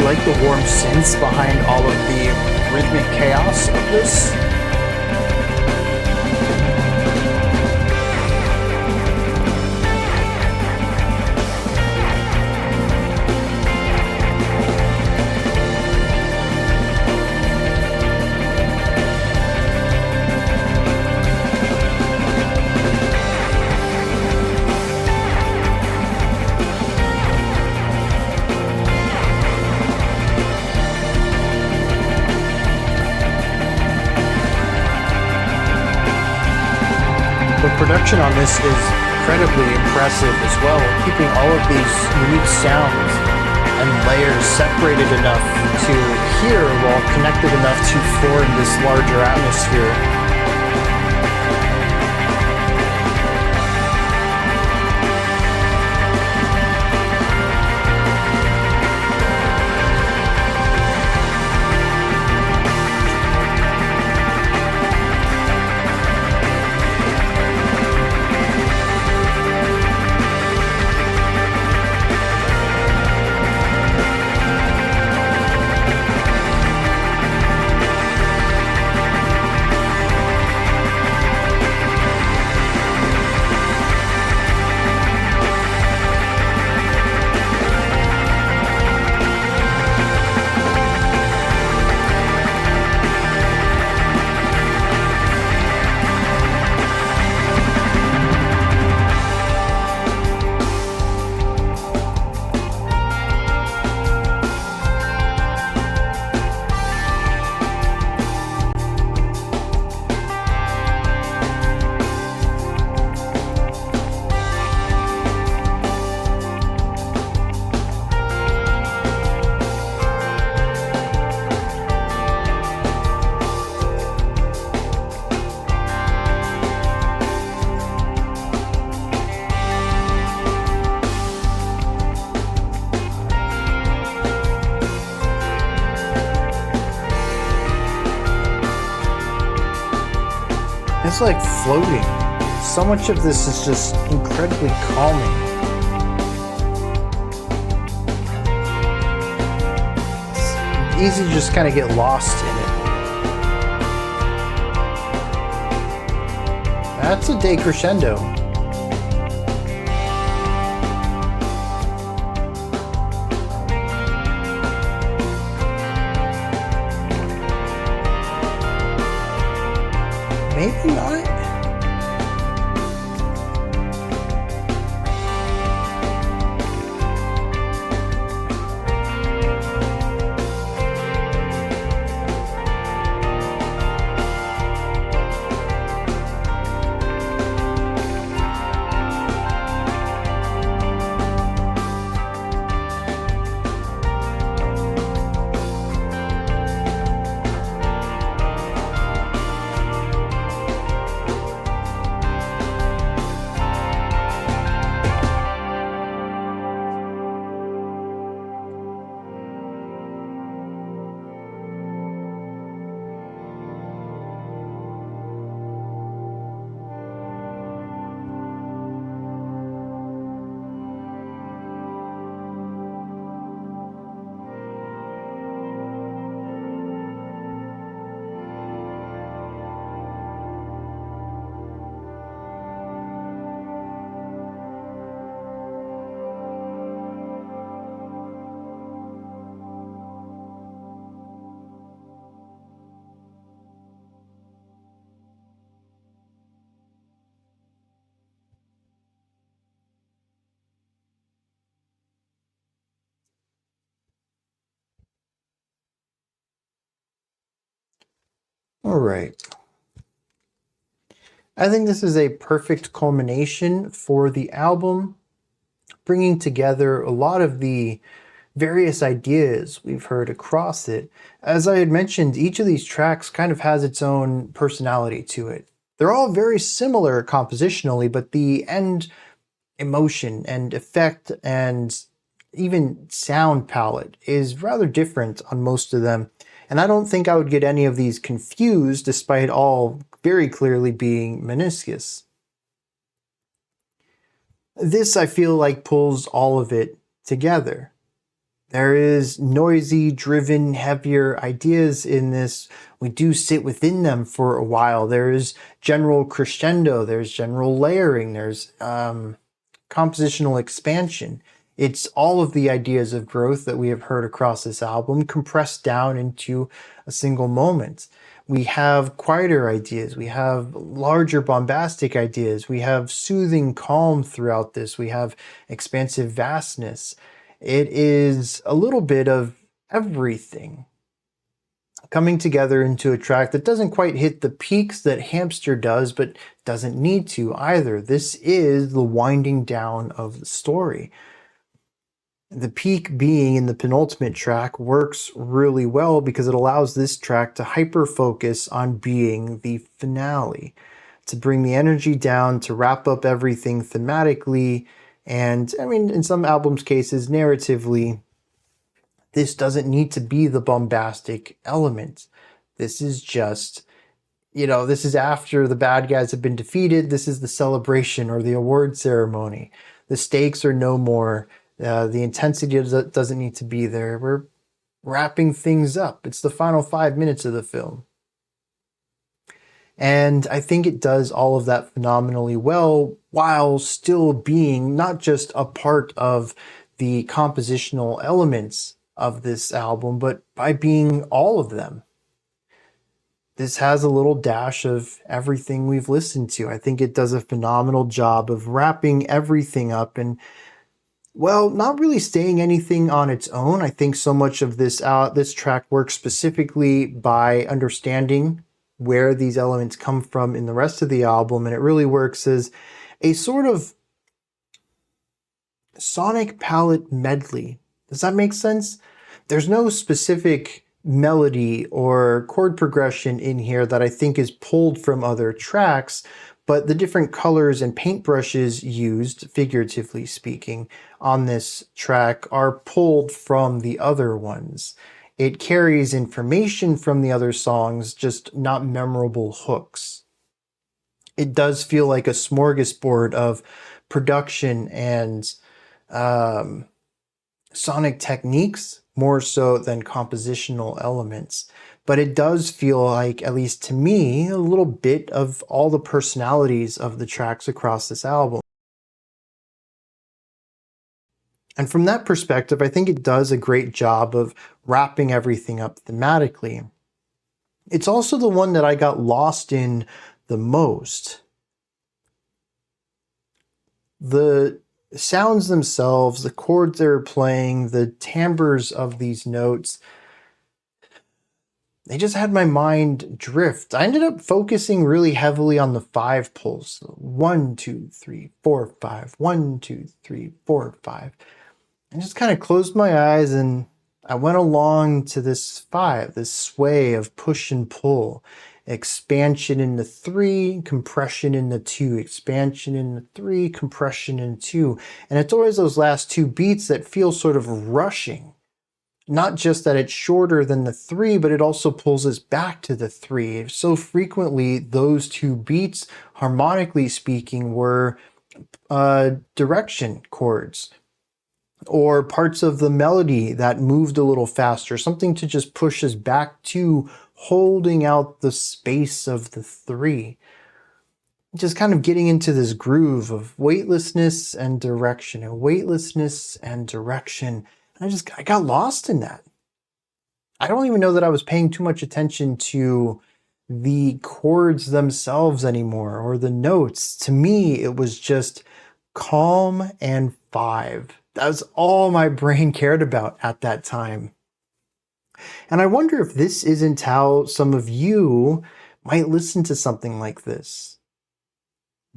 like the warm synths behind all of the rhythmic chaos of this. The production on this is incredibly impressive as well, keeping all of these unique sounds and layers separated enough to hear while connected enough to form this larger atmosphere. It's like floating. So much of this is just incredibly calming. It's easy to just kind of get lost in it. That's a decrescendo. Maybe not. All right. I think this is a perfect culmination for the album, bringing together a lot of the various ideas we've heard across it. As I had mentioned, each of these tracks kind of has its own personality to it. They're all very similar compositionally, but the end emotion and effect and even sound palette is rather different on most of them. And I don't think I would get any of these confused despite all very clearly being Meniscus. This, I feel like, pulls all of it together. There is noisy, driven, heavier ideas in this. We do sit within them for a while. There is general crescendo, there's general layering, there's compositional expansion. It's all of the ideas of growth that we have heard across this album compressed down into a single moment. We have quieter ideas, we have larger bombastic ideas, we have soothing calm throughout this, we have expansive vastness. It is a little bit of everything coming together into a track that doesn't quite hit the peaks that Hamster does, but doesn't need to either. This is the winding down of the story. The peak being in the penultimate track works really well because it allows this track to hyper focus on being the finale, to bring the energy down, to wrap up everything thematically, and I mean, in some albums' cases, narratively. This doesn't need to be the bombastic element. This is just, this is after the bad guys have been defeated. This is the celebration or the award ceremony. The stakes are no more. The intensity doesn't need to be there. We're wrapping things up. It's the final 5 minutes of the film. And I think it does all of that phenomenally well while still being not just a part of the compositional elements of this album, but by being all of them. This has a little dash of everything we've listened to. I think it does a phenomenal job of wrapping everything up and, well, not really saying anything on its own. I think so much of this track works specifically by understanding where these elements come from in the rest of the album, and it really works as a sort of sonic palette medley. Does that make sense? There's no specific melody or chord progression in here that I think is pulled from other tracks, but the different colors and paintbrushes used, figuratively speaking, on this track are pulled from the other ones. It carries information from the other songs, just not memorable hooks. It does feel like a smorgasbord of production and sonic techniques more so than compositional elements. But it does feel like, at least to me, a little bit of all the personalities of the tracks across this album. And from that perspective, I think it does a great job of wrapping everything up thematically. It's also the one that I got lost in the most. The sounds themselves, the chords they're playing, the timbres of these notes, they just had my mind drift. I ended up focusing really heavily on the 5 pulls. 1, 2, 3, 4, 5. 1, 2, 3, 4, 5. I just kind of closed my eyes and I went along to this 5, this sway of push and pull. Expansion in the 3, compression in the 2, expansion in the 3, compression in 2. And it's always those last 2 beats that feel sort of rushing. Not just that it's shorter than the 3, but it also pulls us back to the 3. So frequently, those 2 beats, harmonically speaking, were direction chords, or parts of the melody that moved a little faster, something to just push us back to holding out the space of the 3. Just kind of getting into this groove of weightlessness and direction, and weightlessness and direction. And I got lost in that. I don't even know that I was paying too much attention to the chords themselves anymore, or the notes. To me, it was just calm and 5. That was all my brain cared about at that time. And I wonder if this isn't how some of you might listen to something like this.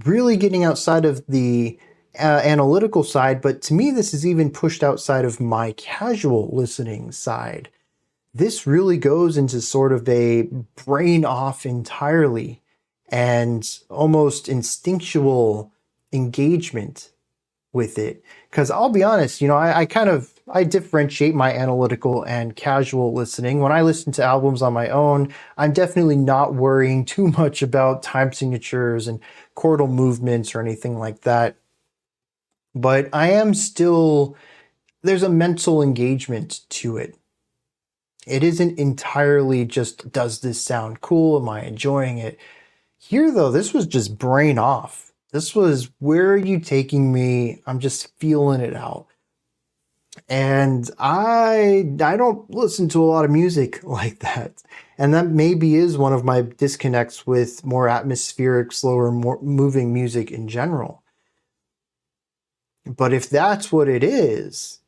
Really getting outside of the analytical side, but to me this is even pushed outside of my casual listening side. This really goes into sort of a brain off entirely and almost instinctual engagement with it. Because I'll be honest, I differentiate my analytical and casual listening. When I listen to albums on my own, I'm definitely not worrying too much about time signatures and chordal movements or anything like that. But I am still there's a mental engagement to it. It isn't entirely just, does this sound cool? Am I enjoying it? Here, though, this was just brain off. This was, where are you taking me? I'm just feeling it out. And I don't listen to a lot of music like that. And that maybe is one of my disconnects with more atmospheric, slower, more moving music in general. But if that's what it is,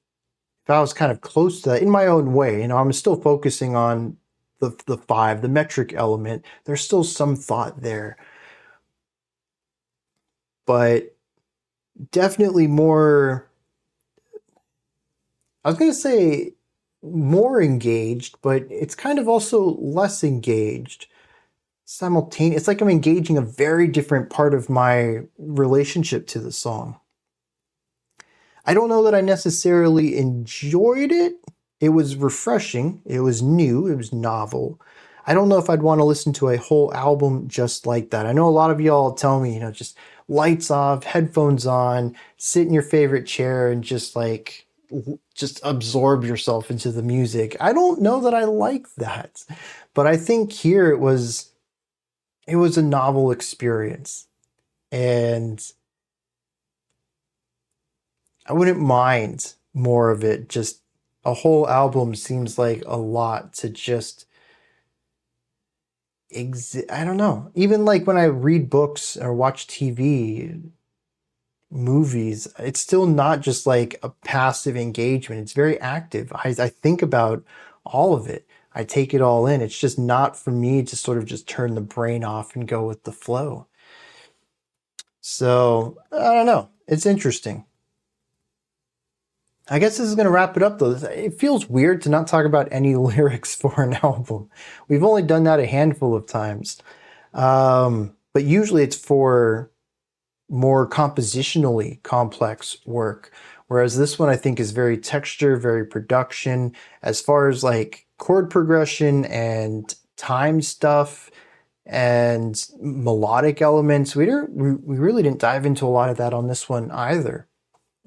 if I was kind of close to that in my own way, I'm still focusing on the five, the metric element, there's still some thought there. But definitely more, I was going to say more engaged, but it's kind of also less engaged simultaneous. It's like I'm engaging a very different part of my relationship to the song. I don't know that I necessarily enjoyed it. It was refreshing. It was new. It was novel. I don't know if I'd want to listen to a whole album just like that. I know a lot of y'all tell me, just lights off, headphones on, sit in your favorite chair and just absorb yourself into the music. I don't know that I like that. But I think here it was a novel experience. And I wouldn't mind more of it. Just a whole album seems like a lot to just I don't know. Even like when I read books or watch TV, movies, it's still not just like a passive engagement. It's very active. I think about all of it. I take it all in. It's just not for me to sort of just turn the brain off and go with the flow. So, I don't know. It's interesting. I guess this is going to wrap it up, though. It feels weird to not talk about any lyrics for an album. We've only done that a handful of times. But usually it's for more compositionally complex work. Whereas this one I think is very texture, very production. As far as like chord progression and time stuff and melodic elements, we really didn't dive into a lot of that on this one either.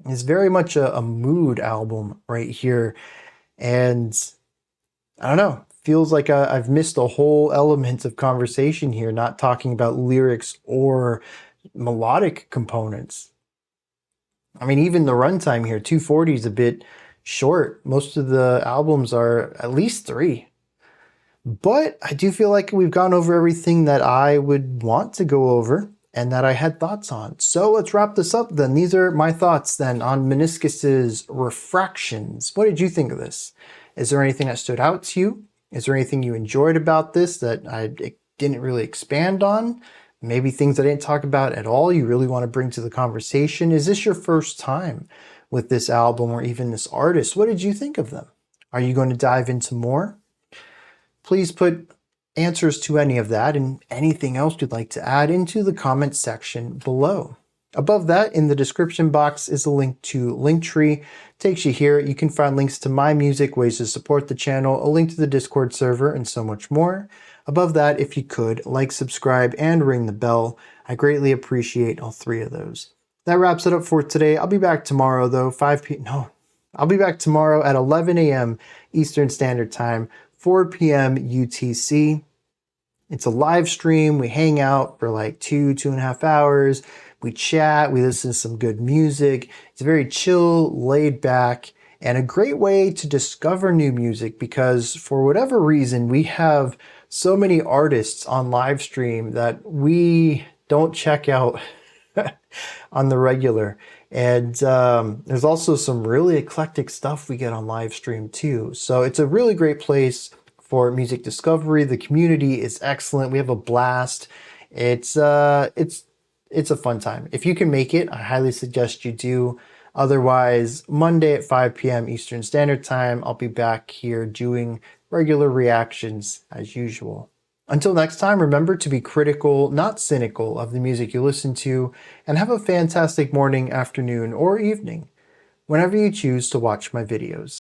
It's very much a mood album right here. And I don't know, feels like I've missed a whole element of conversation here, not talking about lyrics or melodic components. I mean, even the runtime here, 240 is a bit short. Most of the albums are at least 3. But I do feel like we've gone over everything that I would want to go over and that I had thoughts on. So let's wrap this up then. These are my thoughts then on Meniscus's Refractions. What did you think of this? Is there anything that stood out to you? Is there anything you enjoyed about this that I didn't really expand on? Maybe things I didn't talk about at all you really want to bring to the conversation? Is this your first time with this album or even this artist? What did you think of them? Are you going to dive into more? Please put answers to any of that and anything else you'd like to add into the comments section below. Above that, in the description box, is a link to Linktree. Takes you here. You can find links to my music, ways to support the channel, a link to the Discord server, and so much more. Above that, if you could, like, subscribe, and ring the bell. I greatly appreciate all 3 of those. That wraps it up for today. I'll be back tomorrow, though, I'll be back tomorrow at 11 a.m. Eastern Standard Time, 4 p.m. UTC. It's a live stream. We hang out for like 2.5 hours. We chat, we listen to some good music. It's very chill, laid back, and a great way to discover new music because for whatever reason, we have so many artists on live stream that we don't check out on the regular. And there's also some really eclectic stuff we get on live stream too. So it's a really great place for music discovery. The community is excellent. We have a blast. It's a fun time. If you can make it, I highly suggest you do. Otherwise, Monday at 5 p.m. Eastern Standard Time, I'll be back here doing regular reactions as usual. Until next time, remember to be critical, not cynical, of the music you listen to, and have a fantastic morning, afternoon, or evening, whenever you choose to watch my videos.